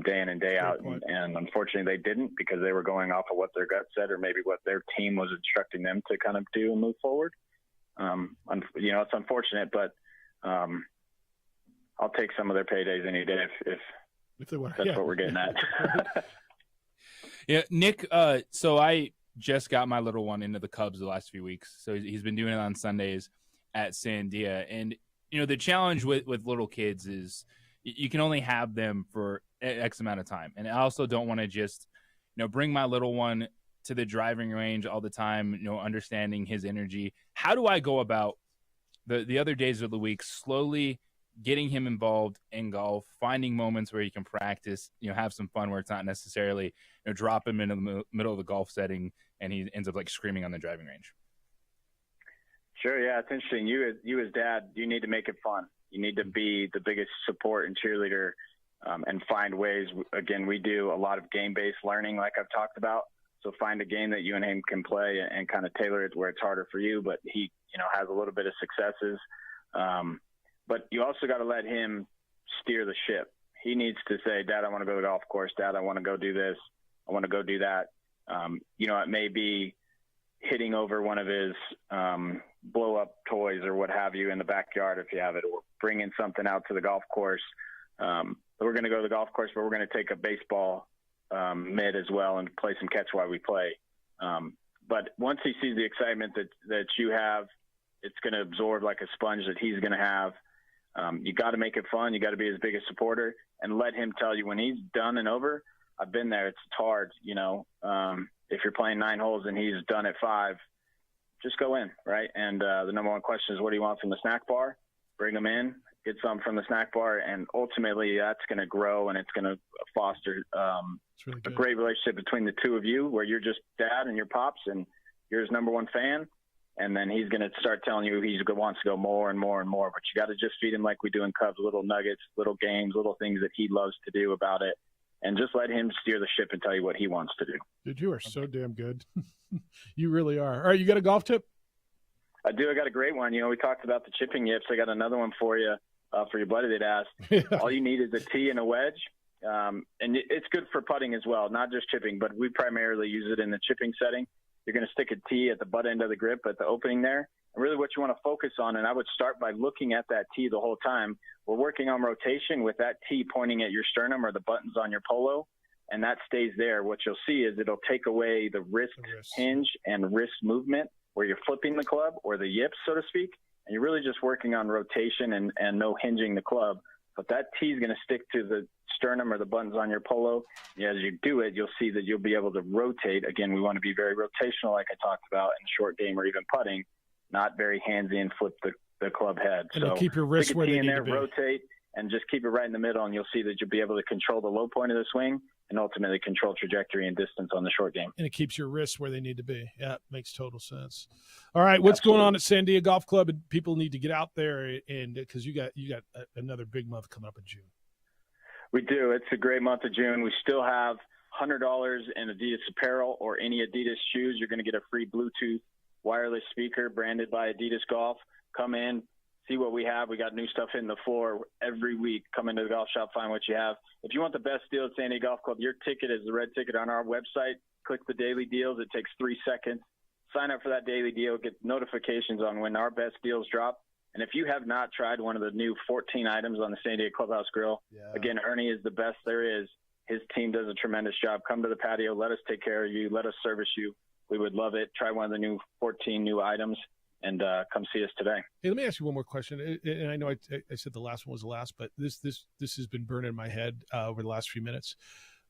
day in and day out. And unfortunately they didn't, because they were going off of what their gut said, or maybe what their team was instructing them to kind of do and move forward. It's unfortunate, but I'll take some of their paydays any day if that's what we're getting at. Yeah, Nick, so I just got my little one into the Cubs the last few weeks. So he's been doing it on Sundays at Sandia. And, the challenge with little kids is you can only have them for X amount of time. And I also don't want to just, bring my little one to the driving range all the time, understanding his energy. How do I go about the other days of the week slowly getting him involved in golf, finding moments where he can practice, have some fun where it's not necessarily, drop him in the middle of the golf setting and he ends up like screaming on the driving range? Sure. Yeah. It's interesting. You as dad, you need to make it fun. You need to be the biggest support and cheerleader, and find ways. Again, we do a lot of game-based learning, like I've talked about. So find a game that you and him can play and kind of tailor it where it's harder for you, but he, has a little bit of successes. But you also got to let him steer the ship. He needs to say, Dad, I want to go to the golf course. Dad, I want to go do this. I want to go do that. It may be hitting over one of his blow-up toys or what have you in the backyard if you have it, or bringing something out to the golf course. We're going to go to the golf course, but we're going to take a baseball mitt as well and play some catch while we play. But once he sees the excitement that you have, it's going to absorb like a sponge that he's going to have. You got to make it fun. You got to be his biggest supporter and let him tell you when he's done and over. I've been there. It's hard, if you're playing 9 holes and he's done at 5, just go in, right? And the number one question is, what do you want from the snack bar? Bring them in, get some from the snack bar, and ultimately that's going to grow and it's going to foster a great relationship between the two of you, where you're just dad and your pops and you're his number one fan. And then he's going to start telling you he wants to go more and more and more. But you got to just feed him like we do in Cubs, little nuggets, little games, little things that he loves to do about it. And just let him steer the ship and tell you what he wants to do. Dude, you are so damn good. You really are. All right, you got a golf tip? I do. I got a great one. We talked about the chipping yips. I got another one for you, for your buddy that asked. All you need is a tee and a wedge. And it's good for putting as well, not just chipping, but we primarily use it in the chipping setting. You're going to stick a tee at the butt end of the grip at the opening there. And really what you want to focus on, and I would start by looking at that tee the whole time. We're working on rotation with that tee pointing at your sternum or the buttons on your polo, and that stays there. What you'll see is it'll take away the wrist hinge and wrist movement where you're flipping the club, or the yips, so to speak. And you're really just working on rotation and no hinging the club. But that tee is going to stick to the sternum or the buttons on your polo. As you do it, you'll see that you'll be able to rotate. Again, we want to be very rotational, like I talked about in the short game or even putting, not very handsy and flip the club head. And so keep your wrists where they in need there, to be. rotate, and just keep it right in the middle, and you'll see that you'll be able to control the low point of the swing and ultimately control trajectory and distance on the short game. And it keeps your wrists where they need to be. Yeah, it makes total sense. All right, what's going on at Sandia Golf Club? And people need to get out there, and because you got another big month coming up in June. We do. It's a great month of June. We still have $100 in Adidas apparel or any Adidas shoes. You're going to get a free Bluetooth wireless speaker branded by Adidas Golf. Come in, see what we have. We got new stuff hitting the floor every week. Come into the golf shop, find what you have. If you want the best deal at Sandia Golf Club, your ticket is the red ticket on our website. Click the daily deals. It takes 3 seconds. Sign up for that daily deal. Get notifications on when our best deals drop. And if you have not tried one of the new 14 items on the Sandia Clubhouse Grill, again, Ernie is the best there is. His team does a tremendous job. Come to the patio. Let us take care of you. Let us service you. We would love it. Try one of the new 14 new items and come see us today. Hey, let me ask you one more question. And I know I said the last one was the last, but this has been burning in my head over the last few minutes.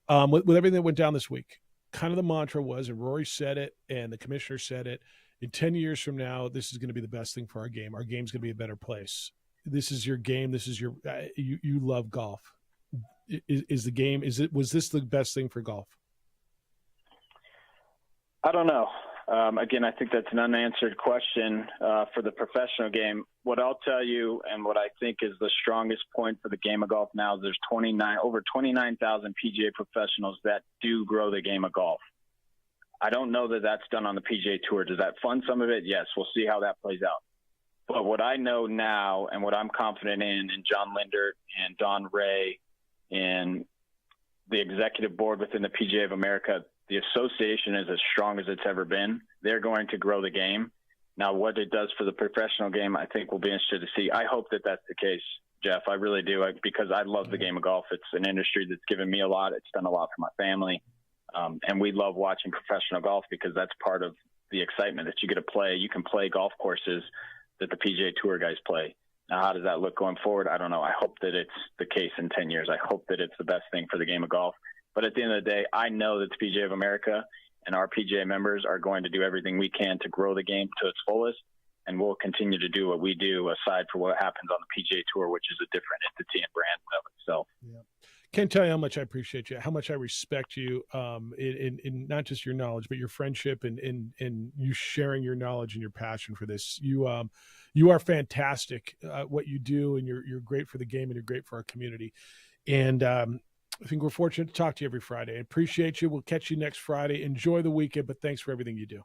With everything that went down this week, kind of the mantra was, and Rory said it, and the commissioner said it, in 10 years from now, this is going to be the best thing for our game. Our game's going to be a better place. This is your game. This is your you love golf. Is the game, was this the best thing for golf? I don't know. Again, I think that's an unanswered question for the professional game. What I'll tell you, and what I think is the strongest point for the game of golf now, is there's over 29,000 PGA professionals that do grow the game of golf. I don't know that that's done on the PGA Tour. Does that fund some of it? Yes. We'll see how that plays out. But what I know now and what I'm confident in John Lindert and Don Ray and the executive board within the PGA of America, the association is as strong as it's ever been. They're going to grow the game. Now, what it does for the professional game, I think we'll be interested to see. I hope that that's the case, Jeff. I really do, because I love the game of golf. It's an industry that's given me a lot. It's done a lot for my family. And we love watching professional golf because that's part of the excitement that you get to play. You can play golf courses that the PGA Tour guys play. Now, how does that look going forward? I don't know. I hope that it's the case in 10 years. I hope that it's the best thing for the game of golf. But at the end of the day, I know that the PGA of America and our PGA members are going to do everything we can to grow the game to its fullest. And we'll continue to do what we do aside for what happens on the PGA Tour, which is a different entity and brand of itself. Yeah. Can't tell you how much I appreciate you, how much I respect you in not just your knowledge, but your friendship and you sharing your knowledge and your passion for this. You are fantastic at what you do, and you're great for the game, and you're great for our community. And I think we're fortunate to talk to you every Friday. I appreciate you. We'll catch you next Friday. Enjoy the weekend, but thanks for everything you do.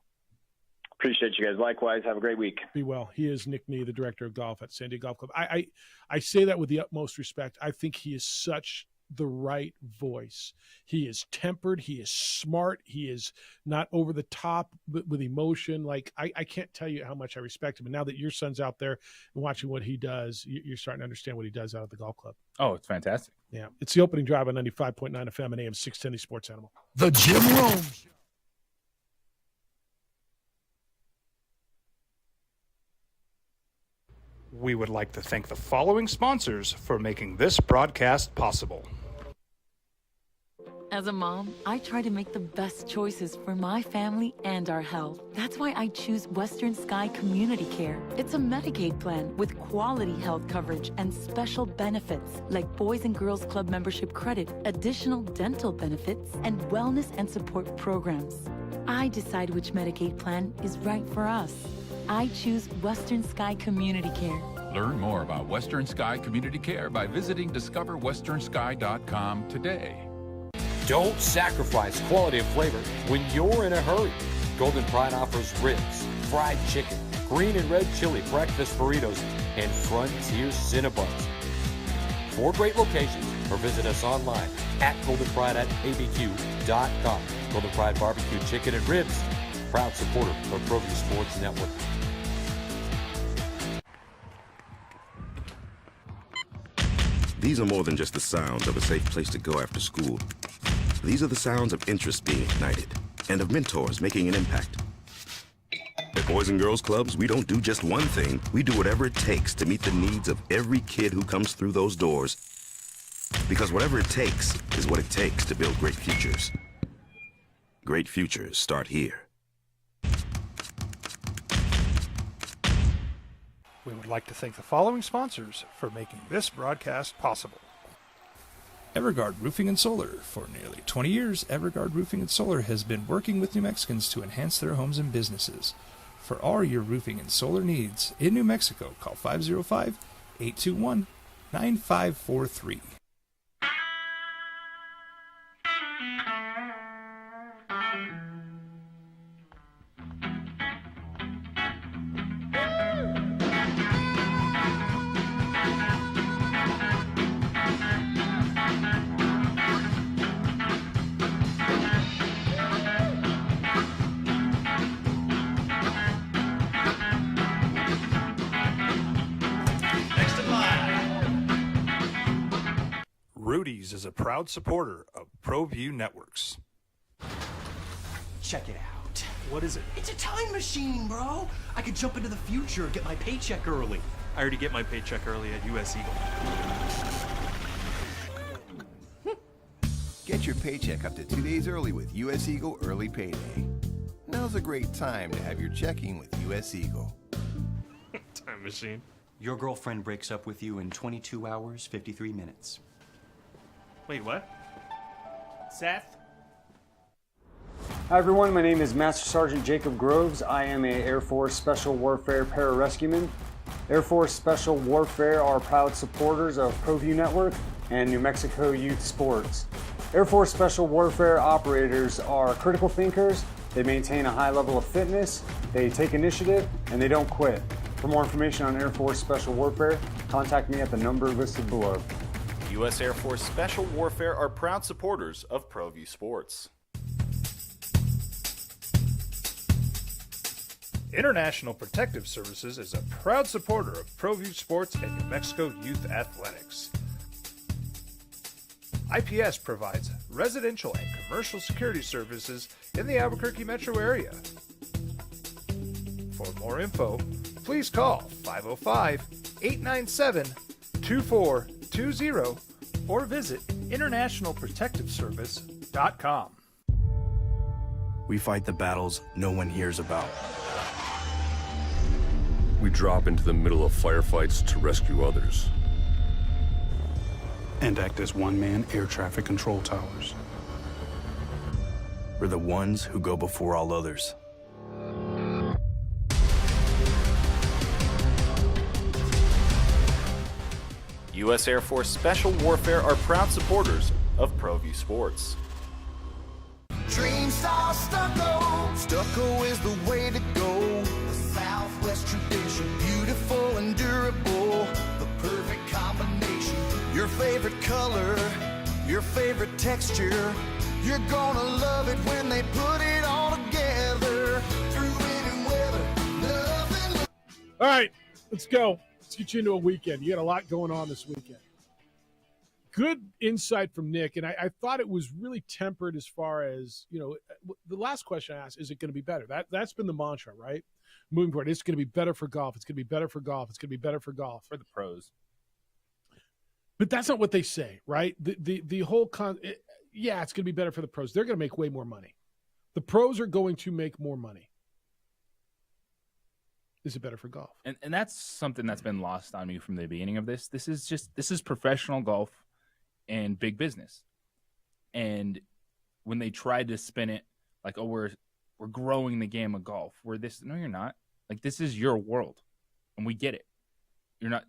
Appreciate you guys. Likewise. Have a great week. Be well. He is Nick Nee, the director of golf at Sandia Golf Club. I say that with the utmost respect. I think he is such the right voice. He is tempered. He is smart. He is not over the top with emotion. Like I can't tell you how much I respect him. And now that your son's out there and watching what he does, you're starting to understand what he does out at the golf club. Oh, it's fantastic. Yeah. It's the opening drive on 95.9 FM and AM 610, the Sports Animal. The Jim Rome Show. We would like to thank the following sponsors for making this broadcast possible. As a mom, I try to make the best choices for my family and our health. That's why I choose Western Sky Community Care. It's a Medicaid plan with quality health coverage and special benefits like Boys and Girls Club membership credit, additional dental benefits, and wellness and support programs. I decide which Medicaid plan is right for us. I choose Western Sky Community Care. Learn more about Western Sky Community Care by visiting discoverwesternsky.com today. Don't sacrifice quality and flavor when you're in a hurry. Golden Pride offers ribs, fried chicken, green and red chili breakfast burritos, and Frontier Cinnabons. 4 great locations, or visit us online at goldenpride@abq.com. Golden Pride Barbecue Chicken and Ribs, proud supporter of ProView Sports Network. These are more than just the sounds of a safe place to go after school. These are the sounds of interest being ignited and of mentors making an impact. At Boys and Girls Clubs, we don't do just one thing. We do whatever it takes to meet the needs of every kid who comes through those doors. Because whatever it takes is what it takes to build great futures. Great futures start here. We would like to thank the following sponsors for making this broadcast possible. Everguard Roofing and Solar. For nearly 20 years, Everguard Roofing and Solar has been working with New Mexicans to enhance their homes and businesses. For all your roofing and solar needs in New Mexico, call 505-821-9543. Rudy's is a proud supporter of ProView Networks. Check it out. What is it? It's a time machine, bro. I could jump into the future and get my paycheck early. I already get my paycheck early at US Eagle. Get your paycheck up to 2 days early with US Eagle Early Payday. Now's a great time to have your checking with US Eagle. Time machine. Your girlfriend breaks up with you in 22 hours, 53 minutes. Wait, what? Seth? Hi everyone, my name is Master Sergeant Jacob Groves. I am a Air Force Special Warfare Pararescueman. Air Force Special Warfare are proud supporters of ProView Network and New Mexico Youth Sports. Air Force Special Warfare operators are critical thinkers. They maintain a high level of fitness, they take initiative, and they don't quit. For more information on Air Force Special Warfare, contact me at the number listed below. U.S. Air Force Special Warfare are proud supporters of ProView Sports. International Protective Services is a proud supporter of ProView Sports and New Mexico Youth Athletics. IPS provides residential and commercial security services in the Albuquerque metro area. For more info, please call 505-897-2420 or visit internationalprotectiveservice.com. We fight the battles no one hears about. We drop into the middle of firefights to rescue others. And act as one-man air traffic control towers. We're the ones who go before all others. U.S. Air Force Special Warfare are proud supporters of ProView Sports. Dreamstyle Stucco. Stucco is the way to go. The Southwest tradition, beautiful and durable. The perfect combination. Your favorite color, your favorite texture. You're gonna love it when they put it all together. Through any weather, nothing. All right, let's go. Let's get you into a weekend. You got a lot going on this weekend. Good insight from Nick, and I thought it was really tempered as far as, you know, the last question I asked, is it going to be better? That's been the mantra, right? Moving forward, it's going to be better for golf. It's going to be better for golf. It's going to be better for golf. For the pros. But that's not what they say, right? The whole yeah, it's going to be better for the pros. They're going to make way more money. The pros are going to make more money. Is it better for golf? And that's something that's been lost on me from the beginning of this. This is professional golf and big business. And when they tried to spin it like, oh, we're growing the game of golf, no, you're not. Like, this is your world, and we get it.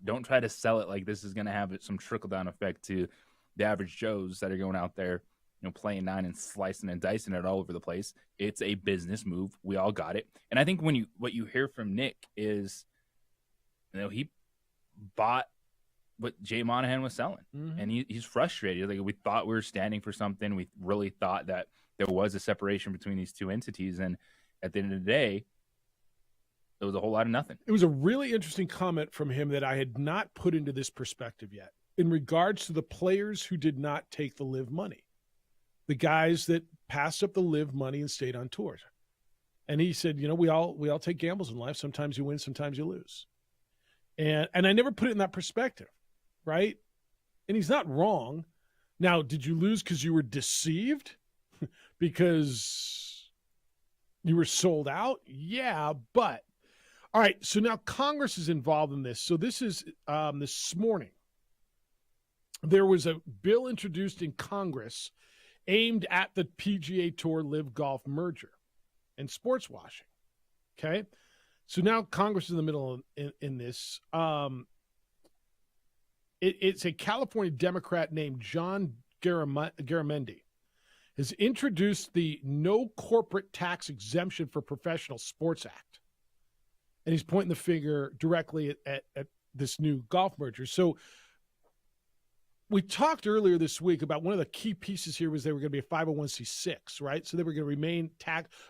Don't try to sell it like this is going to have some trickle down effect to the average Joes that are going out there, playing 9 and slicing and dicing it all over the place. It's a business move. We all got it. And I think what you hear from Nick is, he bought what Jay Monahan was selling, and he's frustrated. Like, we thought we were standing for something. We really thought that there was a separation between these two entities, and at the end of the day, there was a whole lot of nothing. It was a really interesting comment from him that I had not put into this perspective yet in regards to the players who did not take the live money, the guys that passed up the live money and stayed on tours. And he said, we all take gambles in life. Sometimes you win, sometimes you lose. And I never put it in that perspective, right? And he's not wrong. Now, did you lose because you were deceived? Because you were sold out? Yeah, but all right, so now Congress is involved in this. So this is this morning. There was a bill introduced in Congress aimed at the PGA Tour Live Golf merger and sports washing. Okay? So now Congress is in the middle in this. It's a California Democrat named John Garamendi has introduced the No Corporate Tax Exemption for Professional Sports Act. And he's pointing the finger directly at this new golf merger. So we talked earlier this week about one of the key pieces here was they were going to be a 501c6, right? So they were going to remain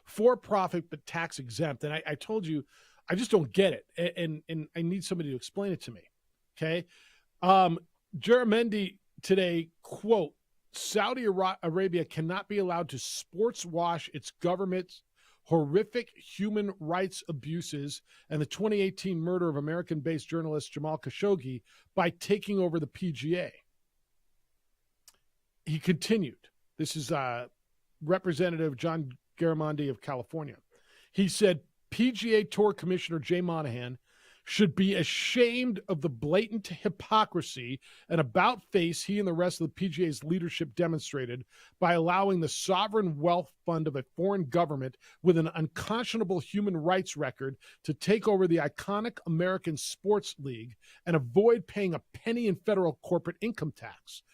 for-profit but tax exempt. And I told you, I just don't get it. And I need somebody to explain it to me, okay? Garamendi today, quote, Saudi Arabia cannot be allowed to sports wash its government's horrific human rights abuses and the 2018 murder of American-based journalist Jamal Khashoggi by taking over the PGA. He continued. This is Representative John Garamendi of California. He said, PGA Tour Commissioner Jay Monahan should be ashamed of the blatant hypocrisy and about-face he and the rest of the PGA's leadership demonstrated by allowing the sovereign wealth fund of a foreign government with an unconscionable human rights record to take over the iconic American sports league and avoid paying a penny in federal corporate income tax.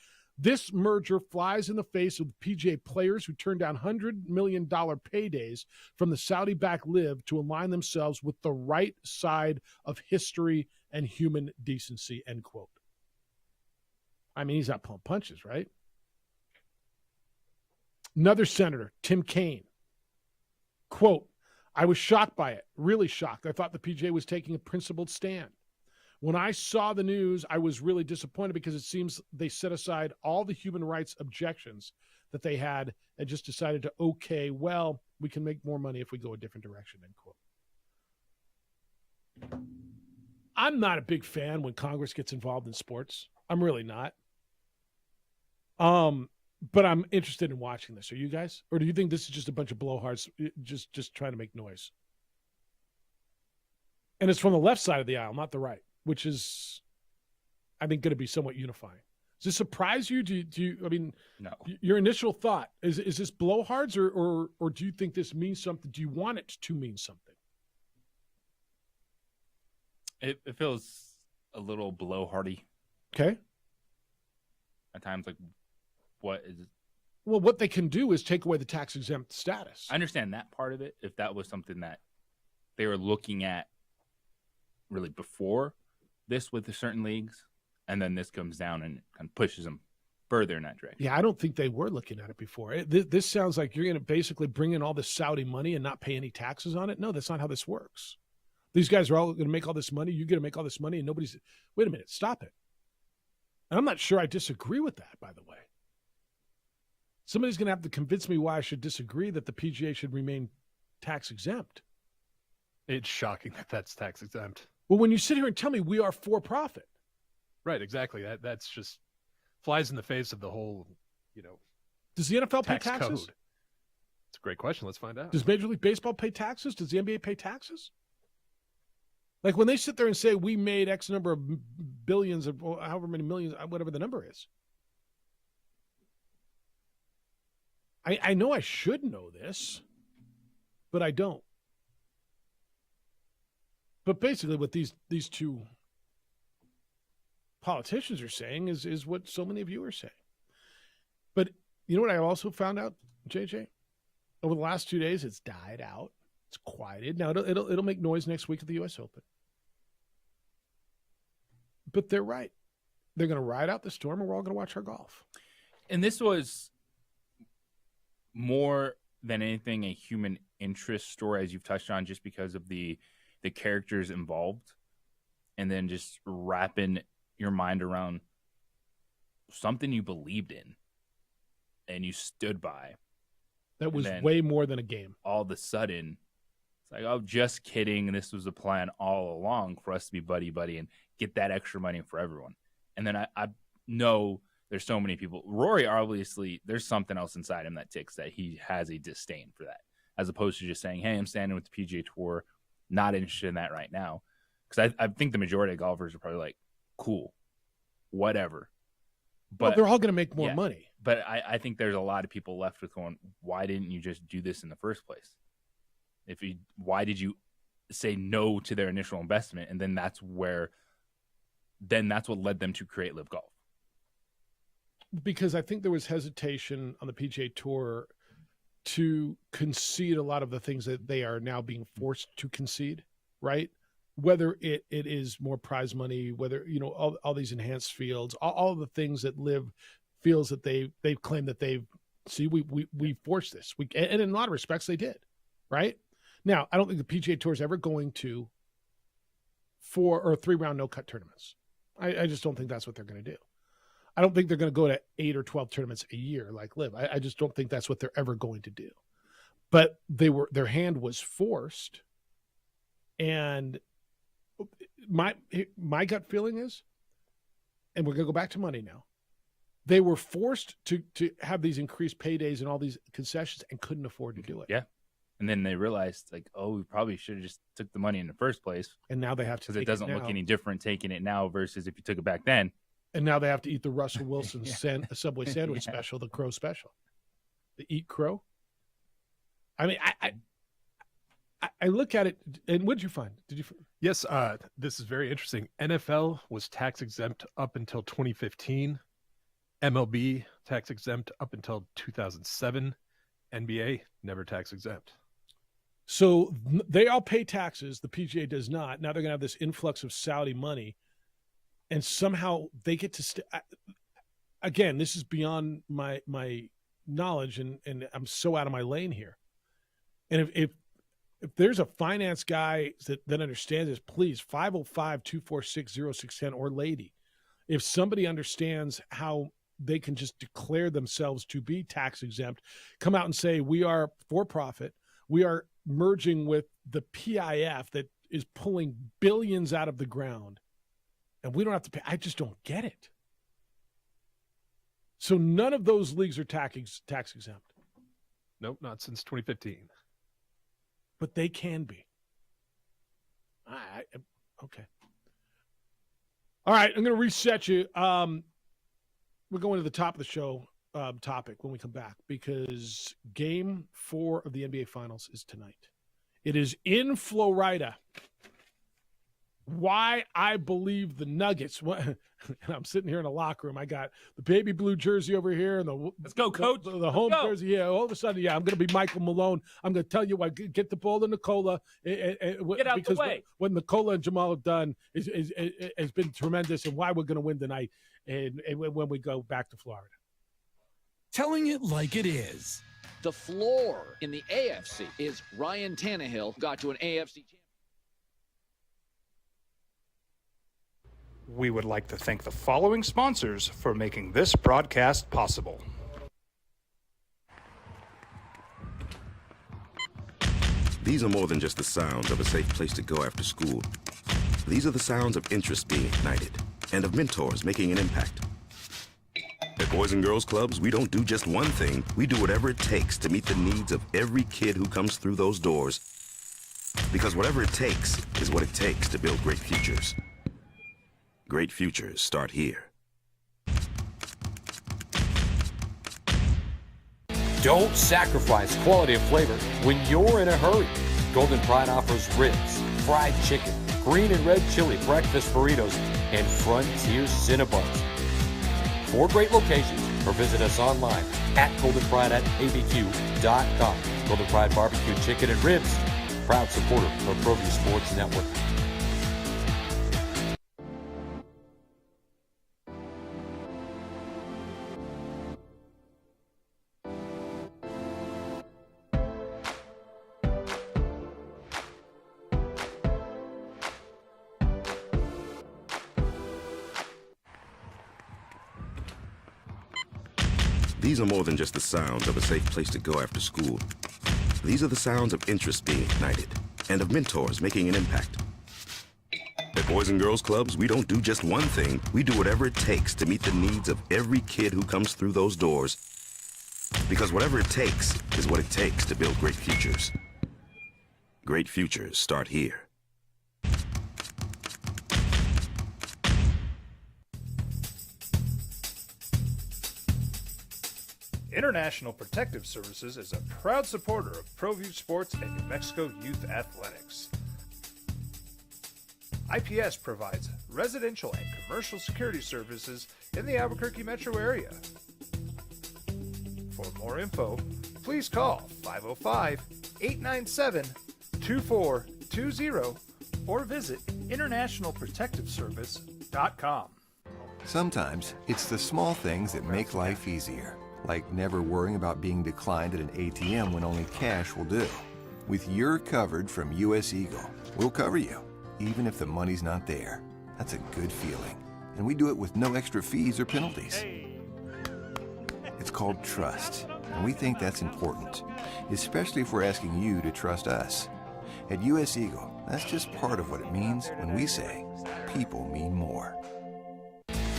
This merger flies in the face of the PGA players who turned down $100 million paydays from the Saudi-backed LIV to align themselves with the right side of history and human decency, end quote. I mean, he's not pulling punches, right? Another senator, Tim Kaine, quote, I was shocked by it, really shocked. I thought the PGA was taking a principled stand. When I saw the news, I was really disappointed because it seems they set aside all the human rights objections that they had and just decided to, okay, well, we can make more money if we go a different direction, end quote. I'm not a big fan when Congress gets involved in sports. I'm really not. But I'm interested in watching this. Are you guys? Or do you think this is just a bunch of blowhards just trying to make noise? And it's from the left side of the aisle, not the right, which is, I think, going to be somewhat unifying. Does this surprise you? Do you? I mean, no. Your initial thought is this blowhards, or do you think this means something? Do you want it to mean something? It feels a little blowhardy. Okay. At times, like, what is it? Well, what they can do is take away the tax exempt status. I understand that part of it. If that was something that they were looking at really before this with the certain leagues, and then this comes down and kind of pushes them further in that direction. Yeah, I don't think they were looking at it before. This sounds like you're going to basically bring in all this Saudi money and not pay any taxes on it. No, that's not how this works. These guys are all going to make all this money. You're going to make all this money, and nobody's – wait a minute, stop it. And I'm not sure I disagree with that, by the way. Somebody's going to have to convince me why I should disagree that the PGA should remain tax exempt. It's shocking that that's tax exempt. Well, when you sit here and tell me we are for profit. Right, exactly. That's just flies in the face of the whole, Does the NFL pay Tax taxes? code. It's a great question. Let's find out. Does Major League Baseball pay taxes? Does the NBA pay taxes? Like when they sit there and say we made X number of billions of however many millions, whatever the number is. I know I should know this, but I don't. But basically what these two politicians are saying is what so many of you are saying. But you know what I also found out, JJ? Over the last 2 days, it's died out. It's quieted. Now it'll make noise next week at the U.S. Open. But they're right. They're going to ride out the storm, and we're all going to watch our golf. And this was more than anything a human interest story, as you've touched on, just because of the characters involved, and then just wrapping your mind around something you believed in and you stood by. That was way more than a game. All of a sudden, it's like, oh, just kidding. This was a plan all along for us to be buddy-buddy and get that extra money for everyone. And then I know there's so many people. Rory, obviously, there's something else inside him that ticks, that he has a disdain for that, as opposed to just saying, hey, I'm standing with the PGA Tour, not interested in that right now. Because I think the majority of golfers are probably like, cool, whatever. But they're all going to make more money. But I think there's a lot of people left with going, why didn't you just do this in the first place? Why did you say no to their initial investment? And then that's what led them to create Live Golf. Because I think there was hesitation on the PGA Tour to concede a lot of the things that they are now being forced to concede, right? Whether it is more prize money, whether, all these enhanced fields, all of the things that Live feels that they've claimed that we forced this. And in a lot of respects they did, right? Now, I don't think the PGA Tour is ever going to 4 or 3-round no-cut tournaments. I just don't think that's what they're going to do. I don't think they're going to go to 8 or 12 tournaments a year like Live. I just don't think that's what they're ever going to do. But their hand was forced, and my gut feeling is, and we're going to go back to money now, they were forced to have these increased paydays and all these concessions and couldn't afford to do it. Yeah. And then they realized, like, oh, we probably should have just took the money in the first place. And now they have to, because it doesn't look any different taking it now versus if you took it back then. And now they have to eat the Russell Wilson Subway sandwich special, the Crow special, the Eat Crow. I mean, I look at it, and what did you find? Yes, this is very interesting. NFL was tax exempt up until 2015. MLB tax exempt up until 2007. NBA never tax exempt. So they all pay taxes. The PGA does not. Now they're going to have this influx of Saudi money, and somehow they get to again, this is beyond my knowledge, and I'm so out of my lane here. And if there's a finance guy that understands this, please, 505-246-0610 or lady. If somebody understands how they can just declare themselves to be tax exempt, come out and say, we are for profit. We are merging with the PIF that is pulling billions out of the ground, and we don't have to pay. I just don't get it. So none of those leagues are tax exempt. Nope, not since 2015. But they can be. Okay. All right, I'm going to reset you. We're going to the top of the show topic when we come back, because Game 4 of the NBA Finals is tonight. It is in Florida. Why I believe the Nuggets. And I'm sitting here in a locker room. I got the baby blue jersey over here and let's go, coach. The home jersey. Yeah, all of a sudden, I'm going to be Michael Malone. I'm going to tell you what. Get the ball to Nikola. Get out the way. When Nikola and Jamal have done has been tremendous, and why we're going to win tonight, and when we go back to Florida. Telling it like it is. The floor in the AFC is Ryan Tannehill got to an AFC championship. We would like to thank the following sponsors for making this broadcast possible. These are more than just the sounds of a safe place to go after school. These are the sounds of interest being ignited and of mentors making an impact. At Boys and Girls Clubs, we don't do just one thing. We do whatever it takes to meet the needs of every kid who comes through those doors. Because whatever it takes is what it takes to build great futures. Great futures start here. Don't sacrifice quality of flavor when you're in a hurry. Golden Pride offers ribs, fried chicken, green and red chili breakfast burritos, and Frontier Cinnabons. 4 great locations, or visit us online at goldenpride@abq.com. Golden Pride Barbecue Chicken and Ribs, proud supporter of ProView Sports Network. These are more than just the sounds of a safe place to go after school. These are the sounds of interest being ignited and of mentors making an impact. At Boys and Girls Clubs, we don't do just one thing. We do whatever it takes to meet the needs of every kid who comes through those doors. Because whatever it takes is what it takes to build great futures. Great futures start here. International Protective Services is a proud supporter of ProView Sports and New Mexico Youth Athletics. IPS provides residential and commercial security services in the Albuquerque metro area. For more info, please call 505-897-2420 or visit internationalprotectiveservice.com. Sometimes it's the small things that make life easier, like never worrying about being declined at an ATM when only cash will do. With You're Covered from U.S. Eagle, we'll cover you, even if the money's not there. That's a good feeling. And we do it with no extra fees or penalties. It's called trust, and we think that's important, especially if we're asking you to trust us. At U.S. Eagle, that's just part of what it means when we say people mean more.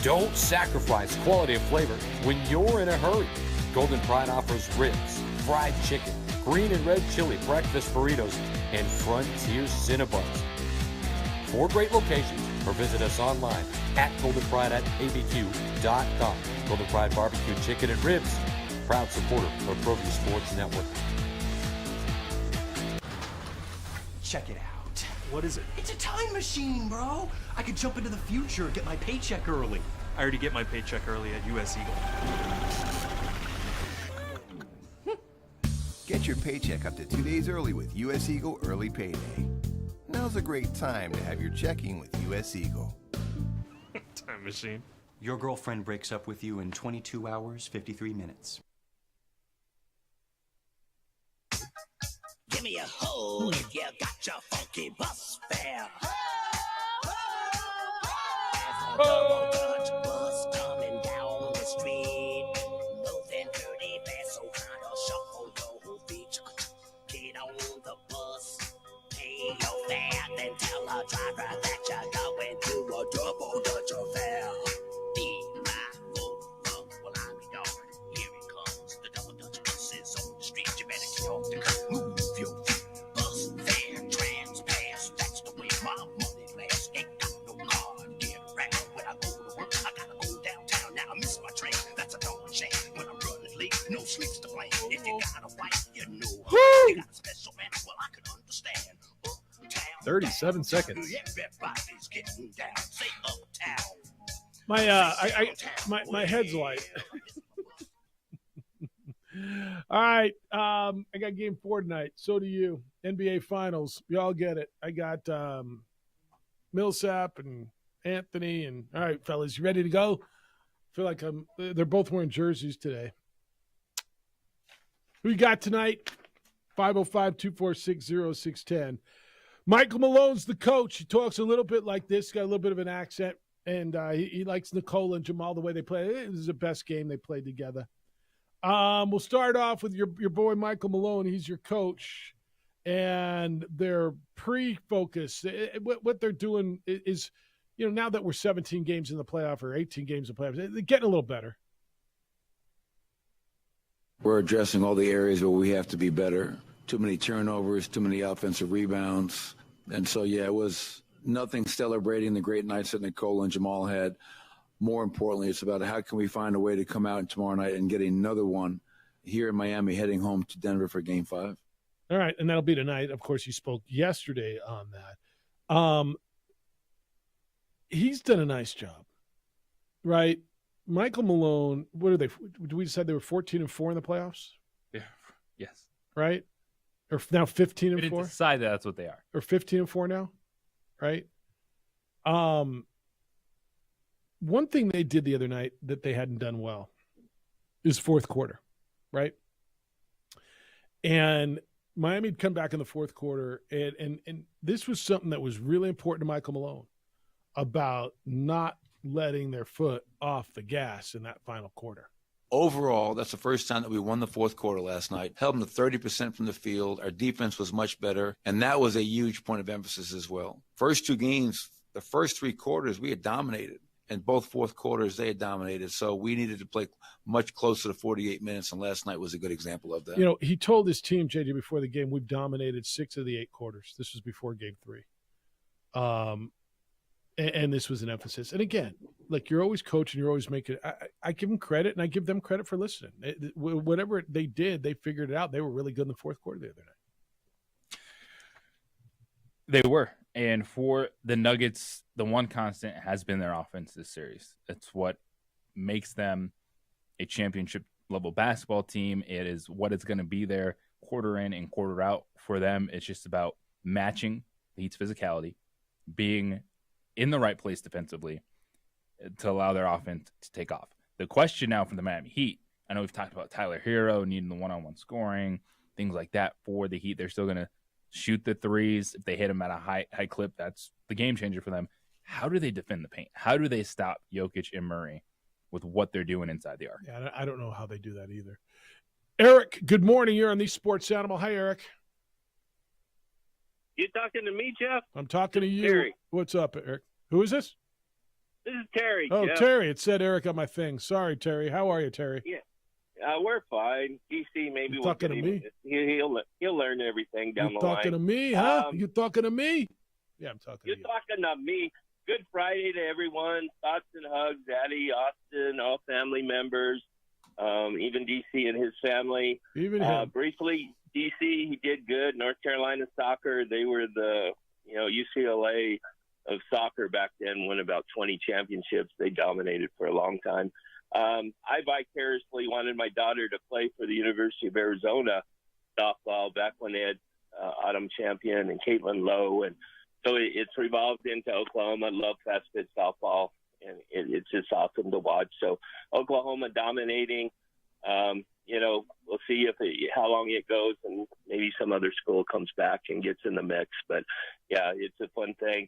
Don't sacrifice quality of flavor when you're in a hurry. Golden Pride offers ribs, fried chicken, green and red chili breakfast burritos, and Frontier Cinnabons. 4 great locations, or visit us online at goldenpride@abq.com. Golden Pride Barbecue Chicken and Ribs, proud supporter of ProView Sports Network. Check it out. What is it? It's a time machine, bro. I could jump into the future and get my paycheck early. I already get my paycheck early at US Eagle. Get your paycheck up to 2 days early with U.S. Eagle Early Payday. Now's a great time to have your checking with U.S. Eagle. Time machine. Your girlfriend breaks up with you in 22 hours, 53 minutes. Give me a hold if you got your funky bus fare. There's a double Dutch bus coming down the street, moving pretty fast, so kinda shuffle your feet. Get on the bus, pay your fare, then tell the driver that you're going to a double Dutch affair. Well, I'm gone. Here it comes. The double Dutch bus is on the street. You better get off the curb. Move your feet. Bus fare, trans pass. That's the way my money lasts. Ain't got no car to get around. When I go to work, I gotta go downtown. Now I miss my train. That's a darn shame. When I'm running late, no sleeps to blame. If you got a wife, you know you got a special man. Well, I could understand. Uptown, 37 seconds. everybody's getting down. Say uptown. My head's light. All right, I got game 4 tonight. So do you. NBA Finals. We all get it. I got Millsap and Anthony. And all right, fellas, you ready to go? I feel like they're both wearing jerseys today. Who you got tonight? 505-246-0610. Michael Malone's the coach. He talks a little bit like this. Got a little bit of an accent. And he likes Nikola and Jamal the way they play. This is the best game they played together. We'll start off with your boy Michael Malone. He's your coach. And their pre-focus, what they're doing is, now that we're 17 games in the playoff or 18 games in the playoffs, they're getting a little better. We're addressing all the areas where we have to be better. Too many turnovers, too many offensive rebounds. And so, yeah, it was nothing celebrating the great nights that Nicole and Jamal had. More importantly, it's about how can we find a way to come out tomorrow night and get another one here in Miami, heading home to Denver for Game 5. All right, and that'll be tonight. Of course, you spoke yesterday on that. He's done a nice job, right? Michael Malone, what are they? Did we decide they were 14-4 in the playoffs? Yeah. Yes. Right? Or now 15-4? We didn't decide that's what they are. Or 15-4 now? Right? One thing they did the other night that they hadn't done well is fourth quarter, right? And Miami had come back in the fourth quarter, and this was something that was really important to Michael Malone about not letting their foot off the gas in that final quarter. Overall, that's the first time that we won the fourth quarter last night. Held them to 30% from the field. Our defense was much better, and that was a huge point of emphasis as well. First two games, the first three quarters, we had dominated. And both fourth quarters, they had dominated. So we needed to play much closer to 48 minutes, and last night was a good example of that. You know, he told his team, JJ, before the game, we've dominated 6 of the 8 quarters. This was before Game 3. And this was an emphasis. And again, like, you're always coaching, you're always making – I give them credit, and I give them credit for listening. Whatever they did, they figured it out. They were really good in the fourth quarter the other night. They were. And for the Nuggets, the one constant has been their offense this series. It's what makes them a championship-level basketball team. It is what it's going to be there quarter in and quarter out for them. It's just about matching the Heat's physicality, being in the right place defensively to allow their offense to take off. The question now from the Miami Heat, I know we've talked about Tyler Hero needing the one-on-one scoring, things like that for the Heat. They're still going to shoot the threes. If they hit them at a high clip, that's the game changer for them. How do they defend the paint? How do they stop Jokic and Murray with what they're doing inside the arc? Yeah, I don't know how they do that either. Eric, good morning. You're on the Sports Animal. Hi, Eric. You talking to me, Jeff? I'm talking to you. Terry. What's up, Eric? Who is this? This is Terry. Oh, Jeff. Terry. It said Eric on my thing. Sorry, Terry. How are you, Terry? Yeah. We're fine. DC maybe You we'll talking get to him- me? He'll learn everything down You the line. talking to me, huh? You talking to me? Yeah, I'm talking You're to you. talking to me. Good Friday to everyone. Thoughts and hugs, Addie, Austin, all family members, even DC and his family. Even him. Briefly, DC, he did good. North Carolina soccer, they were the UCLA of soccer back then, won about 20 championships. They dominated for a long time. I vicariously wanted my daughter to play for the University of Arizona softball back when they had Autumn Champion and Caitlin Lowe. And so it's revolved into Oklahoma. I love fast pitch softball, and it's just awesome to watch. So Oklahoma dominating. We'll see how long it goes, and maybe some other school comes back and gets in the mix. But, yeah, it's a fun thing.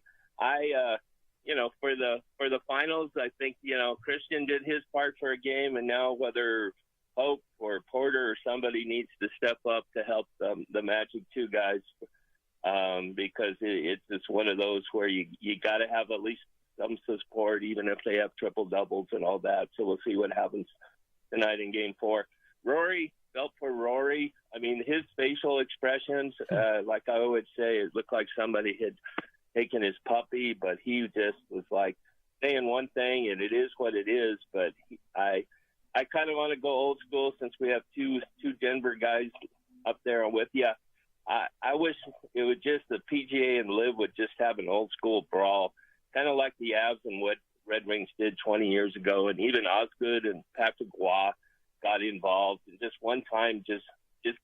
For the finals, I think, Christian did his part for a game, and now whether Hope or Porter or somebody needs to step up to help the Magic 2 guys, because it's just one of those where you got to have at least some support, even if they have triple doubles and all that. So we'll see what happens tonight in Game 4. Rory, felt for Rory. I mean, his facial expressions, like I always say, it looked like somebody had taken his puppy, but he just was like saying one thing, and it is what it is. But I kind of want to go old school since we have two Denver guys up there with you. I wish it would just the PGA and LIV would just have an old school brawl, kind of like the Avs and what Red Wings did 20 years ago, and even Osgood and Patrick Waugh got involved, and just one time just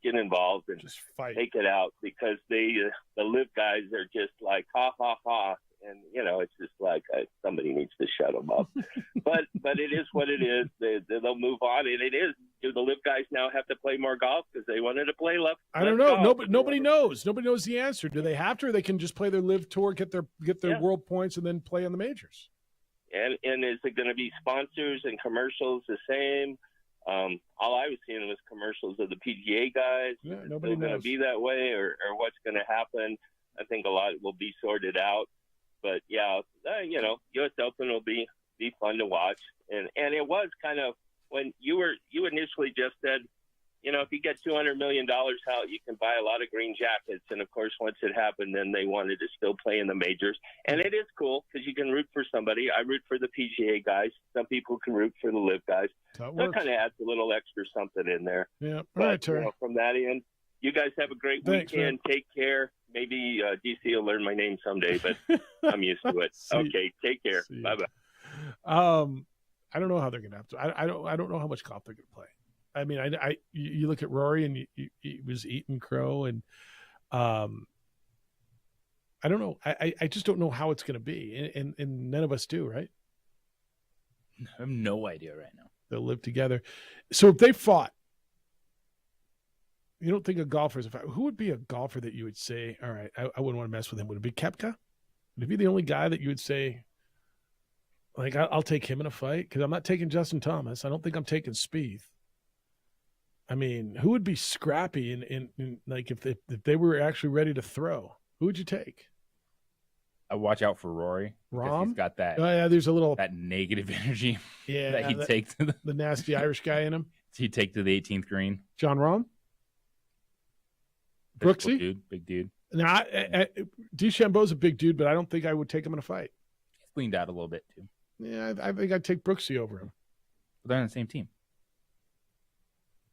get involved and just fight. Take it out, because the LIV guys are just like ha ha ha, and it's just like somebody needs to shut them up. but it is what it is. They'll move on, and it is. Do the LIV guys now have to play more golf because they wanted to play left? I don't know. Nobody knows. Nobody knows the answer. Do they have to, or they can just play their LIV tour, get their world points, and then play on the majors? And is it going to be sponsors and commercials the same? All I was seeing was commercials of the PGA guys. Yeah, Is nobody it going to knows. be that way, or what's going to happen? I think a lot will be sorted out. But yeah, U.S. Open will be fun to watch. And it was kind of when you initially just said, if you get $200 million out, you can buy a lot of green jackets. And of course, once it happened, then they wanted to still play in the majors. And it is cool because you can root for somebody. I root for the PGA guys. Some people can root for the LIV guys. So it kind of adds a little extra something in there. Yeah. But, All right, Terry. from that end, you guys have a great Thanks, weekend. man. Take care. Maybe DC will learn my name someday, but I'm used to it. Okay, take care. Bye-bye. I don't know how they're going to have to. I don't know how much golf they're going to play. I mean, you look at Rory and he was eating crow, and I don't know. I just don't know how it's going to be, and none of us do, right? I have no idea right now. They'll live together. So if they fought, you don't think of golfers? Who would be a golfer that you would say, all right, I wouldn't want to mess with him? Would it be Koepka? Would it be the only guy that you would say, like, I'll take him in a fight? Because I'm not taking Justin Thomas. I don't think I'm taking Spieth. I mean, who would be scrappy in like if they were actually ready to throw? Who would you take? I watch out for Rory. Rahm? He's got that. Oh yeah, there's a little that negative energy. Yeah, that he'd take to the nasty Irish guy in him. He'd take to the 18th green. John Rahm, Physical Brooksy, dude, big dude. Now, DeChambeau's a big dude, but I don't think I would take him in a fight. He's leaned out a little bit too. Yeah, I think I'd take Brooksy over him. But they're on the same team.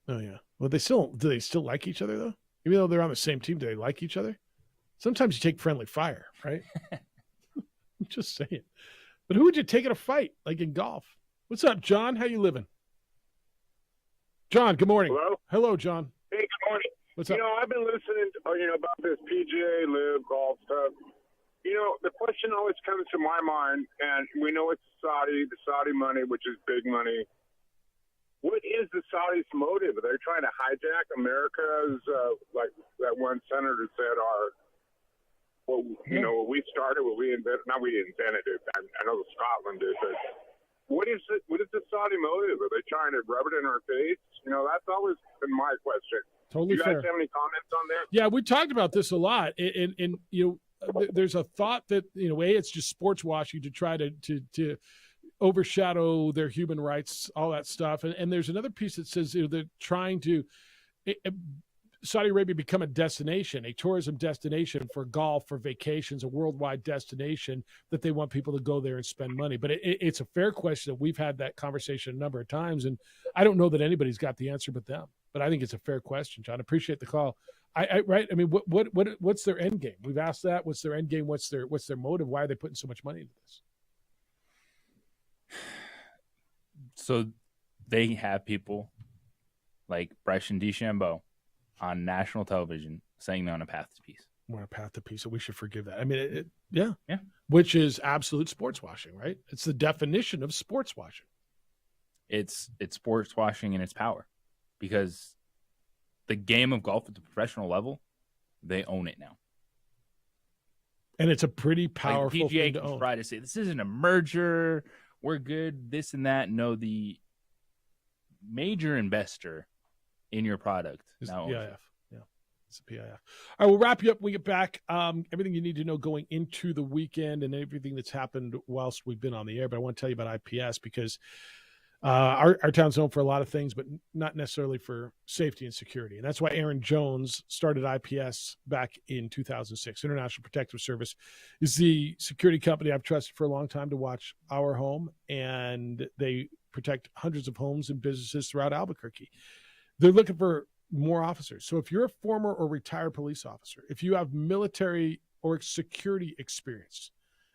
Oh yeah. Well, do they still like each other though? Even though they're on the same team, do they like each other? Sometimes you take friendly fire, right? I'm just saying. But who would you take in a fight, like in golf? What's up, John? How you living? John, good morning. Hello? Hello, John. Hey, good morning. What's up? I've been listening, about this PGA, LIV, golf stuff. The question always comes to my mind, and we know it's the Saudi money, which is big money. What is the Saudis' motive? Are they trying to hijack America's, like that one senator said, what we started, what we invented, not we invented it, I know Scotland did, but what is the Saudi motive? Are they trying to rub it in our face? That's always been my question. Totally fair. You guys fair. have any comments on that? Yeah, we talked about this a lot, and there's a thought that it's just sports washing to try to overshadow their human rights, all that stuff, and there's another piece that says they're trying to Saudi Arabia become a destination, a tourism destination for golf, for vacations, a worldwide destination that they want people to go there and spend money. But it's a fair question. We've had that conversation a number of times, and I don't know that anybody's got the answer but them. But I think it's a fair question, John. Appreciate the call. Right? I mean, what's their end game? We've asked that. What's their end game? What's their motive? Why are they putting so much money into this? So they have people like Bryson DeChambeau on national television saying they're on a path to peace. We're on a path to peace, so we should forgive that. I mean, yeah. Which is absolute sports washing, right? It's the definition of sports washing. It's sports washing in its power, because the game of golf at the professional level, they own it now. And it's a pretty powerful PGA thing to can own. try to say this isn't a merger, we're good, this and that. No, the major investor in your product It's now the owns PIF. it. Yeah, it's the PIF. All right, we'll wrap you up when we get back. Everything you need to know going into the weekend and everything that's happened whilst we've been on the air. But I want to tell you about IPS because our town's known for a lot of things, but not necessarily for safety and security. And that's why Aaron Jones started IPS back in 2006. International Protective Service is the security company I've trusted for a long time to watch our home, and they protect hundreds of homes and businesses throughout Albuquerque. They're looking for more officers. So if you're a former or retired police officer, if you have military or security experience,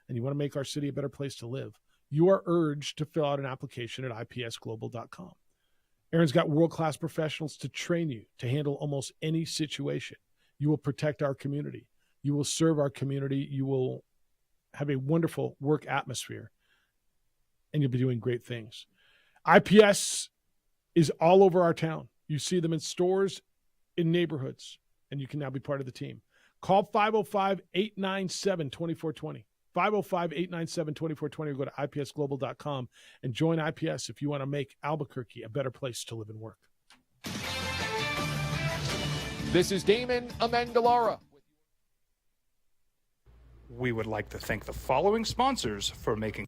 and you want to make our city a better place to live, you are urged to fill out an application at ipsglobal.com. Aaron's got world-class professionals to train you to handle almost any situation. You will protect our community. You will serve our community. You will have a wonderful work atmosphere, and you'll be doing great things. IPS is all over our town. You see them in stores, in neighborhoods, and you can now be part of the team. Call 505-897-2420. 505-897-2420 or go to ipsglobal.com and join IPS if you want to make Albuquerque a better place to live and work. This is Damon Amendolara. We would like to thank the following sponsors for making.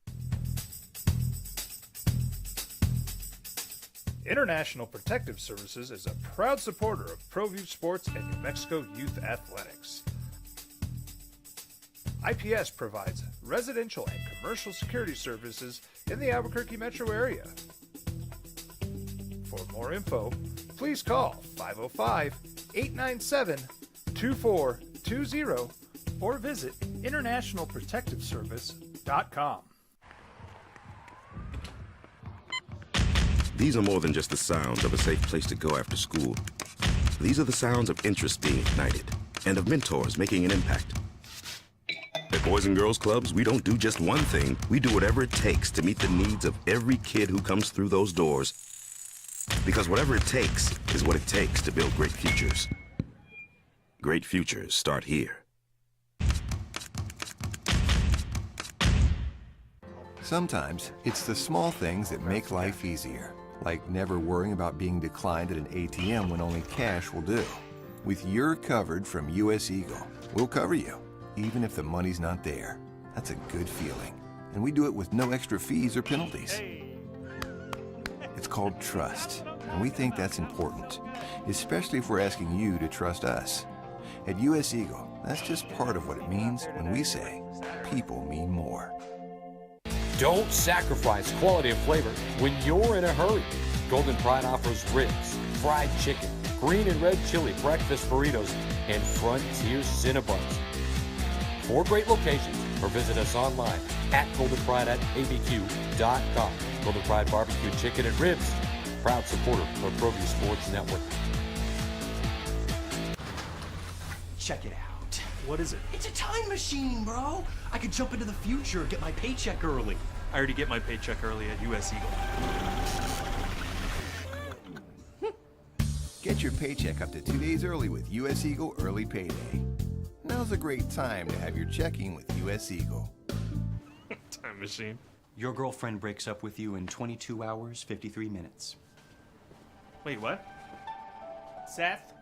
International Protective Services is a proud supporter of ProView Sports and New Mexico Youth Athletics. IPS provides residential and commercial security services in the Albuquerque metro area. For more info, please call 505-897-2420 or visit internationalprotectiveservice.com. These are more than just the sounds of a safe place to go after school. These are the sounds of interest being ignited and of mentors making an impact. At Boys and Girls Clubs, we don't do just one thing. We do whatever it takes to meet the needs of every kid who comes through those doors. Because whatever it takes is what it takes to build great futures. Great futures start here. Sometimes it's the small things that make life easier, like never worrying about being declined at an ATM when only cash will do. With You're Covered from US Eagle, we'll cover you, even if the money's not there. That's a good feeling. And we do it with no extra fees or penalties. It's called trust, and we think that's important, especially if we're asking you to trust us. At US Eagle, that's just part of what it means when we say people mean more. Don't sacrifice quality and flavor when you're in a hurry. Golden Pride offers ribs, fried chicken, green and red chili breakfast burritos, and Frontier Cinnabons. 4 great locations, or visit us online at goldenpride@abq.com. Golden Pride Barbecue Chicken and Ribs, proud supporter of ProView Sports Network. Check it out. What is it? It's a time machine, bro. I could jump into the future, get my paycheck early. I already get my paycheck early at US Eagle. Get your paycheck up to 2 days early with US Eagle Early Payday. Now's a great time to have your checking with US Eagle. Time machine. Your girlfriend breaks up with you in 22 hours, 53 minutes. Wait, what? Seth?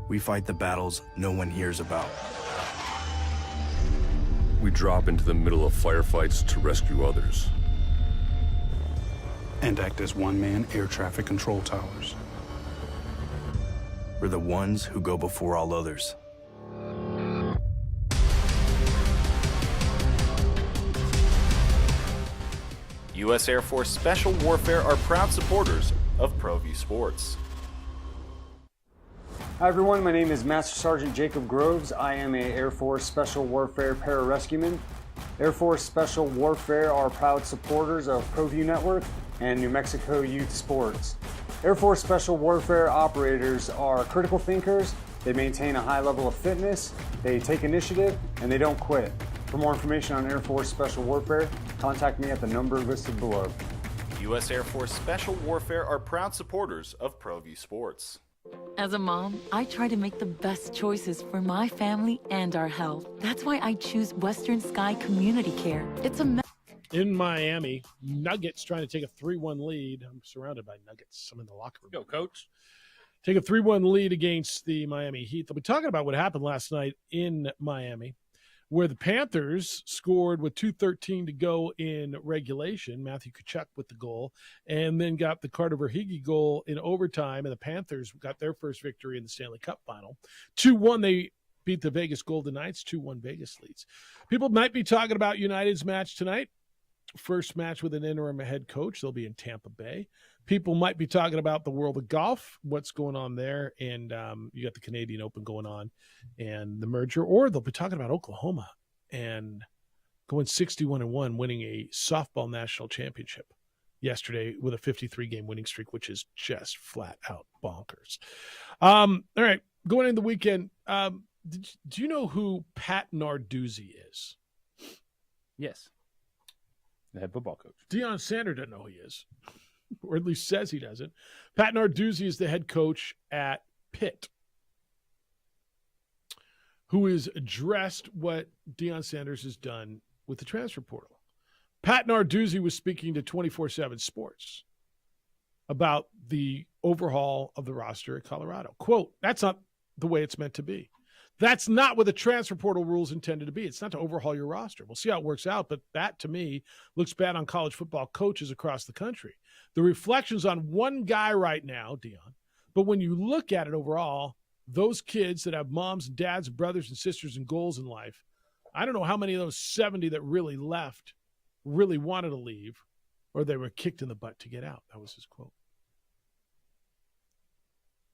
We fight the battles no one hears about. We drop into the middle of firefights to rescue others. And act as one-man air traffic control towers. We're the ones who go before all others. U.S. Air Force Special Warfare are proud supporters of ProView Sports. Hi everyone, my name is Master Sergeant Jacob Groves. I am a Air Force Special Warfare pararescueman. Air Force Special Warfare are proud supporters of ProView Network and New Mexico Youth Sports. Air Force Special Warfare operators are critical thinkers. They maintain a high level of fitness, they take initiative, and they don't quit. For more information on Air Force Special Warfare, contact me at the number listed below. U.S. Air Force Special Warfare are proud supporters of ProView Sports. As a mom, I try to make the best choices for my family and our health. That's why I choose Western Sky Community Care. It's a in Miami, Nuggets trying to take a 3-1 lead. I'm surrounded by Nuggets. I'm in the locker room. Go, Coach. Take a 3-1 lead against the Miami Heat. They'll be talking about what happened last night in Miami, where the Panthers scored with 2:13 to go in regulation. Matthew Tkachuk with the goal, and then got the Carter Verhaeghe goal in overtime, and the Panthers got their first victory in the Stanley Cup final. 2-1, they beat the Vegas Golden Knights. 2-1 Vegas leads. People might be talking about United's match tonight. First match with an interim head coach. They'll be in Tampa Bay. People might be talking about the world of golf, what's going on there, and you got the Canadian Open going on and the merger, or they'll be talking about Oklahoma and going 61-1, winning a softball national championship yesterday with a 53-game winning streak, which is just flat out bonkers. All right, going into the weekend, do you know who Pat Narduzzi is? Yes. The head football coach. Deion Sanders doesn't know who he is, or at least says he doesn't. Pat Narduzzi is the head coach at Pitt, who has addressed what Deion Sanders has done with the transfer portal. Pat Narduzzi was speaking to 24/7 Sports about the overhaul of the roster at Colorado. Quote, "That's not the way it's meant to be. That's not what the transfer portal rules intended to be. It's not to overhaul your roster. We'll see how it works out, but that, to me, looks bad on college football coaches across the country. The reflection's on one guy right now, Dion, but when you look at it overall, those kids that have moms and dads, brothers and sisters and goals in life, I don't know how many of those 70 that really left really wanted to leave, or they were kicked in the butt to get out. That was his quote.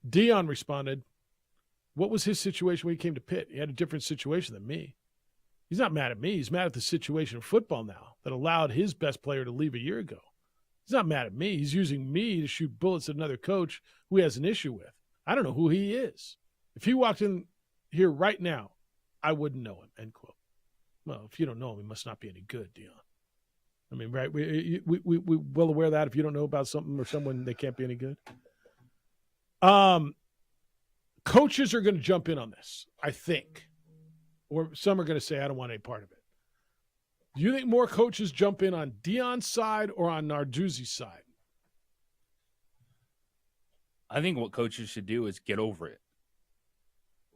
Dion responded, what was his situation when he came to Pitt? He had a different situation than me. He's not mad at me. He's mad at the situation of football now that allowed his best player to leave a year ago. He's not mad at me. He's using me to shoot bullets at another coach who he has an issue with. I don't know who he is. If he walked in here right now, I wouldn't know him, end quote. Well, if you don't know him, he must not be any good, Dion. I mean, right? We well aware of that if you don't know about something or someone, they can't be any good. Coaches are going to jump in on this, I think. Or some are going to say, I don't want any part of it. Do you think more coaches jump in on Dion's side or on Narduzzi's side? I think what coaches should do is get over it.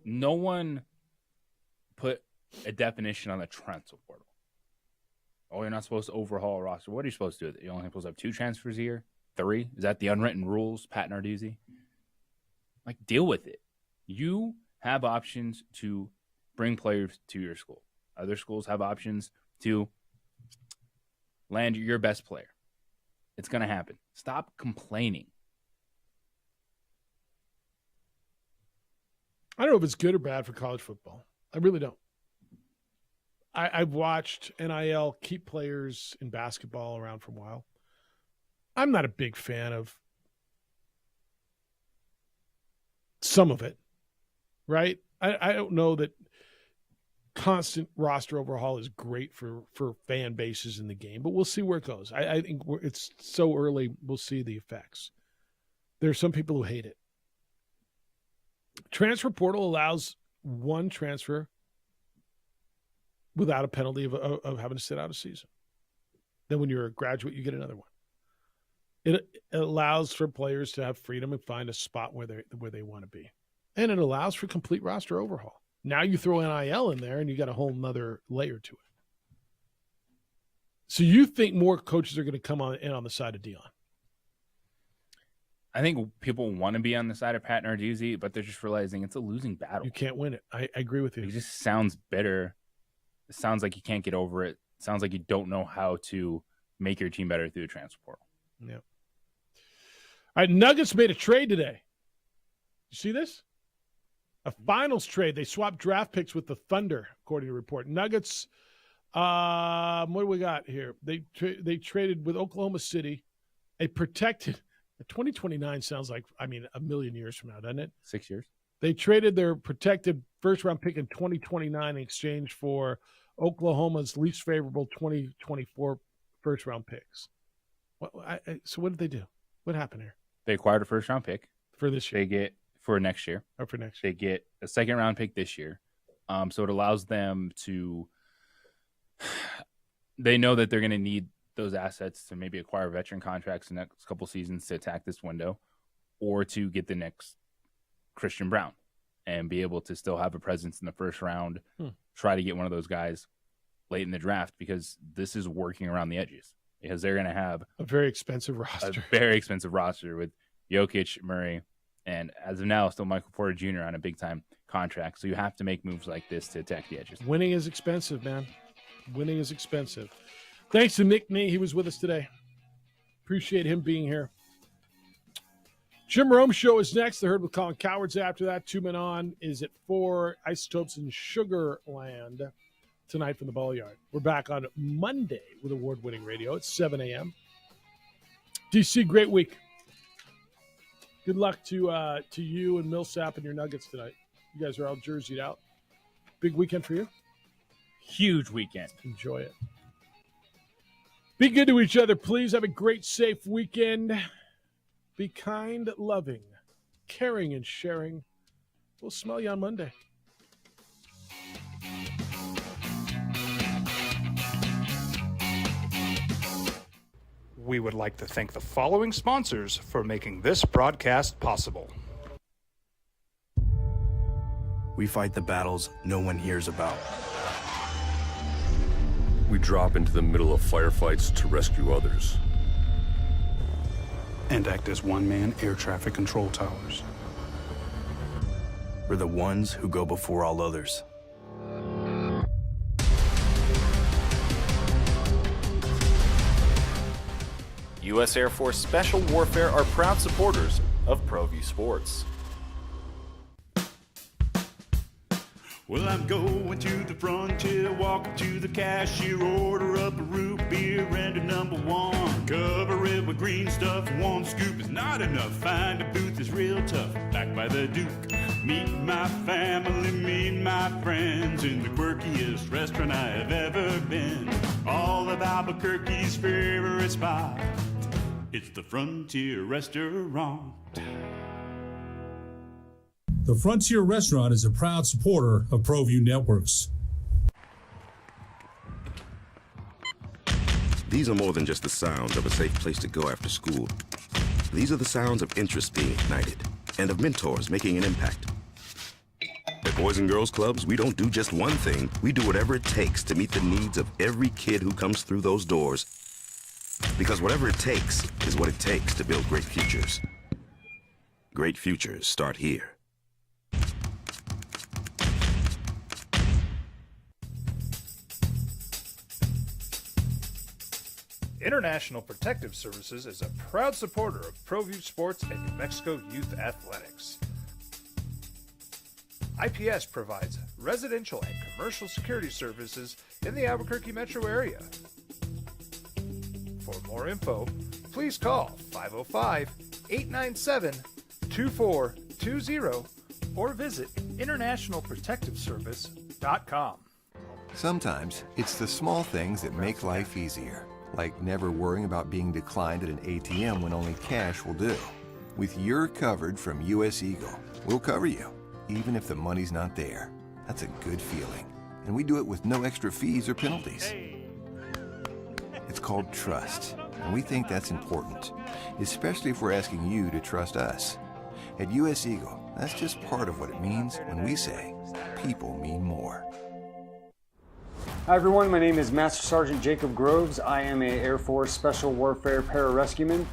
No one put a definition on the transfer portal. Oh, you're not supposed to overhaul a roster. What are you supposed to do? You're only supposed to have 2 transfers a year? 3? Is that the unwritten rules, Pat Narduzzi? Like, deal with it. You have options to bring players to your school. Other schools have options to land your best player. It's going to happen. Stop complaining. I don't know if it's good or bad for college football. I really don't. I've watched NIL keep players in basketball around for a while. I'm not a big fan of some of it, right? I don't know that constant roster overhaul is great for fan bases in the game, but we'll see where it goes. I think it's so early, we'll see the effects. There are some people who hate it. Transfer portal allows one transfer without a penalty of having to sit out a season. Then when you're a graduate, you get another one. It allows for players to have freedom and find a spot where they want to be. And it allows for complete roster overhaul. Now you throw NIL in there and you got a whole nother layer to it. So you think more coaches are going to come in on the side of Dion? I think people want to be on the side of Pat Narduzzi, but they're just realizing it's a losing battle. You can't win it. I agree with you. He just sounds bitter. It sounds like you can't get over it. It sounds like you don't know how to make your team better through the transfer portal. Yeah. All right, Nuggets made a trade today. You see this? A finals trade. They swapped draft picks with the Thunder, according to the report. Nuggets, what do we got here? They traded with Oklahoma City a protected – 2029 sounds like, a million years from now, doesn't it? 6 years. They traded their protected first-round pick in 2029 in exchange for Oklahoma's least favorable 2024 first-round picks. So what did they do? What happened here? They acquired a first-round pick. For this year? They get for next year. Or for next year. They get a second-round pick this year. So it allows them to – they know that they're going to need those assets to maybe acquire veteran contracts in the next couple seasons to attack this window, or to get the next Christian Brown and be able to still have a presence in the first round, try to get one of those guys late in the draft, because this is working around the edges, because they're going to have a very expensive roster with Jokic, Murray, and as of now, still Michael Porter Jr. on a big-time contract. So you have to make moves like this to attack the edges. Winning is expensive, man. Winning is expensive. Thanks to Nick Nee. He was with us today. Appreciate him being here. Jim Rome Show is next. The Herd with Colin Cowards after that. 2 Men On is at 4. Isotopes in Sugarland tonight from the Ball Yard. We're back on Monday with award-winning radio at 7 a.m. DC, great week. Good luck to you and Millsap and your Nuggets tonight. You guys are all jerseyed out. Big weekend for you? Huge weekend. Enjoy it. Be good to each other, please. Have a great, safe weekend. Be kind, loving, caring, and sharing. We'll smell you on Monday. We would like to thank the following sponsors for making this broadcast possible. We fight the battles no one hears about. We drop into the middle of firefights to rescue others. And act as one-man air traffic control towers. We're the ones who go before all others. U.S. Air Force Special Warfare are proud supporters of ProView Sports. Well, I'm going to the frontier, walking to the cashier, order up a root beer and a number one. Cover it with green stuff, one scoop is not enough. Find a booth is real tough, back by the Duke. Meet my family, meet my friends in the quirkiest restaurant I have ever been. All of Albuquerque's favorite spot, it's the Frontier Restaurant. The Frontier Restaurant is a proud supporter of ProView Networks. These are more than just the sound of a safe place to go after school. These are the sounds of interest being ignited and of mentors making an impact. At Boys and Girls Clubs, we don't do just one thing. We do whatever it takes to meet the needs of every kid who comes through those doors. Because whatever it takes is what it takes to build great futures. Great futures start here. International Protective Services is a proud supporter of ProView Sports and New Mexico Youth Athletics. IPS provides residential and commercial security services in the Albuquerque metro area. For more info, please call 505-897-2420 or visit internationalprotectiveservice.com. Sometimes it's the small things that make life easier, like never worrying about being declined at an ATM when only cash will do. With You're Covered from US Eagle, we'll cover you, even if the money's not there. That's a good feeling. And we do it with no extra fees or penalties. It's called trust, and we think that's important, especially if we're asking you to trust us. At US Eagle, that's just part of what it means when we say people mean more. Hi everyone, my name is Master Sergeant Jacob Groves. I am a Air Force Special Warfare Pararescueman.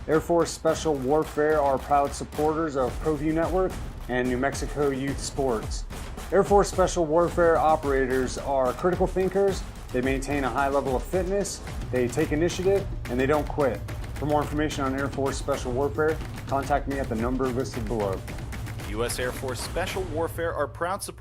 Air Force Special Warfare are proud supporters of ProView Network and New Mexico Youth Sports. Air Force Special Warfare operators are critical thinkers. They maintain a high level of fitness, they take initiative, and they don't quit. For more information on Air Force Special Warfare, contact me at the number listed below. U.S. Air Force Special Warfare are proud supporters